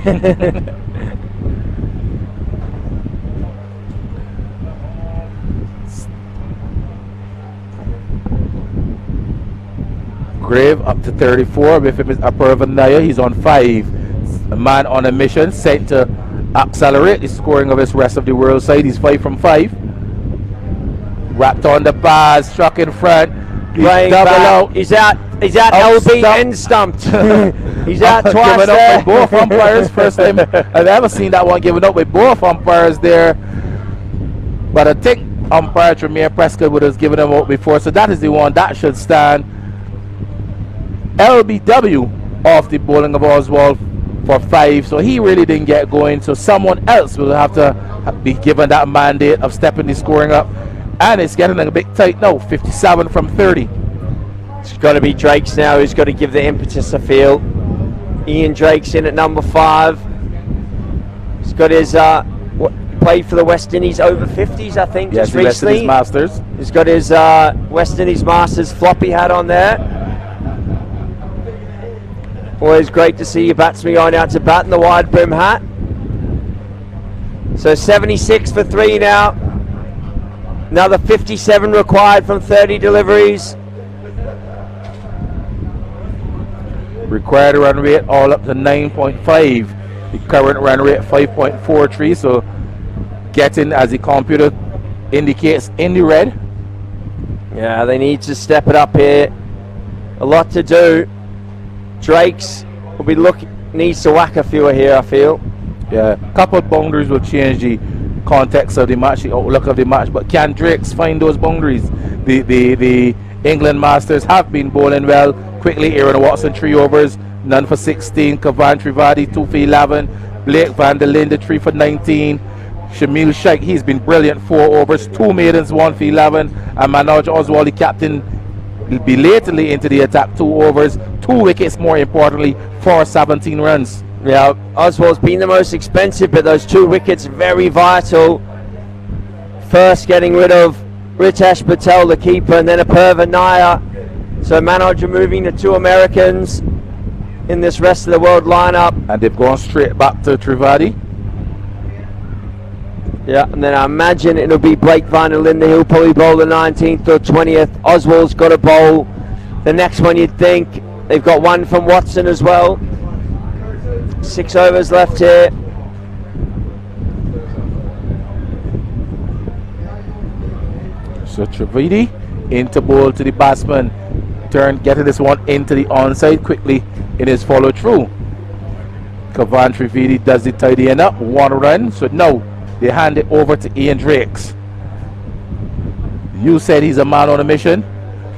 Grave up to 34. With him is Apurvanaya. He's on 5. A man on a mission sent to accelerate the scoring of his rest of the world side. He's 5 from 5. Wrapped on the bars, struck in front. He's double out. He's out. He's out. LB end stumped. He's out twice given there. up with both umpires. First time I've ever seen that one given up with both umpires there. But I think umpire Tremere Prescott would have given them out before. So that is the one that should stand. LBW off the bowling of Oswald for 5, so he really didn't get going, so someone else will have to be given that mandate of stepping the scoring up, and it's getting a bit tight now. 57 from 30. It's got to be Drake's now who's got to give the impetus a feel. Ian Drake's in at number 5. He's got his played for the West Indies over 50s, I think, Yes, just recently. West Indies Masters. He's got his West Indies Masters floppy hat on there. Always great to see your batsman going out to bat in the wide brim hat. So 76 for 3 now. Another 57 required from 30 deliveries. Required run rate all up to 9.5. The current run rate 5.43, so getting, as the computer indicates, in the red. Yeah, they need to step it up here. A lot to do. Drake's will be needs to whack a few here, I feel. Yeah, a couple of boundaries will change the context of the match, the outlook of the match. But can Drake's find those boundaries? The England Masters have been bowling well. Quickly, Aaron Watson 3 overs, none for 16. Kavan Trivedi 2 for 11. Blake Van der Linde 3 for 19. Shamil Sheikh, he's been brilliant, 4 overs, 2 maidens, 1 for 11. And Manoj Oswald, the captain, belatedly into the attack, 2 overs, 2 wickets, more importantly, for 17 runs. Yeah, Oswald's been the most expensive, but those 2 wickets very vital. first getting rid of Ritesh Patel, the keeper, and then Apurva Nair. So Manoj are moving the 2 Americans in this rest of the world lineup. And they've gone straight back to Trivedi. Yeah, and then I imagine it'll be Blake Van der Linde. He'll probably bowl the 19th or 20th. Oswald's got a bowl. The next one you'd think. They've got one from Watson as well. 6 overs left here. So Trivedi into bowl to the batsman. Getting this one into the onside quickly in his follow through. Kavan Trivedi does the tidying up. 1 run. So now they hand it over to Ian Drakes. You said he's a man on a mission.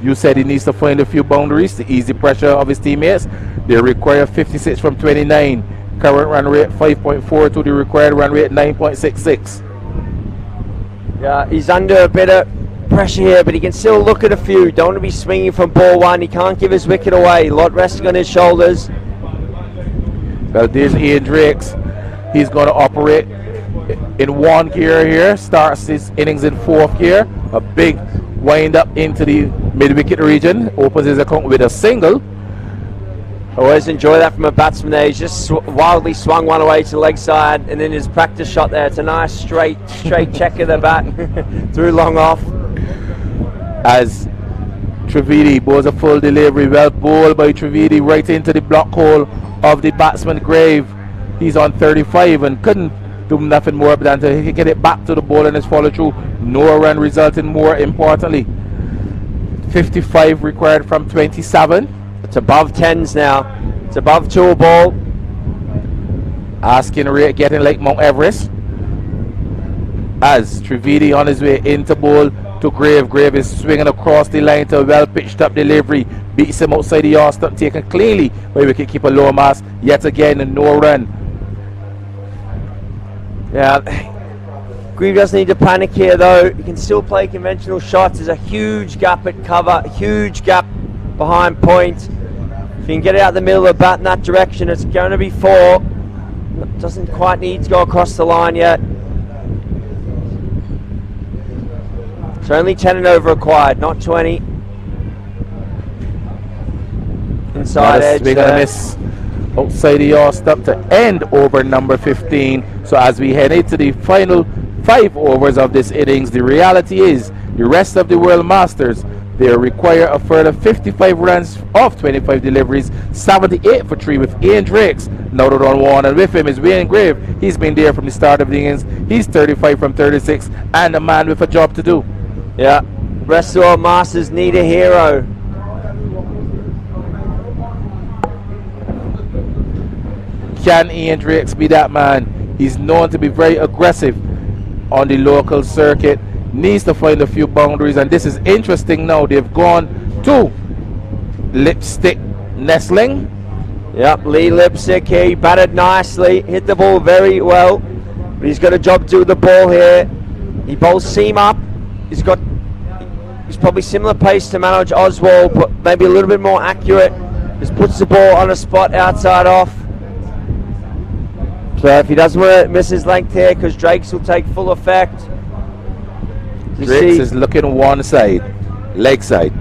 You said he needs to find a few boundaries to ease the pressure of his teammates. They require 56 from 29. Current run rate 5.4 to the required run rate 9.66. Yeah, he's under a bit of pressure here, but he can still look at a few. Don't want to be swinging from ball 1. He can't give his wicket away. A lot resting on his shoulders. Well, there's Ian Drakes. He's going to operate in 1 gear here. Starts his innings in 4th gear. A big wind up into the mid-wicket region. Opens his account with a single. Always enjoy that from a batsman there. He's just wildly swung one away to the leg side, and then his practice shot there. It's a nice straight check of the bat through long off. As Trivedi bowls a full delivery, well bowled by Trivedi right into the block hole of the batsman Grave. He's on 35 and couldn't do nothing more than to get it back to the ball in his follow through. No run resulting, more importantly. 55 required from 27. It's above 10s now. It's above 2 a ball. Asking rate getting like Mount Everest. As Trivedi on his way into bowl to Grave. Grave is swinging across the line to a well pitched up delivery. Beats him outside the yard, stuck taken cleanly by wicketkeeper Lomas. Yet again, a no run. Yeah, Greve doesn't need to panic here though. He can still play conventional shots. There's a huge gap at cover, huge gap behind point. If you can get it out the middle of the bat in that direction, it's going to be 4. Doesn't quite need to go across the line yet. So only 10 and over required, not 20. Inside edge We're going to miss outside the yard, stuck to end over number 15. So as we head into the final 5 overs of this innings, the reality is the rest of the World Masters, they require a further 55 runs off 25 deliveries, 78 for 3 with Ian Drakes noted on 1, and with him is Wayne Grave. He's been there from the start of the innings. He's 35 from 36 and a man with a job to do. Yeah, rest of the World Masters need a hero. Can Ian Drakes be that man? He's known to be very aggressive on the local circuit. Needs to find a few boundaries, and this is interesting now. They've gone to Lipstick Nestling. Yep, Lee Lipstick here. He batted nicely, hit the ball very well, but he's got a job to do with the ball here. He bowls seam up. He's probably similar pace to Manoj Oswald, but maybe a little bit more accurate. Just puts the ball on a spot outside off. So if he doesn't want to miss his length here, because Drakes will take full effect. Drakes is looking one side, leg side.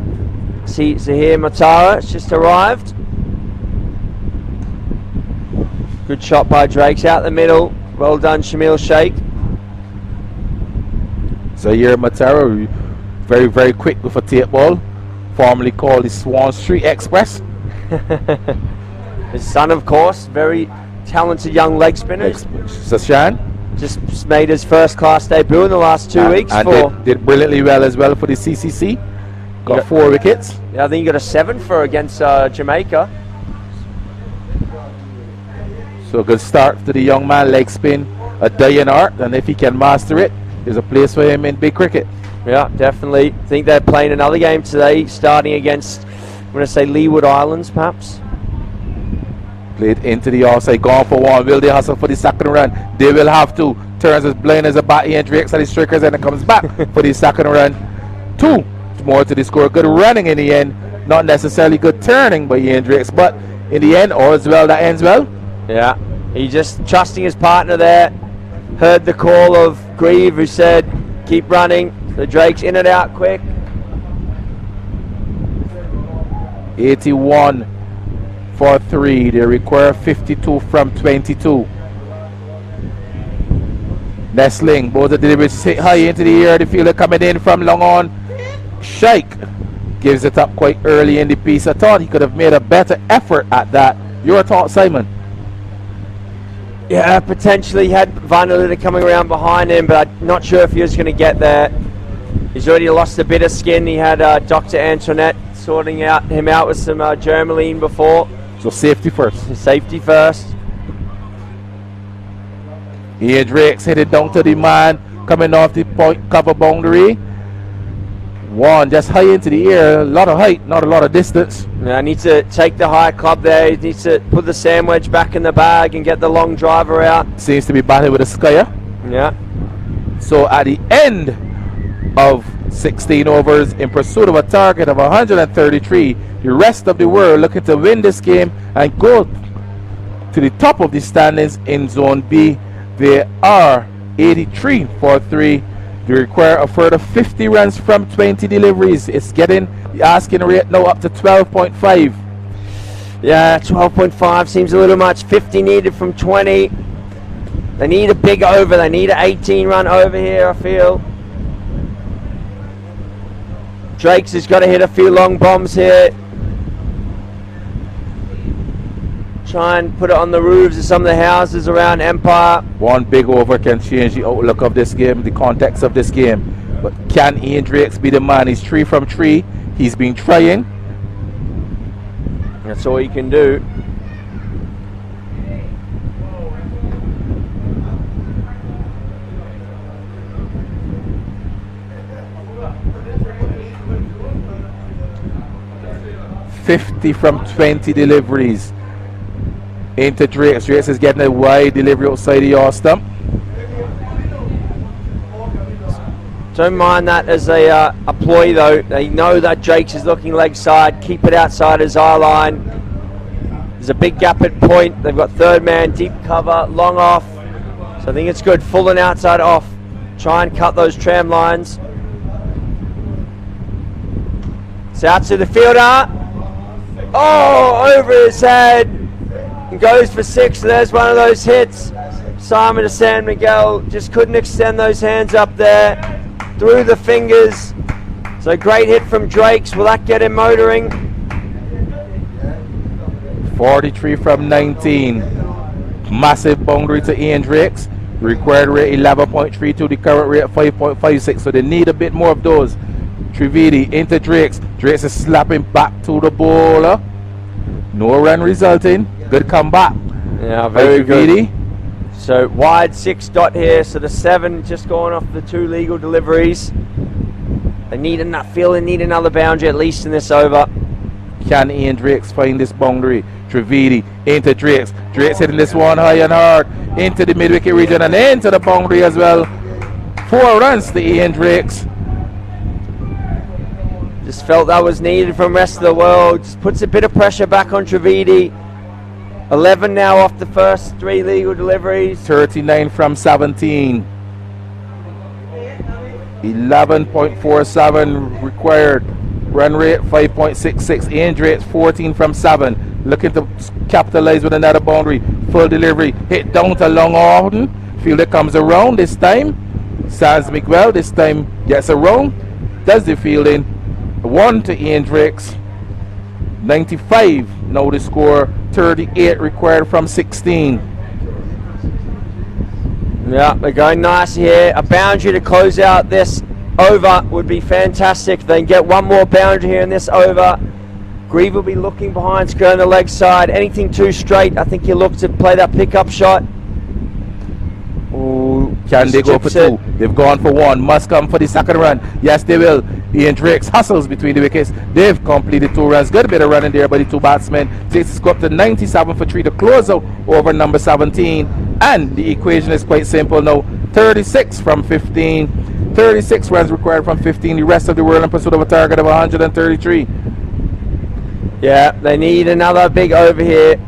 See Zahir Matara, it's just arrived. Good shot by Drakes out the middle. Well done, Shamil Sheikh. Zahir Matara, very, very quick with a tape ball, formerly called the Swan Street Express. His son, of course, very talented young leg spinner. Sashan just made his first class debut in the last 2 weeks. And did brilliantly well as well for the CCC. Got 4 wickets. Yeah, I think he got a 7 for against Jamaica. So a good start to the young man, leg spin, a dying art, and if he can master it, there's a place for him in big cricket. Yeah, definitely. I think they're playing another game today, starting against, I'm going to say Leeward Islands, perhaps. Played into the offside, gone for 1. Will they hustle for the second run? They will have to. Turns as blind as a bat, Ian Drakes at the strikers, and it comes back for the second run. 2 more to the score. Good running in the end. Not necessarily good turning by Ian Drakes, but in the end, all's well that ends well. Yeah, he just trusting his partner there. Heard the call of Grieve, who said, keep running. The Drakes in and out quick. 81 for 3. They require 52 from 22. Nestling, both the deliveries hit high into the air. The fielder coming in from long on. Shaik gives it up quite early in the piece. I thought he could have made a better effort at that. Your thought, Simon? Yeah, potentially had Van der Linde coming around behind him, but I'm not sure if he was going to get there. He's already lost a bit of skin. He had Dr. Antoinette sorting him out with some Germaline before. So safety first. Safety first. Ian Drakes hit it down to the man coming off the point cover boundary. One just high into the air, a lot of height, not a lot of distance. Now needs to take the high club there. He needs to put the sandwich back in the bag and get the long driver out. Seems to be batting with a skyer. Yeah. So at the end of 16 overs in pursuit of a target of 133, the rest of the world looking to win this game and go to the top of the standings in Zone B. They are 83 for 3. They require a further 50 runs from 20 deliveries. It's getting the asking rate now up to 12.5. Yeah, 12.5 seems a little much. 50 needed from 20. They need a big over. They need an 18 run over here, I feel. Drakes has got to hit a few long bombs here. Try and put it on the roofs of some of the houses around Empire. One big over can change the outlook of this game, the context of this game. But can Ian Drakes be the man? He's 3 from 3. He's been trying. That's all he can do. .50 from 20 deliveries. Into Drakes. Drakes is getting a wide delivery outside the yard stump. Don't mind that as a ploy though. They know that Drakes is looking leg side. Keep it outside his eye line. There's a big gap at point. They've got third man, deep cover, long off. So I think it's good. Full and outside off. Try and cut those tram lines. It's out to the fielder. Oh, over his head. And goes for 6. There's one of those hits. Simon de San Miguel just couldn't extend those hands up there. Through the fingers. So great hit from Drakes. Will that get him motoring? 43 from 19. Massive boundary to Ian Drakes. Required rate 11.32. The current rate 5.56. So they need a bit more of those. Trivedi into Drakes. Drakes is slapping back to the bowler. No run resulting. Good comeback. Yeah, very good. So wide 6 dot here. So the 7 just going off the 2 legal deliveries. They need enough. Feel they need another boundary at least in this over. Can Ian Drakes find this boundary? Trivedi into Drakes. Drakes hitting this one high and hard into the mid-wicket region and into the boundary as well. 4 runs to Ian Drakes. Just felt that was needed from the rest of the world. Just puts a bit of pressure back on Trivedi. 11 now off the first 3 legal deliveries. 39 from 17. 11.47 required. Run rate 5.66. Ian Drakes 14 from 7. Looking to capitalize with another boundary. Full delivery. Hit down to Long Orton. Fielder comes around this time. Sans Miguel this time gets around. Does the fielding. 1 to Ian Drakes. 95 now the score. 38 required from 16. Yeah, they're going nice here. A boundary to close out this over would be fantastic. If they can get one more boundary here in this over. Grieve will be looking behind screen on the leg side. Anything too straight, I think he'll look to play that pickup shot. Ooh, can they go for 2? They've gone for 1. Must come for the second run. Yes, they will. Ian Drakes hustles between the wickets. They've completed 2 runs. Good bit of running there by the 2 batsmen. Takes the score up to 97 for 3 to close out over number 17. And the equation is quite simple now. 36 from 15. 36 runs required from 15. The rest of the world in pursuit of a target of 133. Yeah, they need another big over here.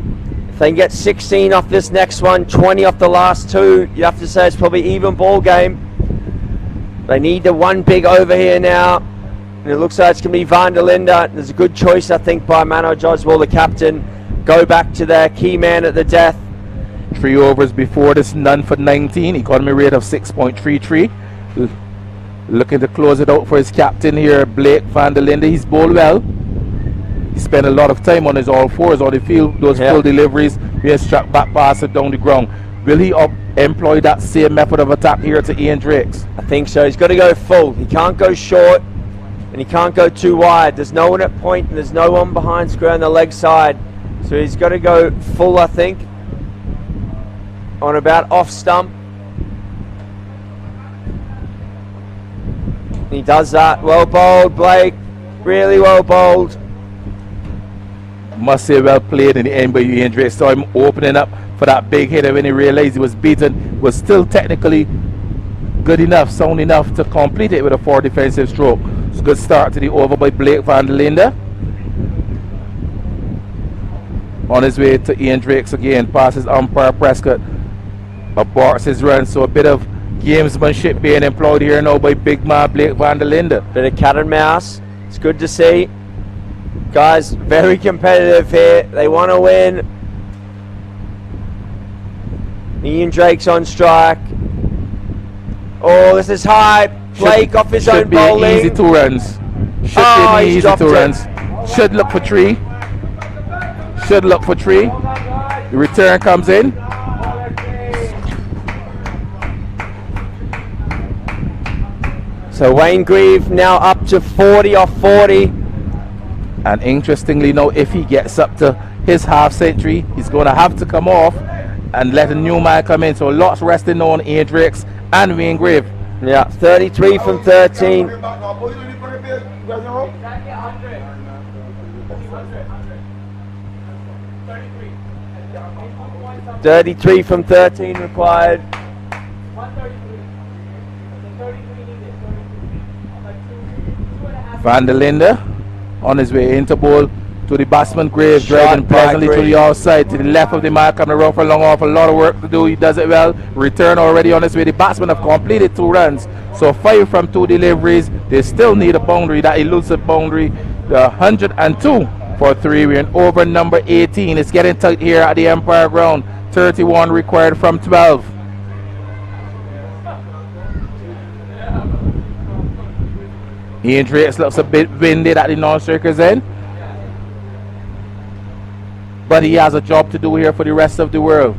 If they can get 16 off this next one, 20 off the last 2, you have to say it's probably even ball game. They need the one big over here now. And it looks like it's going to be Van der Linde. There's a good choice, I think, by Manoj Oswald, the captain. Go back to their key man at the death. 3 overs before this, none for 19. Economy rate of 6.33. Looking to close it out for his captain here, Blake Van der Linde. He's bowled well. He spent a lot of time on his all fours on the field, those full deliveries. He has struck back passes down the ground. Will he employ that same method of attack here to Ian Drakes? I think so. He's got to go full. He can't go short and he can't go too wide. There's no one at point and there's no one behind square on the leg side. So he's got to go full, I think, on about off stump. He does that. Well bowled, Blake. Really well bowled. Must say well played in the end by Ian Drakes. Saw him opening up for that big hitter when he realized he was beaten. Was still technically good enough, sound enough to complete it with a 4 defensive stroke. It's a good start to the over by Blake Van der Linde. On his way to Ian Drakes again, passes umpire Prescott. Aborts his run, so a bit of gamesmanship being employed here now by big man Blake Van der Linde. Bit of cat and mouse. It's good to see. Guys, very competitive here. They want to win. Ian Drake's on strike. Oh, this is high. Blake off his own bowling. Should be easy 2 runs. Should be an easy 2 runs. Should look for 3. Should look for 3. The return comes in. So Wayne Grieve now up to 40 off 40. And interestingly now, if he gets up to his half century, he's going to have to come off and let a new man come in. So lots resting on Ian Drakes and Wayne Grieve. Yeah, 33 from 13. 33 from 13 required. Van der Linde on his way into bowl to the batsman Graves, driving pleasantly to the outside, to the left of the mark, coming around for long off. A lot of work to do. He does it well. Return already on his way. The batsmen have completed 2 runs, so 5 from 2 deliveries. They still need a boundary, that elusive boundary. The 102 for 3. We're in over number 18. It's getting tight here at the Empire Ground. 31 required from 12. Ian Drakes looks a bit winded at the non-strikers end, but he has a job to do here for the rest of the world.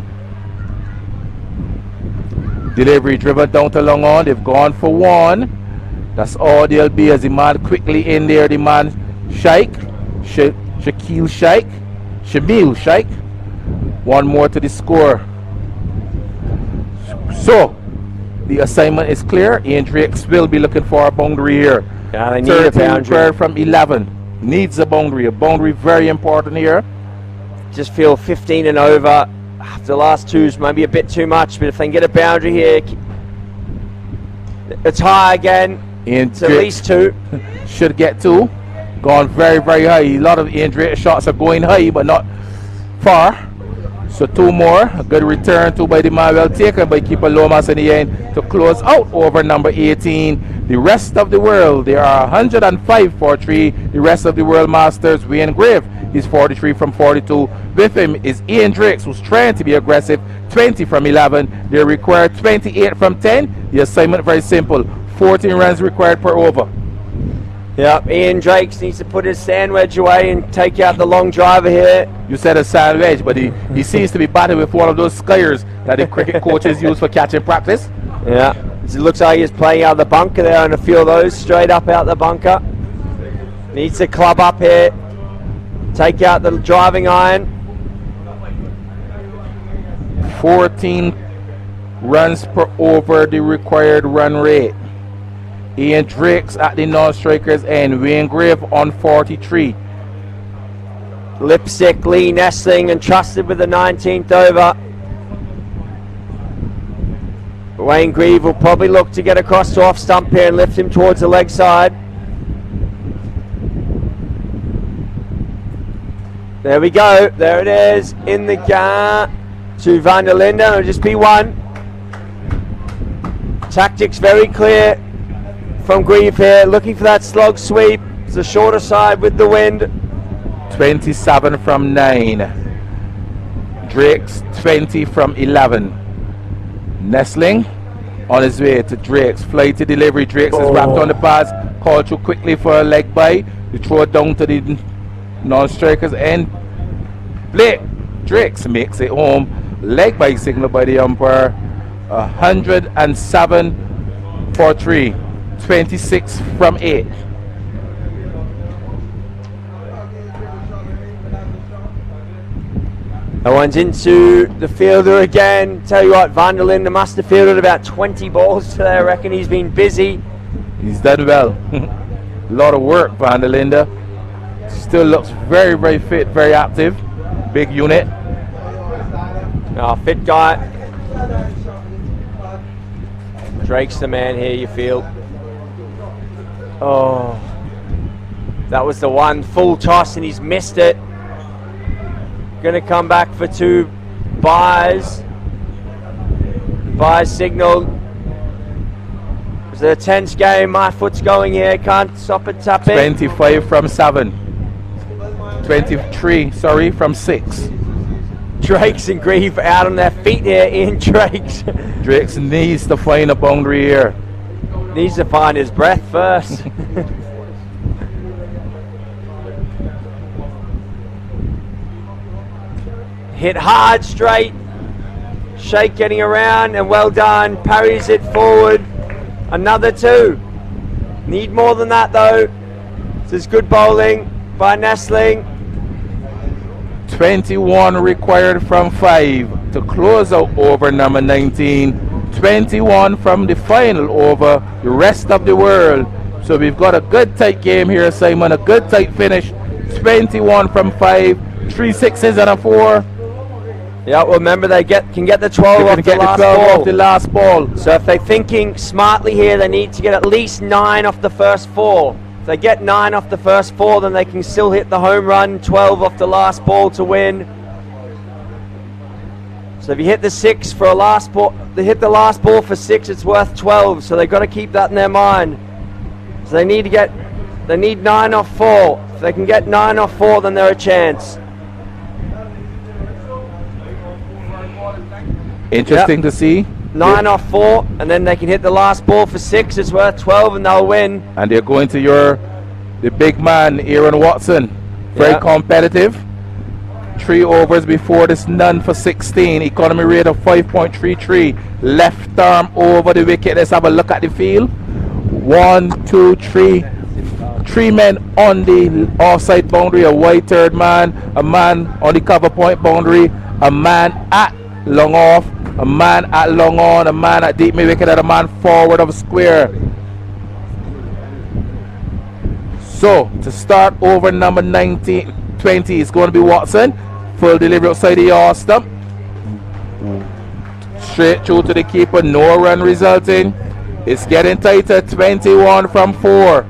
Delivery driven down to long on. They've gone for 1. That's all they'll be as the man quickly in there. The man Shamil Shaikh. 1 more to the score. So the assignment is clear. Ian Drakes will be looking for a boundary here. Yeah, they need a boundary. From 11. Needs a boundary. A boundary very important here. Just feel 15 and over. The last 2's maybe a bit too much, but if they can get a boundary here, it's high again. It's at least 2. Should get 2. Gone very, very high. A lot of Ian Drakes shots are going high, but not far. So 2 more. A good return, 2 by the man, well taken by keeper Lomas in the end to close out over number 18. The rest of the world, there are 105 for 3. The rest of the world masters, Wayne Grieve, is 43 from 42. With him is Ian Drakes, who's trying to be aggressive, 20 from 11. They require 28 from 10. The assignment very simple, 14 runs required per over. Yeah, Ian Drakes needs to put his sand wedge away and take out the long driver here. You said a sand wedge, but he seems to be batting with one of those skyers that the cricket coaches use for catching practice. Yeah, it looks like he's playing out the bunker there, and a few of those straight up out the bunker. Needs to club up here, take out the driving iron. 14 runs per over the required run rate. Ian Drakes at the non-strikers end. Wayne Grieve on 43. Lipstick, Lee Nestling entrusted with the 19th over. Wayne Grieve will probably look to get across to off stump here and lift him towards the leg side. There we go. There it is. In the gap to Van der Linde. It'll just be 1. Tactics very clear. from Grieve here, looking for that slog sweep. It's the shorter side with the wind. 27 from 9. Drake's 20 from 11. Nestling on his way to Drake's. Flighty delivery. Drake's is wrapped on the pass. Called through quickly for a leg by. You throw it down to the non-strikers end. Blake Drake's makes it home. Leg by signal by the umpire. 107 for 3. 26 from 8. That one's into the fielder again. Tell you what, Van der Linde must have fielded about 20 balls today. I reckon he's been busy. He's done well. A lot of work, Van der Linde. Still looks very, very fit, very active. Big unit. Fit guy. Drake's the man here, you feel. Oh, that was the one. Full toss and he's missed it. Going to come back for 2 buys. Buys signal. It's a tense game. My foot's going here. Can't stop it tapping. 25 from 7. 23, sorry, from 6. Drake's and Grieve out on their feet here. Ian Drake's. Drake's needs to find a boundary here. Needs to find his breath first. Hit hard straight. Shake getting around and well done. Parries it forward. Another 2. Need more than that though. This is good bowling by Nestling. 21 required from 5 to close out over number 19. 21 from the final over the rest of the world. So we've got a good tight game here, Simon. A good tight finish. 21 from 5. 3 6s and a 4. Yeah, well, remember they can get the 12 off the last ball. So if they're thinking smartly here, they need to get at least 9 off the first 4. If they get 9 off the first 4, then they can still hit the home run. 12 off the last ball to win. So if you hit the 6 for a last ball, they hit the last ball for 6, it's worth 12. So they've got to keep that in their mind. So they need 9 off 4. If they can get 9 off 4, then they're a chance. Interesting to see. 9 off 4, and then they can hit the last ball for 6. It's worth 12, and they'll win. And they're going to the big man, Aaron Watson. Very competitive. 3 overs before this, none for 16. Economy rate of 5.33. Left arm over the wicket. Let's have a look at the field. 1, 2, 3. 3 men on the offside boundary. A wide third man. A man on the cover point boundary. A man at long off. A man at long on, a man at deep mid wicket, and a man forward of a square. So to start over number 20 is going to be Watson. Full delivery outside the yard stump. Straight through to the keeper, no run resulting. It's getting tighter. 21 from 4.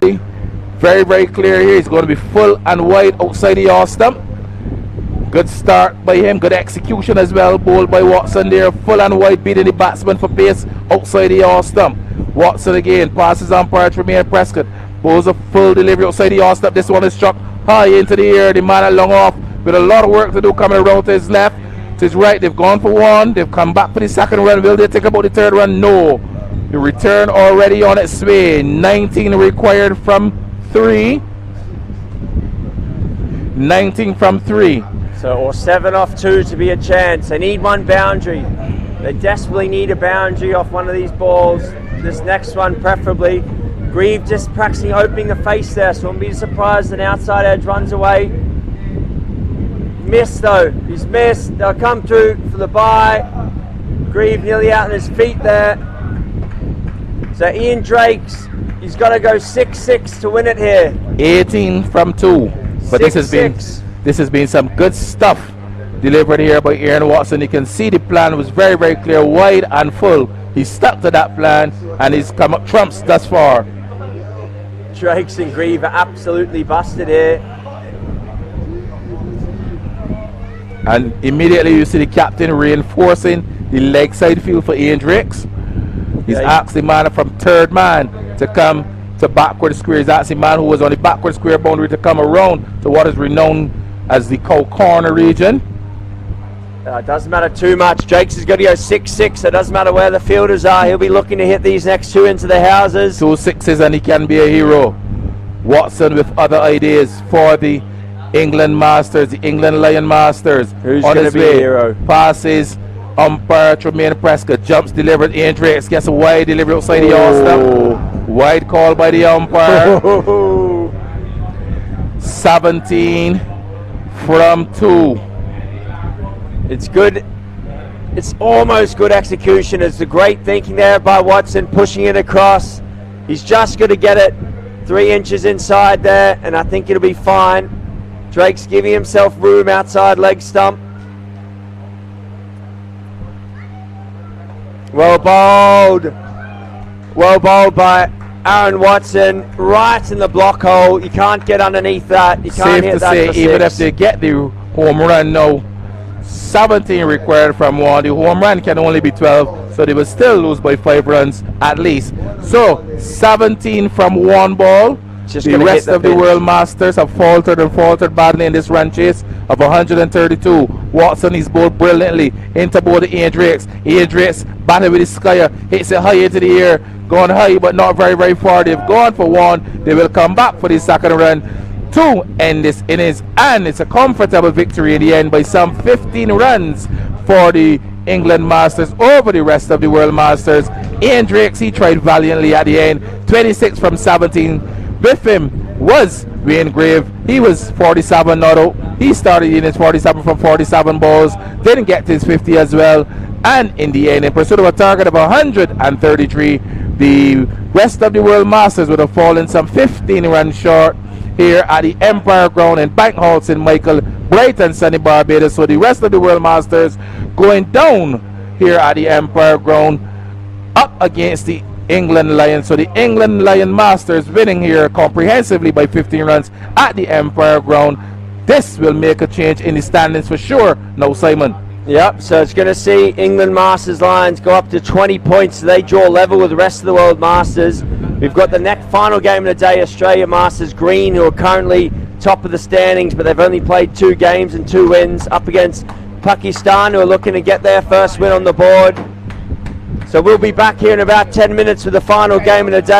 Very, very clear here. He's going to be full and wide outside the yard stump. Good start by him, good execution as well. Bowled by Watson there, full and wide, beating the batsman for pace outside the yard stump. Watson again, passes umpire Tremaine Prescott. Bowls a full delivery outside the yard stump. This one is struck high into the air. The man at long off with a lot of work to do coming around to his left. To his right, they've gone for 1. They've come back for the second run. Will they take about the third run? No. The return already on its way. 19 required from 3. 19 from 3. Or 7 off 2 to be a chance. They need 1 boundary. They desperately need a boundary off one of these balls. This next one preferably. Grieve just practicing opening the face there, so won't be surprised an outside edge runs away. Missed though. He's missed. They'll come through for the bye. Grieve nearly out on his feet there. So Ian Drake's, he's got to go 6-6 to win it here. 18 from 2. But this has been some good stuff delivered here by Aaron Watson. You can see the plan was very, very clear, wide and full. He stuck to that plan and he's come up trumps thus far. Drake's and Grieve are absolutely busted here. And immediately you see the captain reinforcing the leg side field for Ian Drake's. He's asked the man from third man to come to backward square. He's asking man who was on the backward square boundary to come around to what is renowned as the cow corner region. It doesn't matter too much. Jakes is going to go 6-6. It doesn't matter where the fielders are. He'll be looking to hit these next two into the houses. 2 6s and he can be a hero. Watson with other ideas for the England Masters, the England Lion Masters. Who's on going to his be way. a hero? Passes, umpire Tremaine Prescott, jumps delivered, Ian Drakes gets a wide delivery outside the all-stop. Wide call by the umpire. 17 from 2. It's good. It's almost good execution. It's the great thinking there by Watson, pushing it across. He's just going to get it 3 inches inside there, and I think it'll be fine. Drake's giving himself room outside leg stump. Well bowled. Well bowled by Aaron Watson, right in the block hole. You can't get underneath that. You can't Safe hit to that say, for even if 6. they get the home run now, 17 required from 1. The home run can only be 12, so they will still lose by 5 runs at least. So 17 from 1 ball. Just the gonna rest hit the of the pitch. world masters have faltered and faltered badly in this run chase of 132. Watson is bowled brilliantly into both the Ian Drakes. Ian Drakes batted with his skyer, hits it high into the air, going high but not very, very far. They've gone for 1. They will come back for the second run to end this innings, and it's a comfortable victory in the end by some 15 runs for the England Masters over the rest of the World Masters. Ian Drakes, he tried valiantly at the end, 26 from 17. With him was Wayne Grave. He was 47 not out. He started in his 47 from 47 balls, didn't get to his 50 as well, and in the end, in pursuit of a target of 133, the rest of the World Masters would have fallen some 15 runs short here at the Empire Ground in Bankhall, St. Michael, bright and sunny Barbados. So the rest of the World Masters going down here at the Empire Ground up against the England Lions. So the England Lion Masters winning here comprehensively by 15 runs at the Empire Ground. This will make a change in the standings for sure. No, Simon. Yep, so it's going to see England Masters Lions go up to 20 points. So they draw level with the rest of the World Masters. We've got the next final game of the day, Australia Masters Green, who are currently top of the standings, but they've only played 2 games and 2 wins, up against Pakistan, who are looking to get their first win on the board. So we'll be back here in about 10 minutes with the final game of the day.